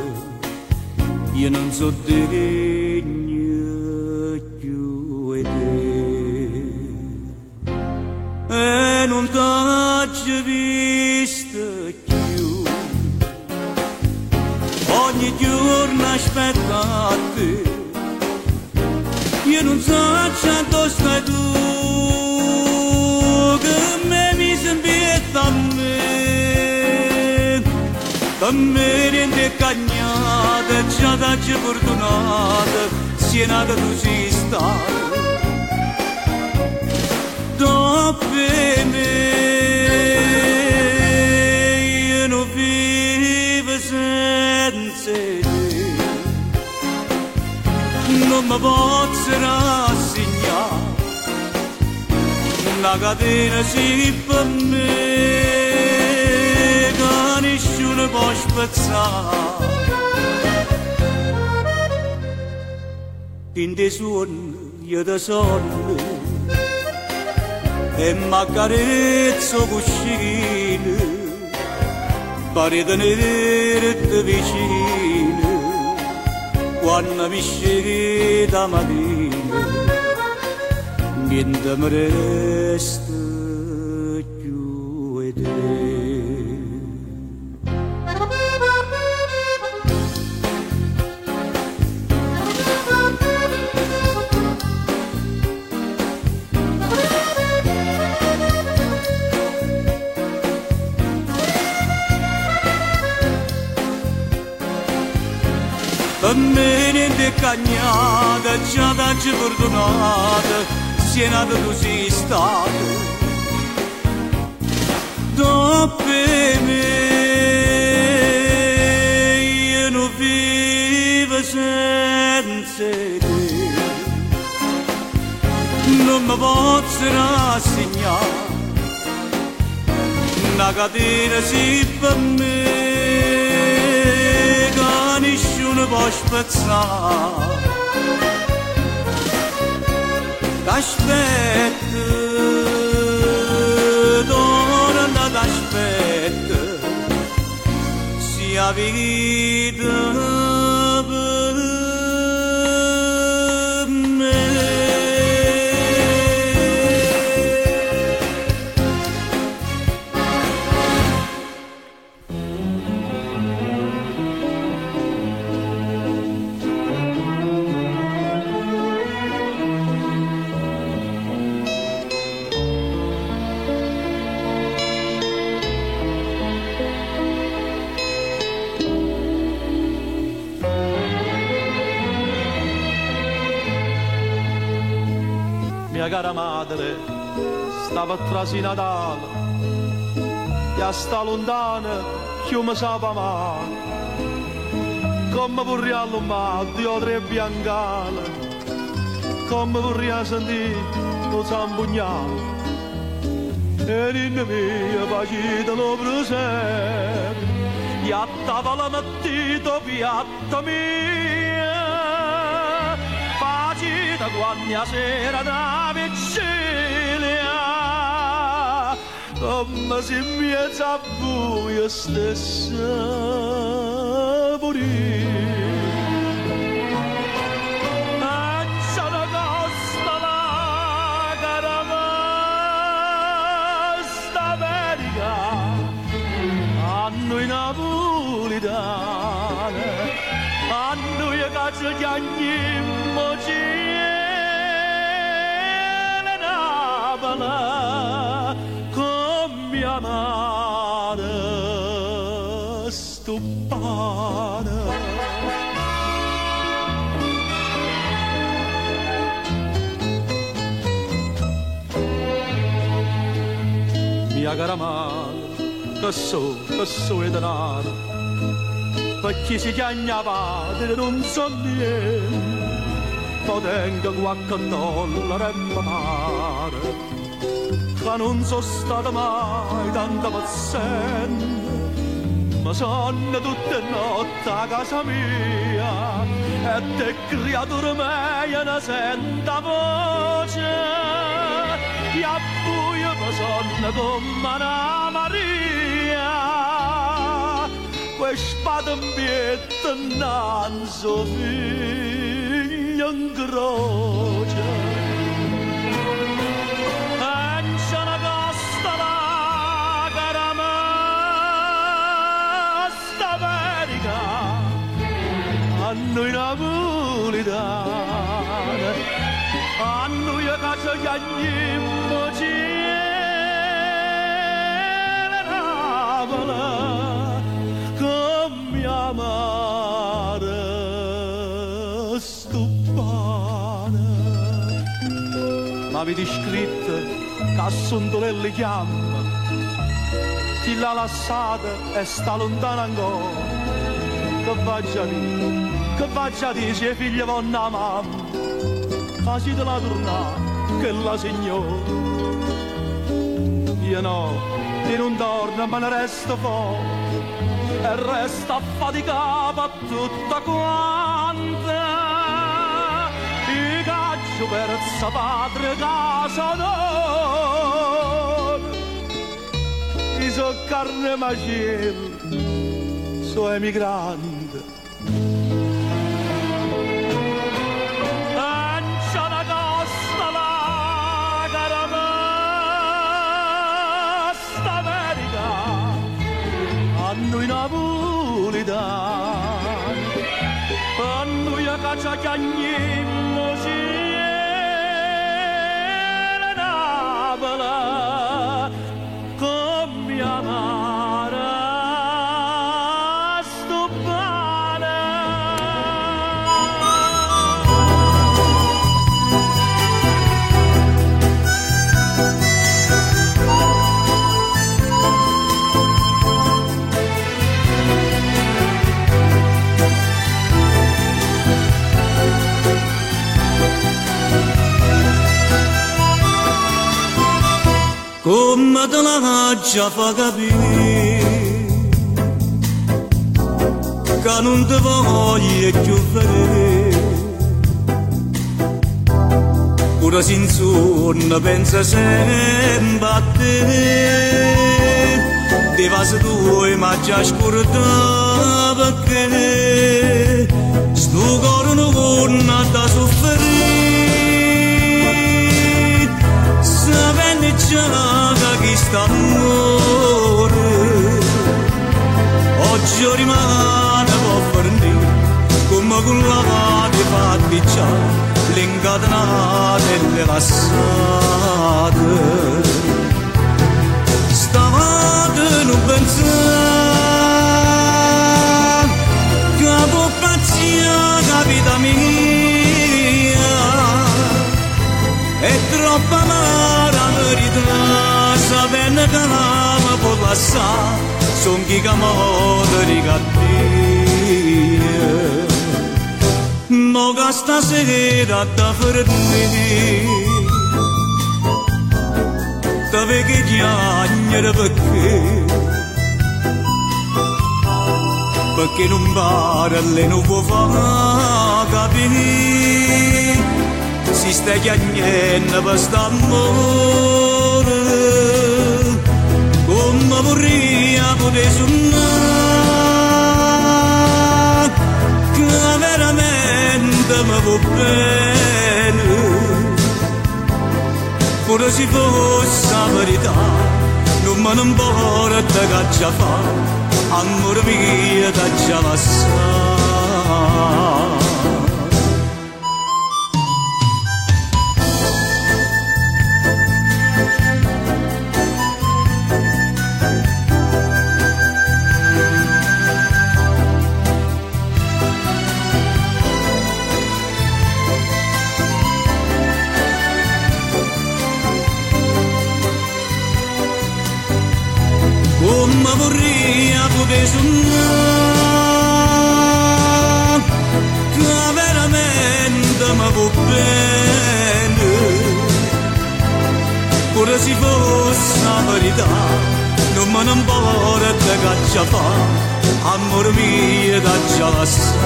io non so degno più di te, e non t'ho visto. Ogni giorno aspettate, io non so dove stai tu, che mi sembra a me rende cagnata, già da ci fortunata, sia nata tu si sta, dopo me, io non vivo senza te, non mi posso rassegnare, una catena si per me, che nessuno può spezzare. In dei suoni io ti sonno e m'accarezzo cuscino, pare tenerti vicino quando mi scegli da mattina, niente mi resta più di te. Per me niente cagnata, già da ci fortunata, sia nata tu sei stata. Dopo me io non vivo senza te, non mi posso rassegnare, una catena si per me, nessuno può spezzare. T'aspetto, donna t'aspetto, sia vita per me. Mia cara madre stava trasi Natale, e sta lontana che mi sapeva male, come vorrei all'umato io tre biancale, come vorrei sentire lo zambugnale, e in mia pacita lo presente, e a tavola mettito piatta mia, pacita quando sera da vigilia, come se mi è già buio stessa morire. E c'è una costa là che sta America, a noi napolitane, a noi che ci chiamiamo Ciele Napoli, con mia madre stupana. Mia cara madre, che so è denaro, per chi si chiama padre non so niente, potenga qualche dollaro e mi pare, che non sono stata mai tanta paziente, ma sono tutte notti a casa mia, e te creatura mia ne senta voce, e a buio mi sono come una Maria, que spada mbietta nanzo figlio in croce. E c'è una costa là cara me, sta America, a noi napolitane, a noi che ci chiamiamo Ciele Napoli, con mia madre stupana. Ma vedi scritte che Sondolelli chiama, chi l'ha lasciata e sta lontana ancora, che faccia di se figlia vonna mamma, facite la tornare che la signora. Io no, io non torno ma ne resto fuori e resta affaticata tutta quanta. I caggio per padre casa d'oro, i so carne macello, so emigrante. A noi napolitani, a noi che ci chiamiamo Ciele Napoli, con mia madre stupana. Come te la già fa capire che non ti voglio più vedere, pure senza sonno pensa sempre a te, ti va se tu ma già scordata perché sto cuore non ha da soffrire, sapendo già che sta amore oggi rimane può fermare come con la madre fatti già l'incatenate e le lassate. Stavate non pensare che può pazzia capita mia è troppo amara verità, sapendo che l'ama può lasciare, son chi che amore cattiva. No che stasera da fermi, da vecchie chiagnere perché non pare le non può far capire, si sta chiagnendo per st'amore, come vorrei poter suonare, che veramente mi va bene, pure se fosse la verità, non me ne importa che già fa, amore mio da già passare. Come vorrei poter suonare, che veramente mi va bene, pure se fosse la verità, non me ne importa che già fa, amore mio da già passare.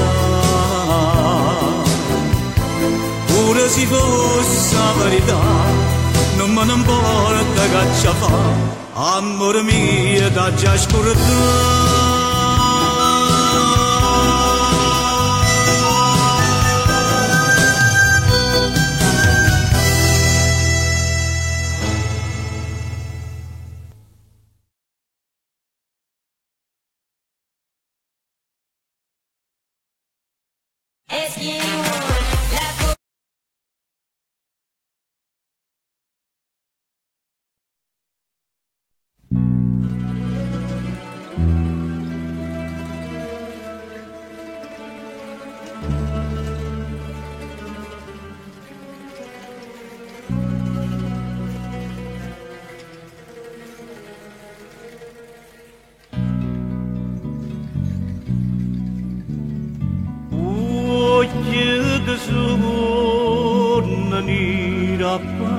Pure se fosse la verità, non me ne importa che già fa, amore mio da già scordare.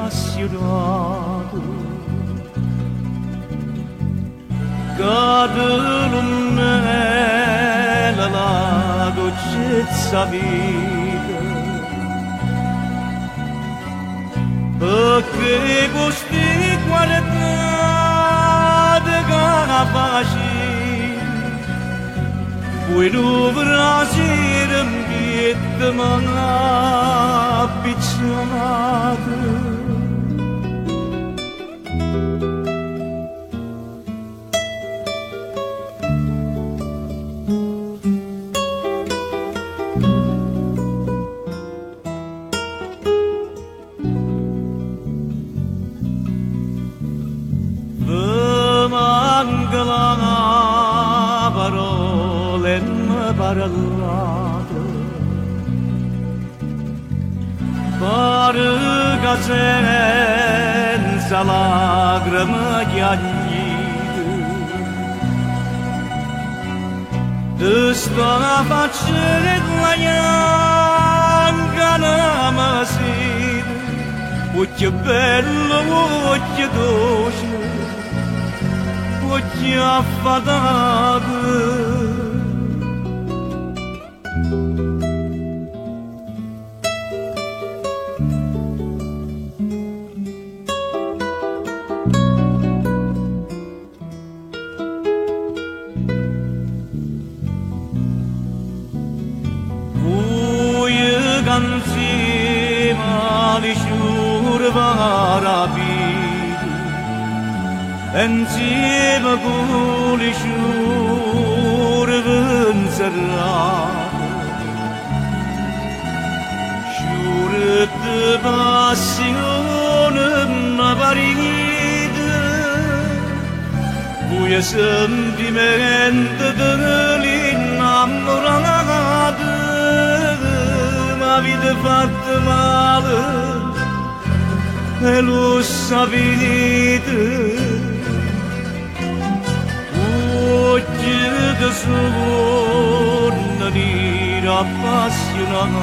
Appassionato cade l'ummella la dolcezza vita perché questi qualità di cara pace poi tu brasire in pietta ma appicciata. Parga senza lacrime chiagnite, ti sto a faccia la bianca namasina, occhio bello, occhio dolce, occhio affatato. Insieme con le sciure serrate, sciure di passione marite, buie sentimenti dell'innamorata, ma vita fatta male e lo sapete. Occhi di suonare appassionate.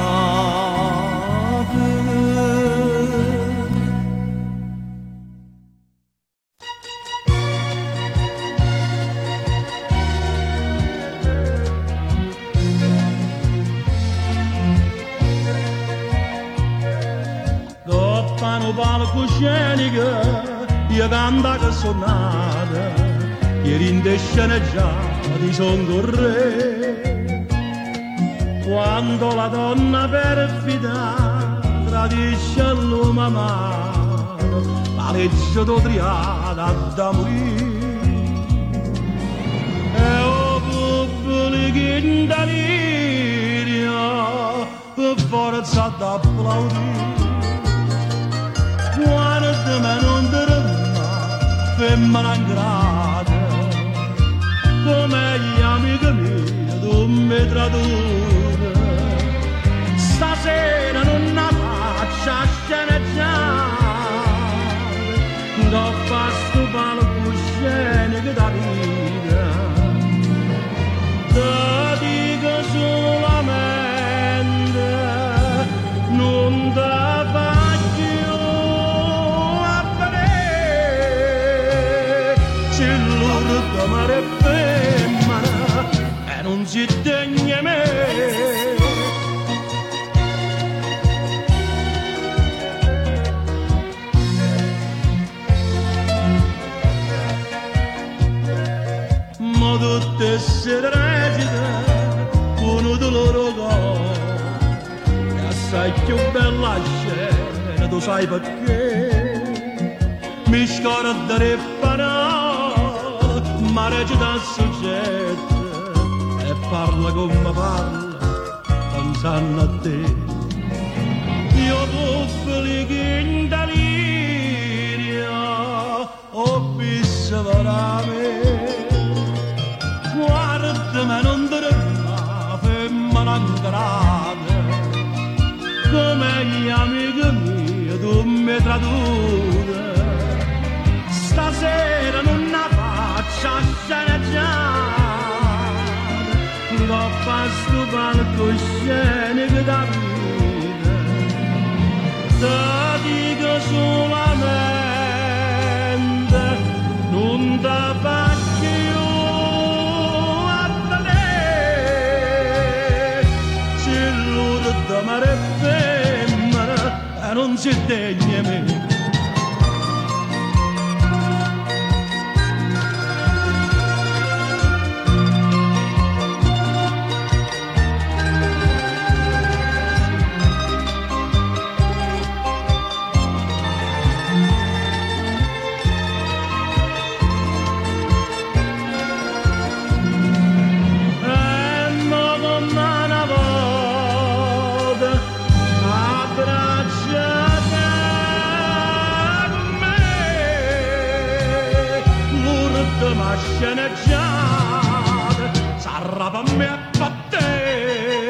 Dopo un palcoscenico io canta che sonata ieri in te sceneggiati son con re. Quando la donna perfida tradisce l'uomo amaro, la legge d'Odriana da morire. E o pubblico in delirio, per forza d'applaudire. Quando me non te femmina ingrata, come gli amici miei tu mi tradurre. Stasera non la faccio a sceneggiare, che fa sto palcoscenico da vita. Te dico solamente, non te faccio a vedere, se l'uno d'amare femmina e non si degna me. Tutte se recita uno di loro cuore, e assai più bella scena, tu sai perché mi scorda le parole, ma recita il soggetto e parla come parla pensando a te. Io pubblico in delirio ho visto veramente. Guardami non te la femmina ingrata, come gli amici miei tu mi tradurre. Stasera non la faccio a sceneggiare, che fa sto palcoscenico da vita. Te dico solamente, non te faccio d'amare femmina e non si degna me. Sceneggiata s'arrapa a me a battere.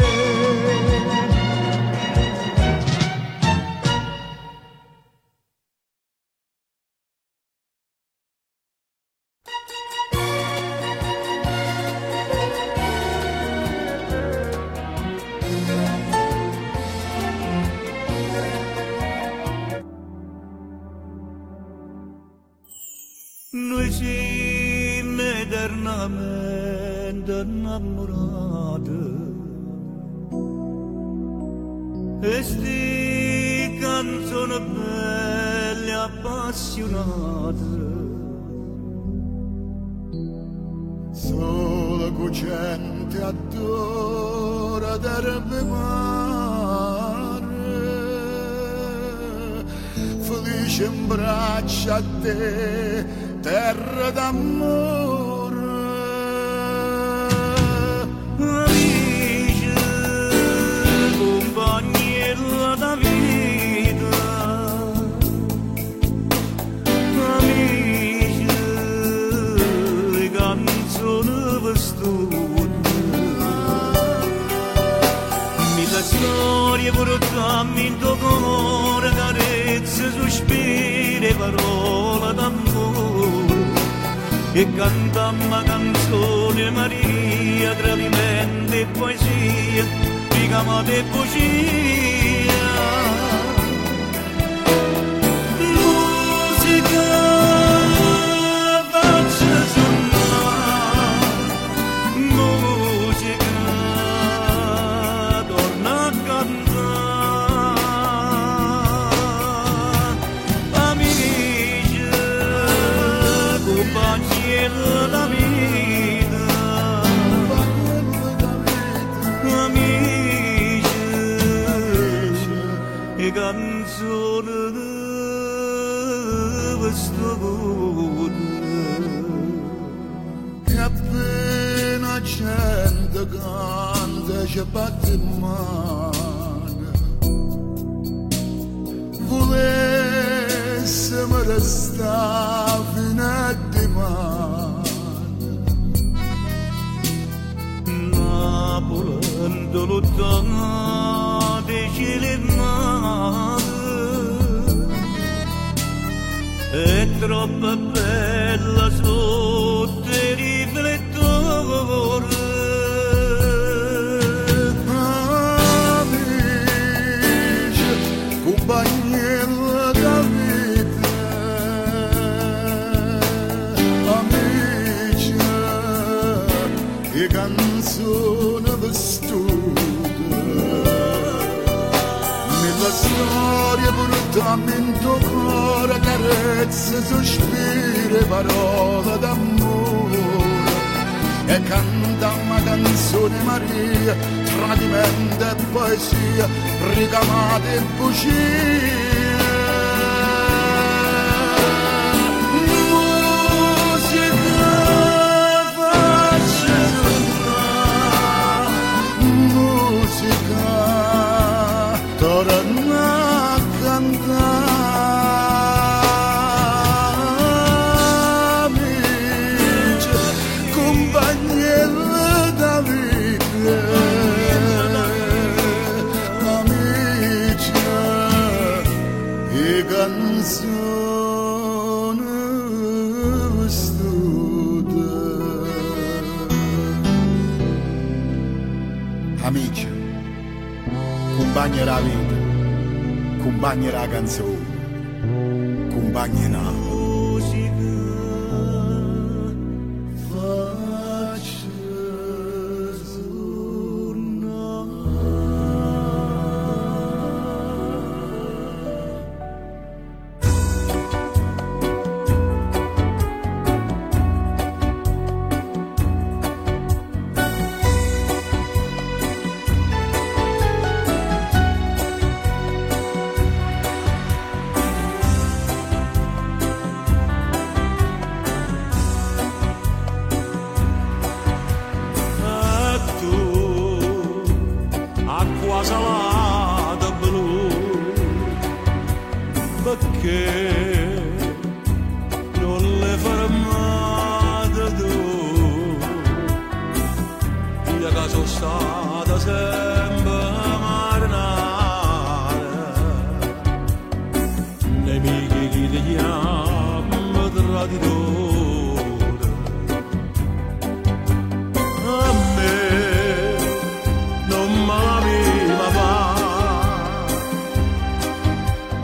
Noi siamo eternamente innamorati e sti canzoni belle appassionate. Solo cucente adora d'erbe mare, felice in braccia a te, terra d'amore. Amici, compagni della vita, amici, le canzoni per studio, mi sa storie portammi in tuo cuore, carezze, sospiri, parole d'amore. E cantamma canzone Maria, tradimento e poesia, ricamata e poesia. Musica faccia suonare, musica torna a cantare. Amici, compagni la appena gente canta ci batte in mano volesse mi restare fino a domani Napoli lontana dei cieli mare è troppo bella sotto i riflettori amici compagni da vita amici e canzoni vestute nella storia portammo in tuo cuore carezze, sospiri, parole d'amore e cantammo canzone Maria, tradimento e poesia, ricamate e bugie. Torna a cantare amici, compagni da vita amici e canzoni vestute amici compagni della vita, compagni della canzone, compagni della musica, faccia salata blu perché non le fermate tu io che sono stata sempre marinare nemici che ti chiamano traditore a me non me la viva fa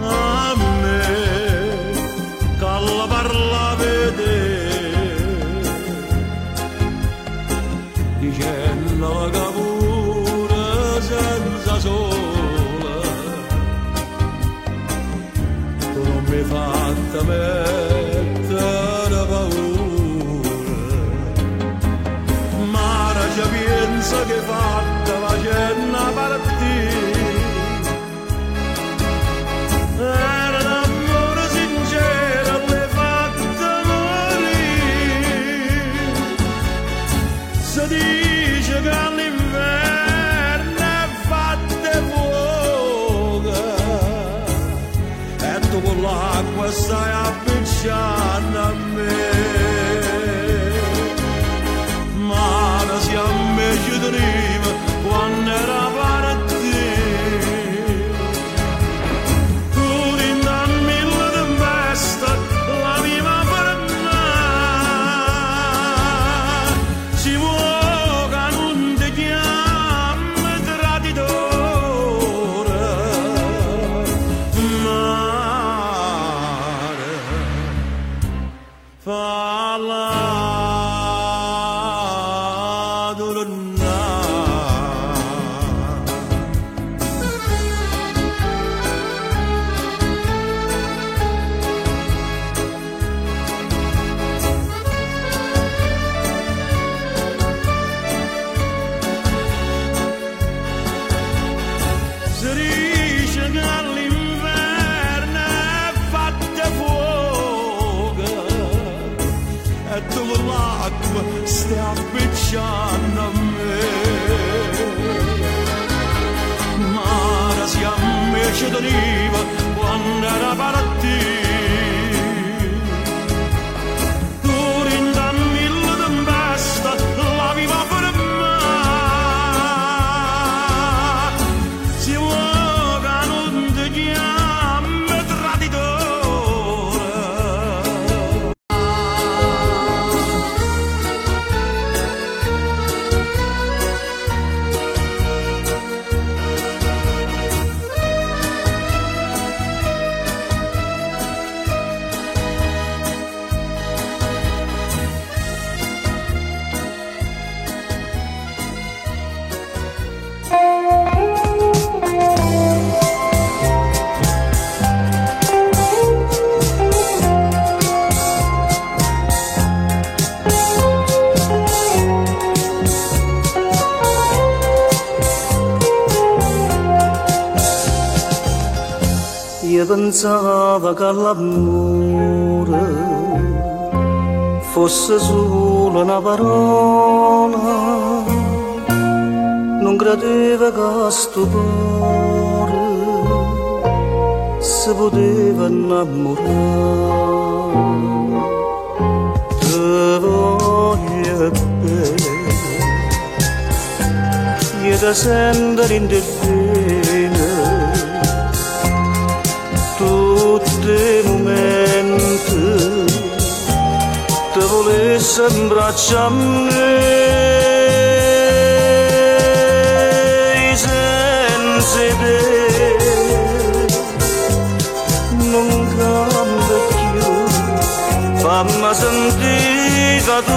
a me che la parla vede dicendo che pure senza sole tu non mi hai fatta mettere paura ma già pensa che fatta facendo partire era l'amore sincero l'hai fatta morire si dice che all'inverno è fatta fuoco e tu con l'acqua stai appicciando a me ma da siamo ci tenevo quando era partito tu rindanmi la tempesta la viva per me si vuole che non ti chiami traditore mare fa dove l'acqua sta appicciando a me. Mare si ammece teniva quando era partito. Io pensavo che l'amore fosse solo una parola, non credevo che sto cuore si poteva innamorare. Te voglio bene, io ti sento in te bene, tutti i momenti te volessi abbracciare a me, senza te non cambia più, fammi sentire che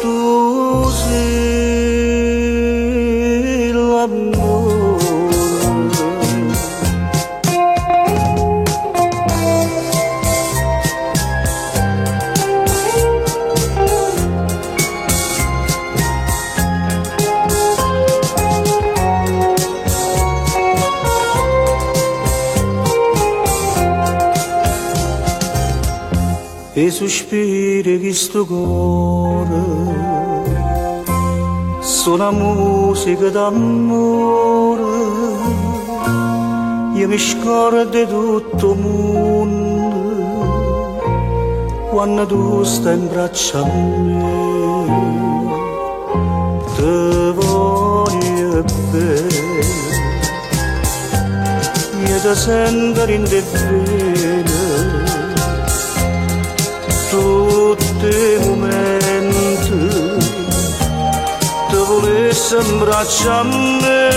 tu sei l'amore. E sospiri che sto cuore suona musica d'amore, io mi scordo di tutto il mondo quando tu stai in braccio a me. Te voglio bene, io ti sento in te bene, tutti i momenti te volessi abbracciare a me,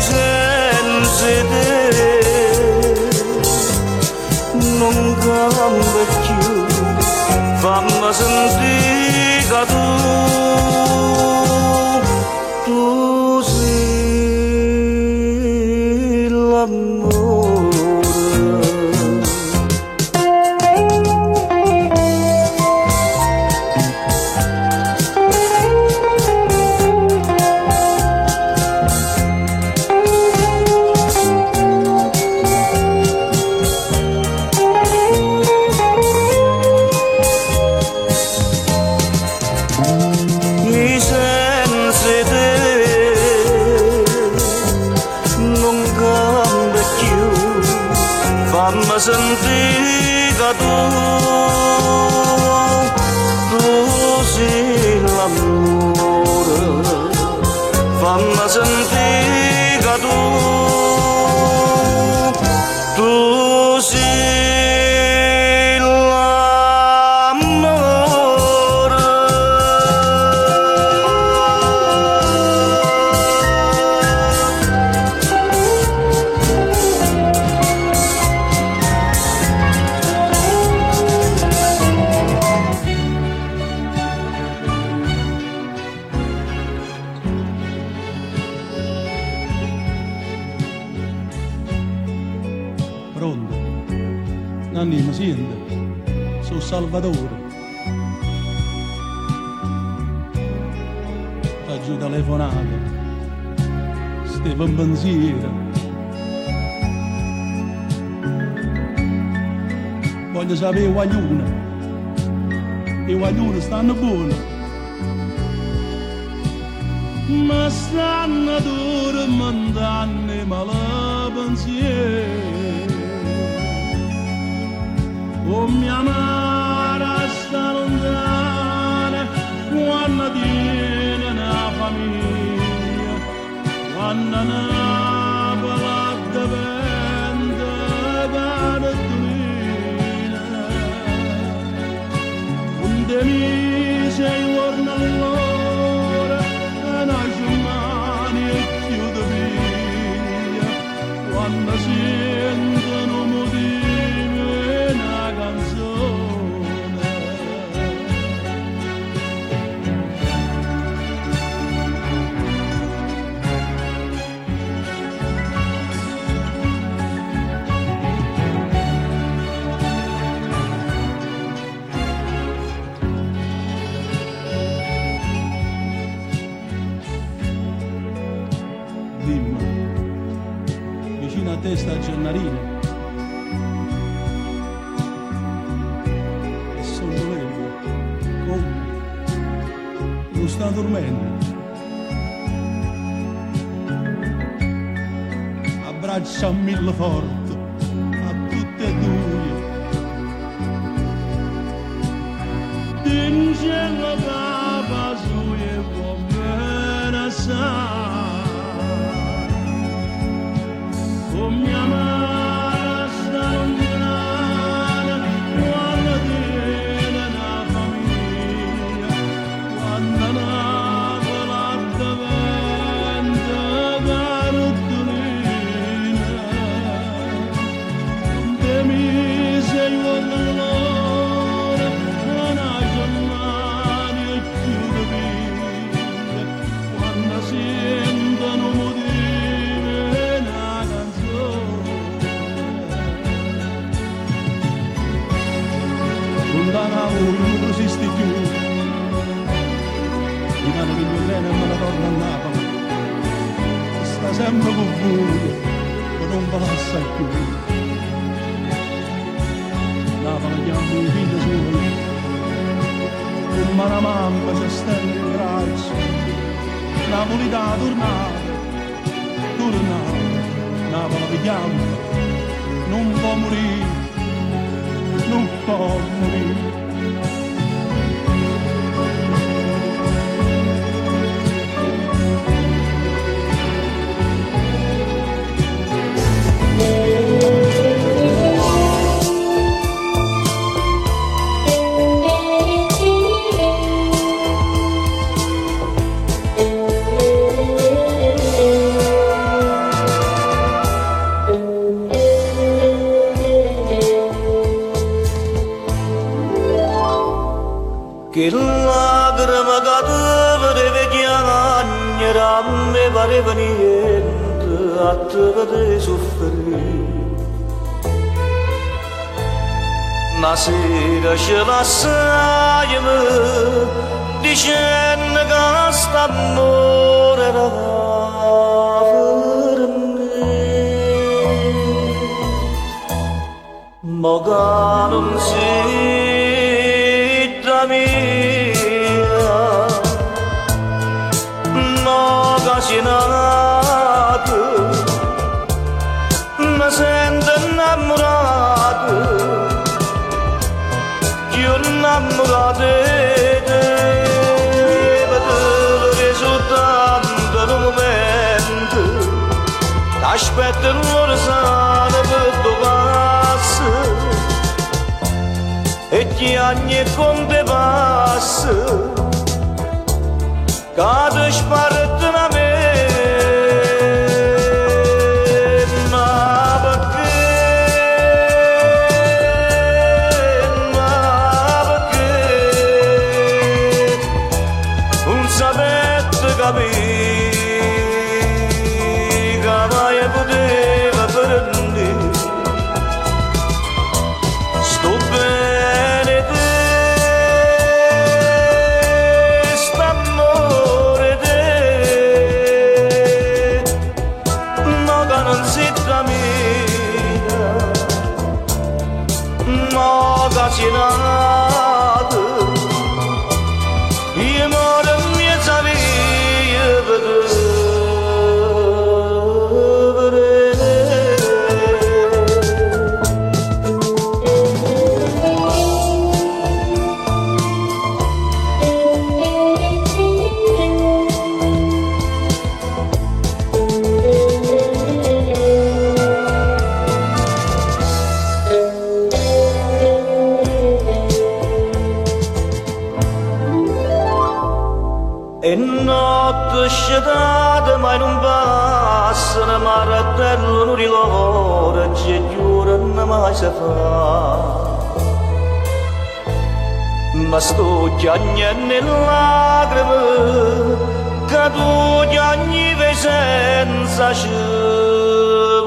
senza te non cambia più, fammi sentire che tu sei l'amore. Fammi sentire che tu sei l'amore, fammi sentire che tu sei l'amore. Pronto? Nanni, mi sente? Sono Salvatore. T'ho telefonato. Stevo in pensiero. voglio sapere i guaglioni stanno buoni, ma stanno dormendo male pensiero. Oh mia madre sta lontana quando tiene una famiglia, quando una palata vende da Torino. Un demi sei giorno all'ora e una giornata e chiude via, quando sentono motivi una canzone. Vicino a te sta Gennarino e sollievo come non sta dormendo, abbraccia a mille forte a tutte e due, dice la papa su e può bene assai. Oh mia madre sta lontana quando tiene una famiglia, quando una palata vende da Torino. De mi sei all'ora una giornata e chiude via, quando sentono motivi una canzone. Lontana voi non esiste più, rimane che il mio treno e me la torna a Napoli, sta sempre con voi e non ve la lascia più. Napoli chiama un figlio suo, con mano mamma c'è stelle in braccio, Napoli da tornare, Napoli vi chiama, non può morire, non può morire. Che lacrima cadeva deve chiagna me pareva niente a te vedere soffrire. Una sera ce lasciamo dicendo che st'amore era per me, ma che non si mia, no casinato, mi sento innamorato, io innamorato di te, vedere soltanto un momento, aspetto l'orizonte per tu passi, e chi anni con te passa, cade sparta a me, ma perché, non sapete capire, che mai poteva prendere, sto bene te. No ocasionado e mora minha sabia e notte scetate mai non passano martello non rilora c'è giuro non mai si fa ma sto chiagnendo nelle lacrime che tu chiagni senza scienza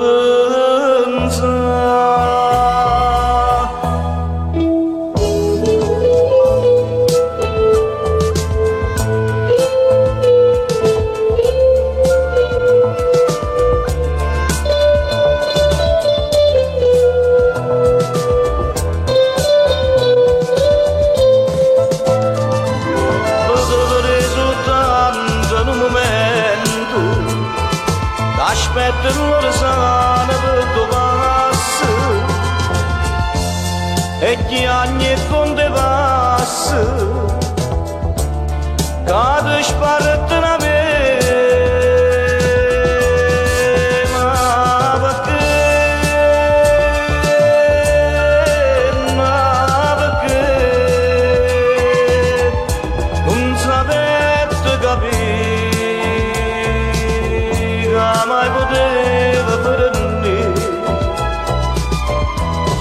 aspetta l'orsana per tu passi e gli anni con te passi cade sparta una perché non sapete capire mai poteva prendere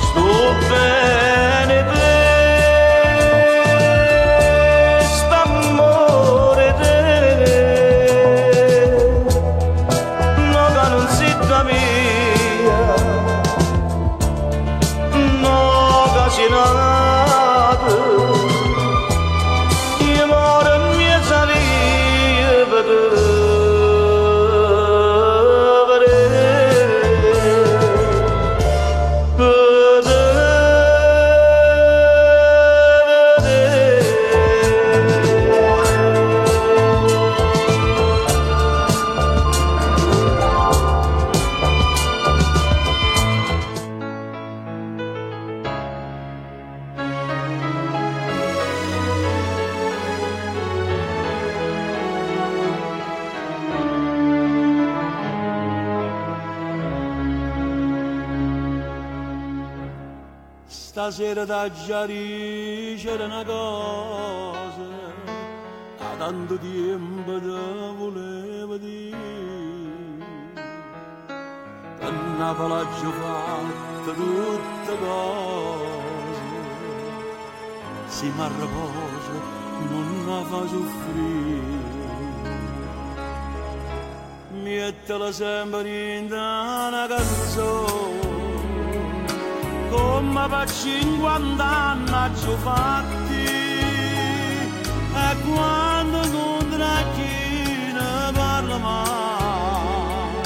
sto bene per st'amore te no che non si mia no che si nato io moro mia salia per te Stasera da Giari c'era una cosa da tanto tempo te volevo dire per Napoli ho fatto tutte cose si mi riposa non la fa soffrire mettela sempre in una canzone come per 50 anni ci ho fatti e quando non tra chi ne parla mai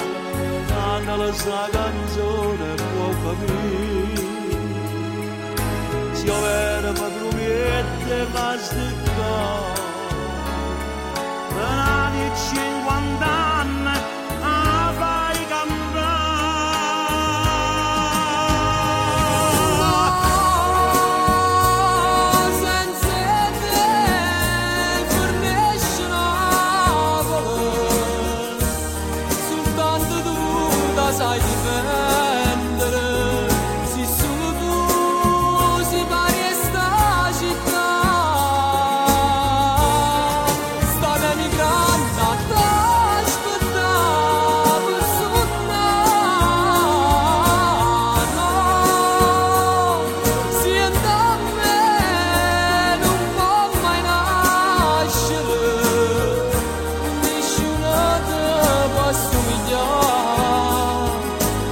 canta la sua canzone può capire si ovvero padroniette va sticcare per anni 50 anni a fai cantare sai difendere se solo tu si pari e sta città sta emigrando a t'aspettare per suonare no siente a me non può mai nascere nessuno te può somigliare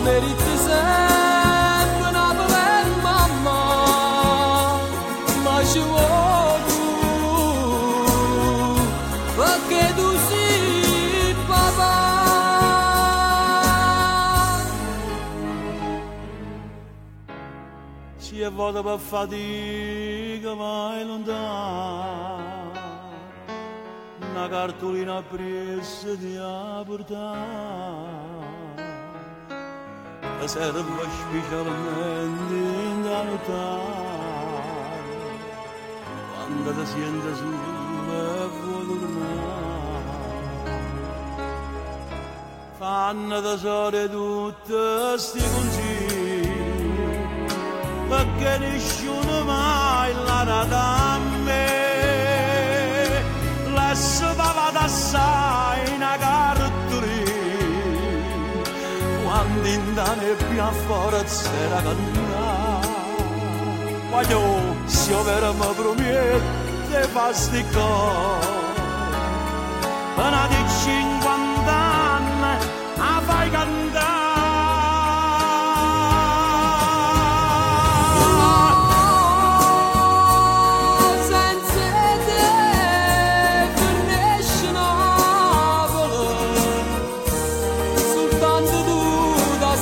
meriti sempre una bella mamma ma ci vuoi tu perché tu sei papà si è vado per fatica mai lontano, una cartolina presa di a portare, che serve specialmente in da notare, quando ti senti solo e vuoi tornare. Fanno tesoro tutti sti consigli, perché nessuno mai l'ha dato a me. Lasciava assai una cartolina, quando in da nebbia forza era cantata. Voglio, se io vera mi promette fa sti cose, una di 50 anni a fai cantare.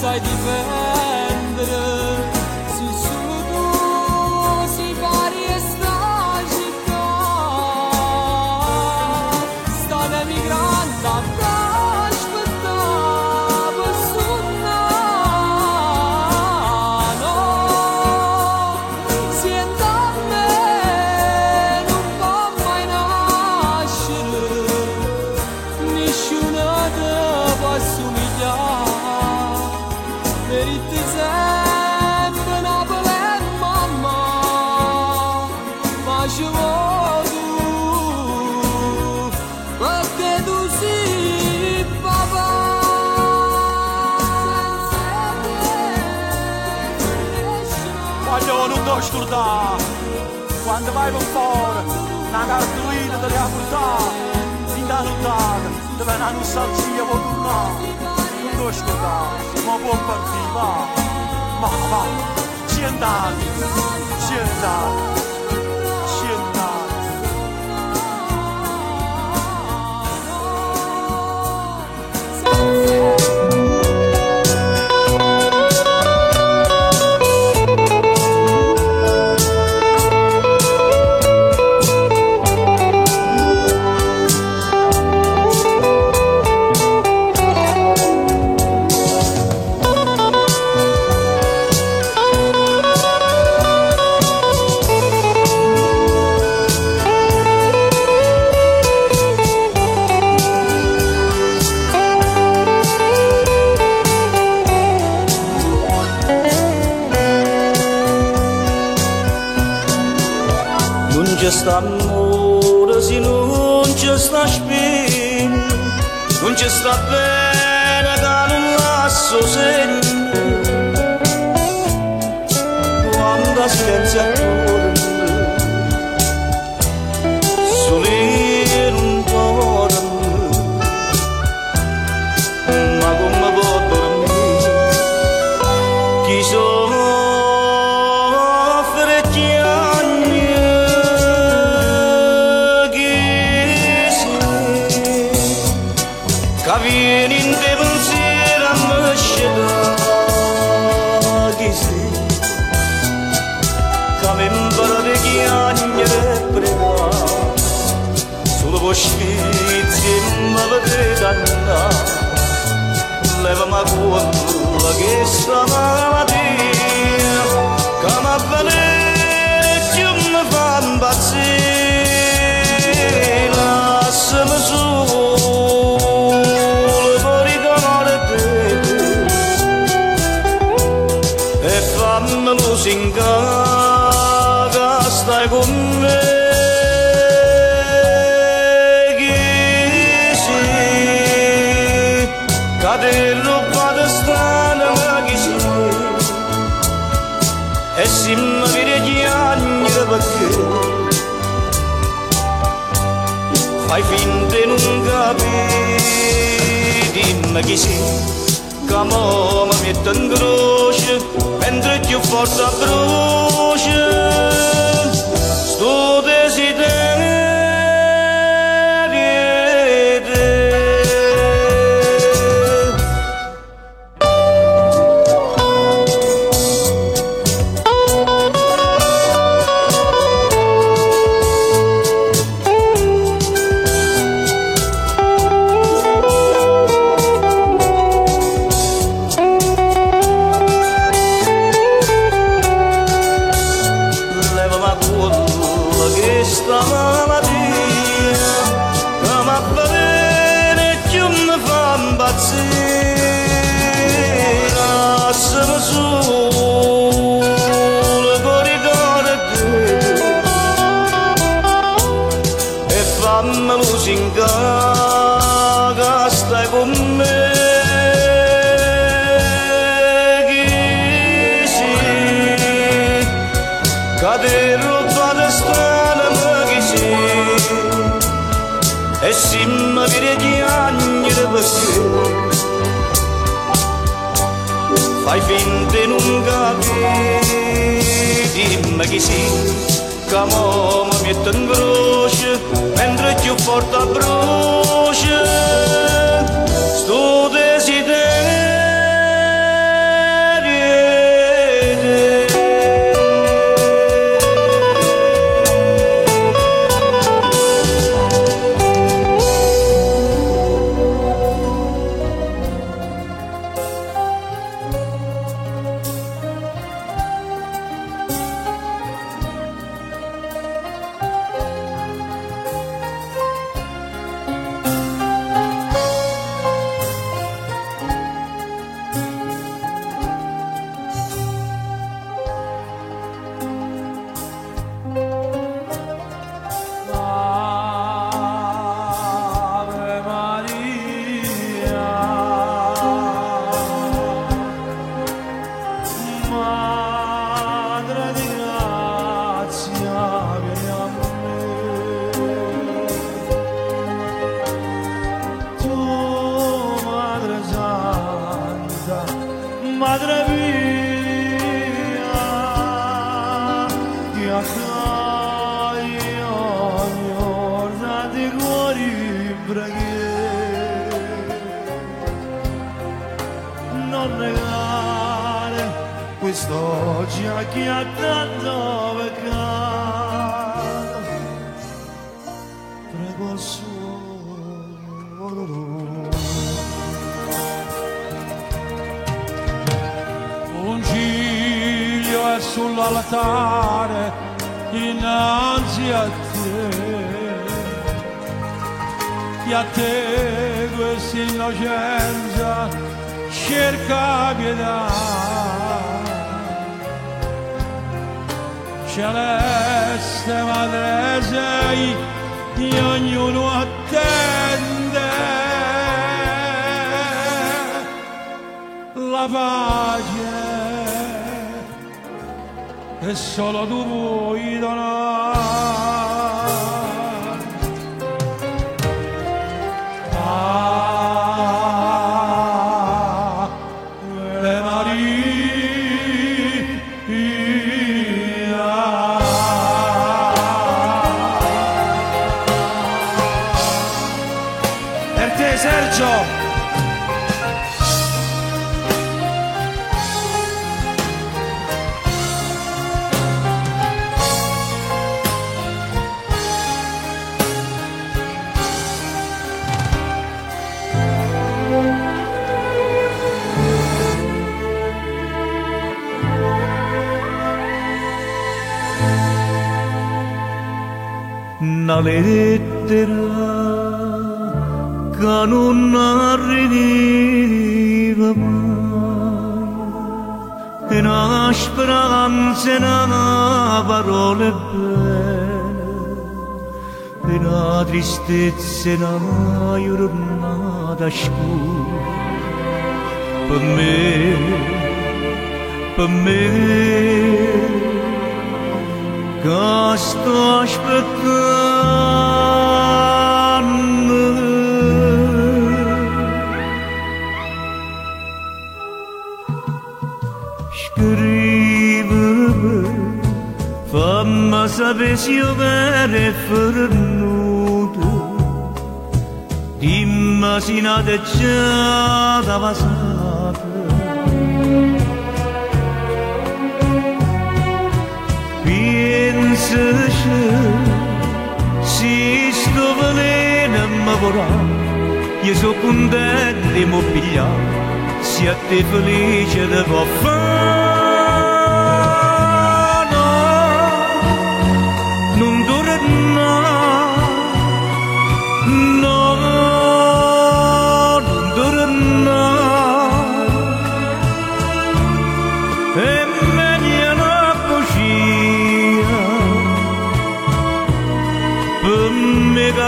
Sai difendere, se solo tu si pari e sta città, sta emigrando a aspettare per suonare, senta a me non può mai nascere, nessuno te può somigliare. Veritti sempre Napoli e mamma, ma ci vuoi tu, perché tu sei papà. Voglio non ti scordare, quando vai per fuori, una cartolina te la portare, in da nottata, te viene una nostalgia per tornare. Non ti scordare, ma può partire, va, va, 100 anni, 100 anni, 100 anni. Non c'è sta amore se non c'è sta spina, non c'è sta bene che non lascio segno, quando scherzi attorno, soli non torno, ma come può dormire, chi soffre chiagni. Vieni in te pensiero a me sceda chi sei, che mi impara di chiagnere e pregare, solo per sfizi mi vedete andare, levami quella che sta malattia, che mi avveleggio e mi fa impazzire, lasciami solo. Fammelo singare, stai con me, chi sei, che rubato strana chi sei, e se mi vede chiagnere perché, fai finta di non capire, dimmi chi sei. Come mi mette in croce, mentre più forte brucia, sto desiderio di te. questa malattia che mi avvelena e che mi fa impazzire. Lasciami solo con ricordati e fammelo singare che stai con me. E se mi vedi piangere perché fai finta di non capire, dimmi chi sei, che mo mi metto in croce, mentre più forte brucia, sto desiderio. Madre mia, ti accaio ogni orda di cuori preghiere, non negare quest'oggi a chi ha tanto peccato, prego solo lui. Un ciglio è sull'altare innanzi a te questa innocenza cerca pietà, celeste madre sei di ognuno attende la pace e solo tu puoi donare. Ave Maria. Per te Sergio. Una lettera che non arriva mai, e una speranza, e una parola bella, e una tristezza, e una giornata scura, per me, che sto aspettando. Scrivimi, fammi sapere se io vero è venuto, dimmi se nata già da passata. Pensaci, se sto veleno mi vorrà, io sono contento di mi pigliare, se a te felice ti può fare. No, non torna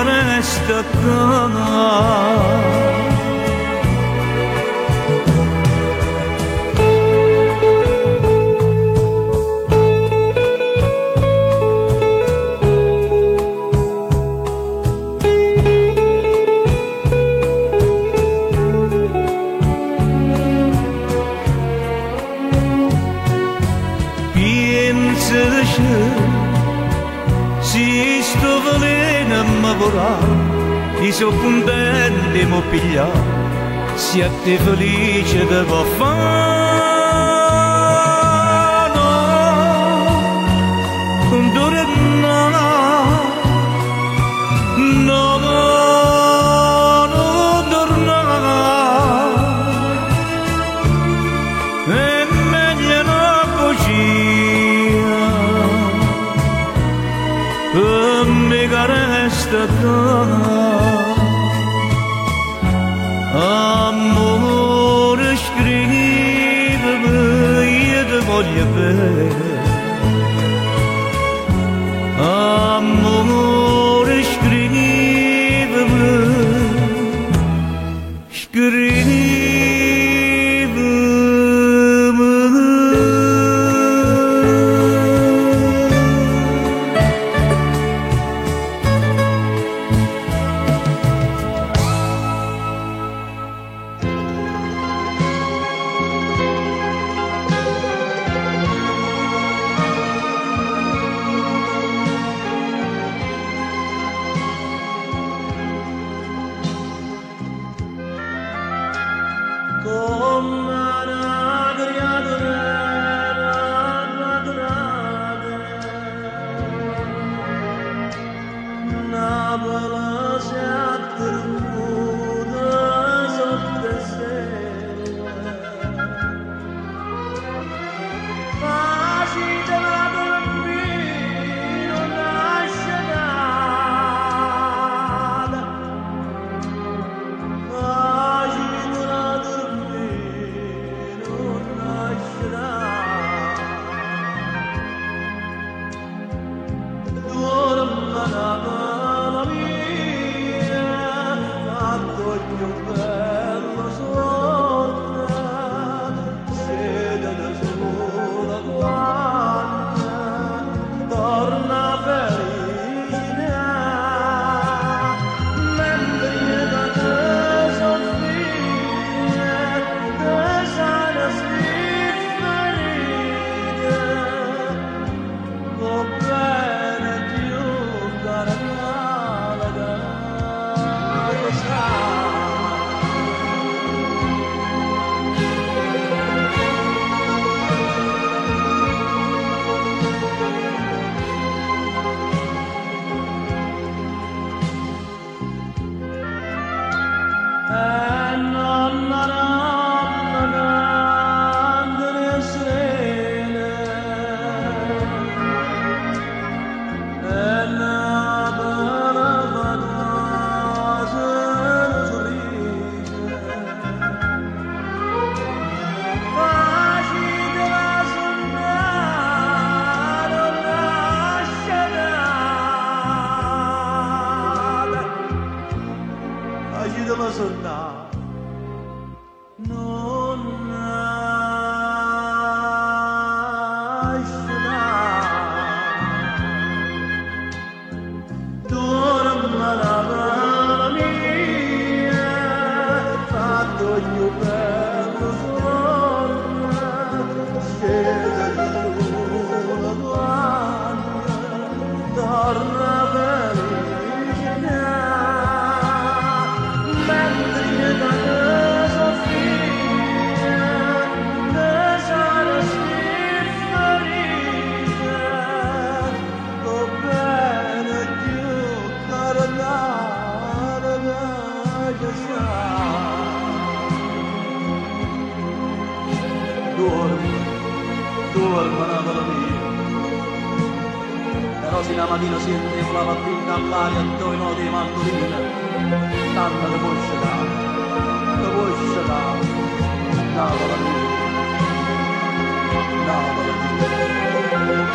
resta qua. Si sto veleno ma vorrà, i so contenti mo piglia, siate felice de va fano, condorna, no, no, dorna, e meglio no così. Amica resta qua, amore scrivimi, io ti voglio bene, amore scrivimi, scrivimi. Però se la mattina sentivo la mattina all'aria dove no di mandolina, tanto che puoi scegliere, no, la mia, no, la mia.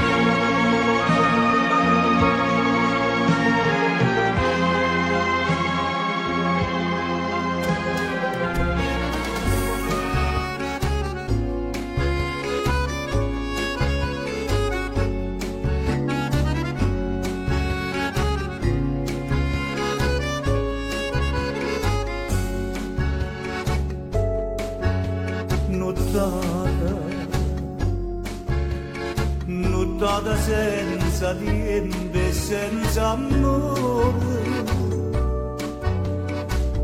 strada senza niente, senza amore,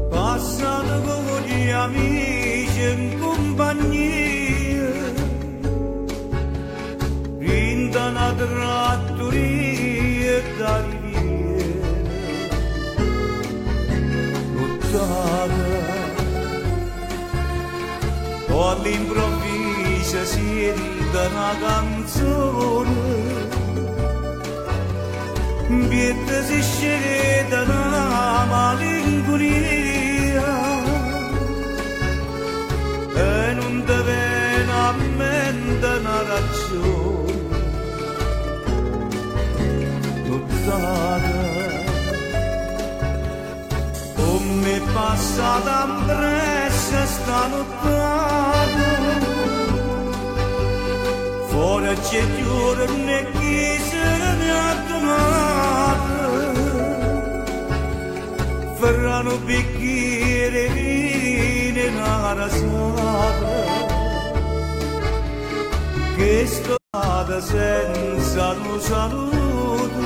passano con gli amici in compagnia, vinta una trattoria da riviera, lottata, poi all'improvviso si ride una canzone, Viete si sceglie da malinconia e non te viene a mente una ragione nottata come è passata impressa sta nottata fuori c'è chiuso né chi se ne ha donato verranno bicchiere vino in una rasata che strada senza un saluto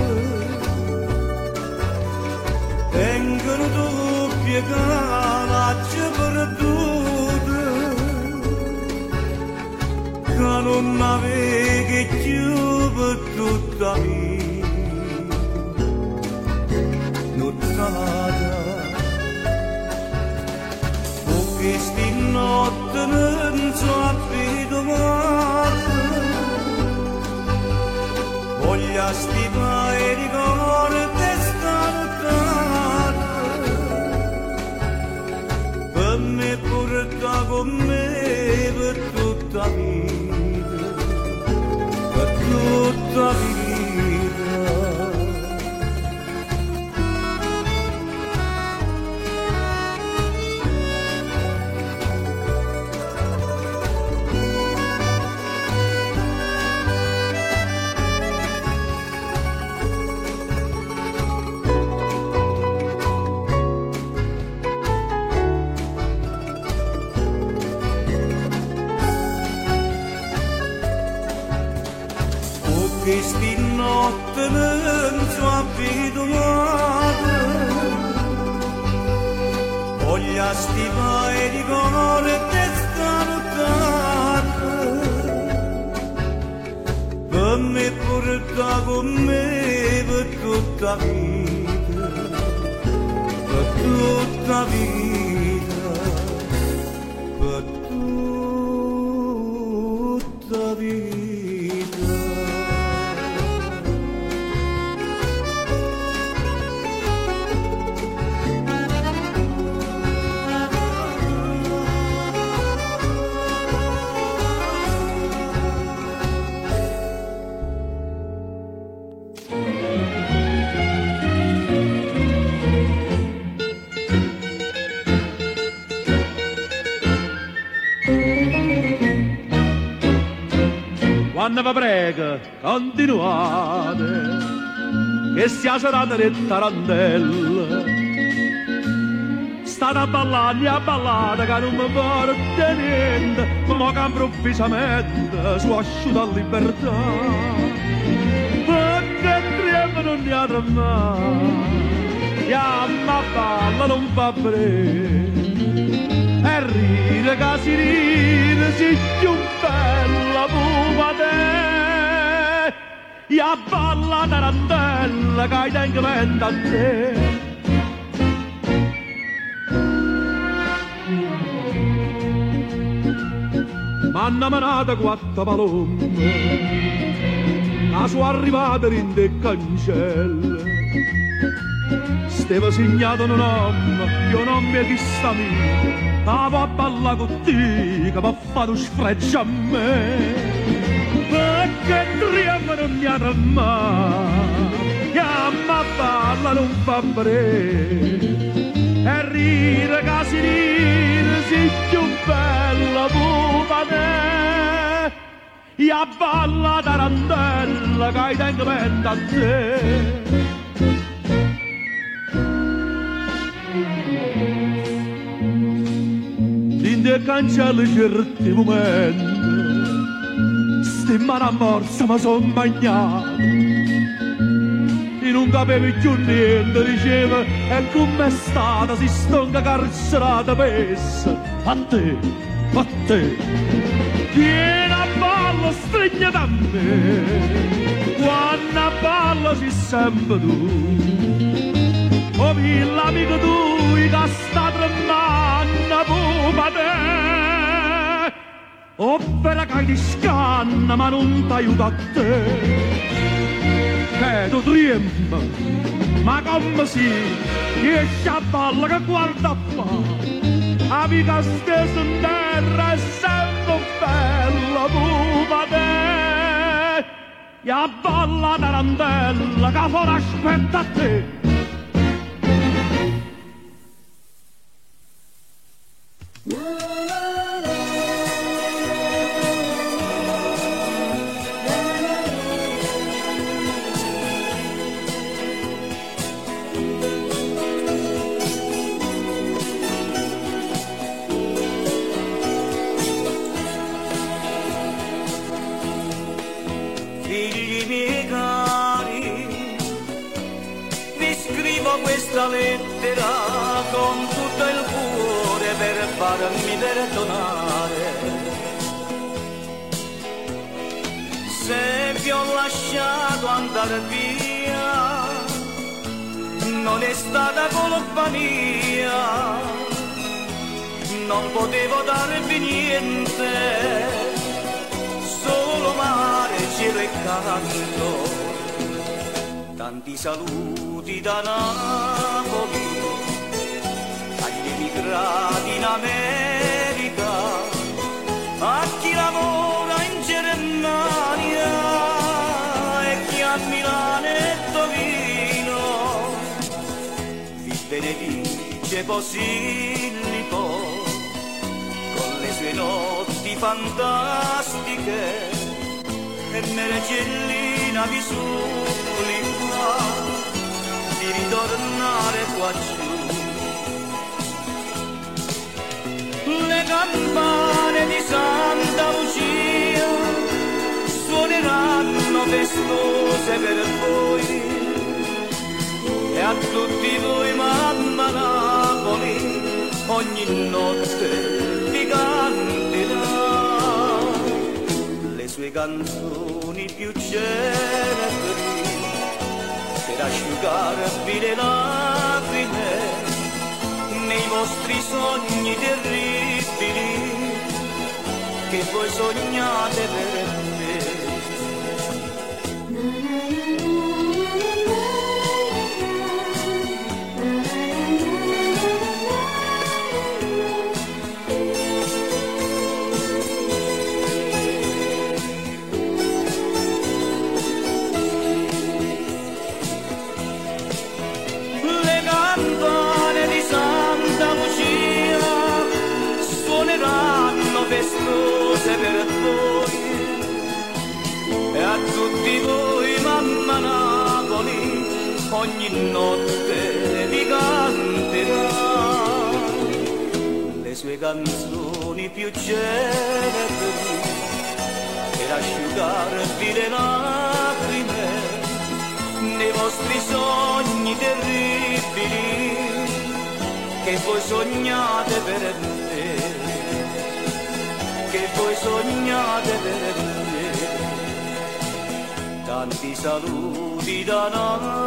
tengono doppie calacce perdute che non avevi più per tutta vita nottata o che sti notte non so abituato voglia stima e ricordi sta nottata per me porta con me per tutta vita per tutta vita questi notte non so abituato voglia stima e ricordi sta nottata per me porta con me per tutta vita per tutta vita per tutta vita. Quando vi prego, continuate, che sia serata di tarantella. State a ballare che non mi porta niente, ma che improvvisamente su asciutta libertà. Perché trema non ne ha mai, chiama balla non fa bene. E ride che si ride, si più bella pupa te. E a balla tarantella che tengo mente a te. M'hanno manata quattro palome, la sua arrivata in de cancelle. Steva segnato un nome, io non mi chissà mia. Stavo a ballare con te, che mi ha fatto sfregio a me. Perché trema non mi ha mai, chiama balla non fa bene. E ride che si ride, si più bella pupa te. E a balla tarantella che tengo mente a te. Dinde cancelli certi momenti, ste in mano a morsa mi son bagnato. E non capivo più niente, diceva, e com'è stata, si stonga carcerata pessa. A te, vieni a ballo, stringe da me, quando a ballo si sempre tu. O l'amico tu, che sta tremando pure te. O per che ti scanna, ma non t'aiuta a te. Che tu trempi, ma come si riesce a balla che guarda qua. Amica stessa in terra è sempre bella pure te. E a balla tarantella che fuori aspetta a te. Questa lettera con tutto il cuore per farmi perdonare. Se vi ho lasciato andare via, non è stata colpa mia, non potevo darvi niente, solo mare, cielo e canto. Tanti saluti da Napoli agli emigrati in America, a chi lavora in Germania e chi a Milano e Torino. Vi benedice Posillipo con le sue notti fantastiche e Meregellina vi supplica di ritornare qua giù. Le campane di Santa Lucia suoneranno festose per voi e a tutti voi mamma Napoli ogni notte vi canterà le sue canzoni più celebri per asciugarvi le lacrime nei vostri sogni terribili che voi sognate per me. Festose per voi e a tutti voi mamma Napoli ogni notte vi canterà le sue canzoni più celebri per asciugarvi le lacrime nei vostri sogni terribili che voi sognate per me, che voi sognate per me. Tanti saluti da noi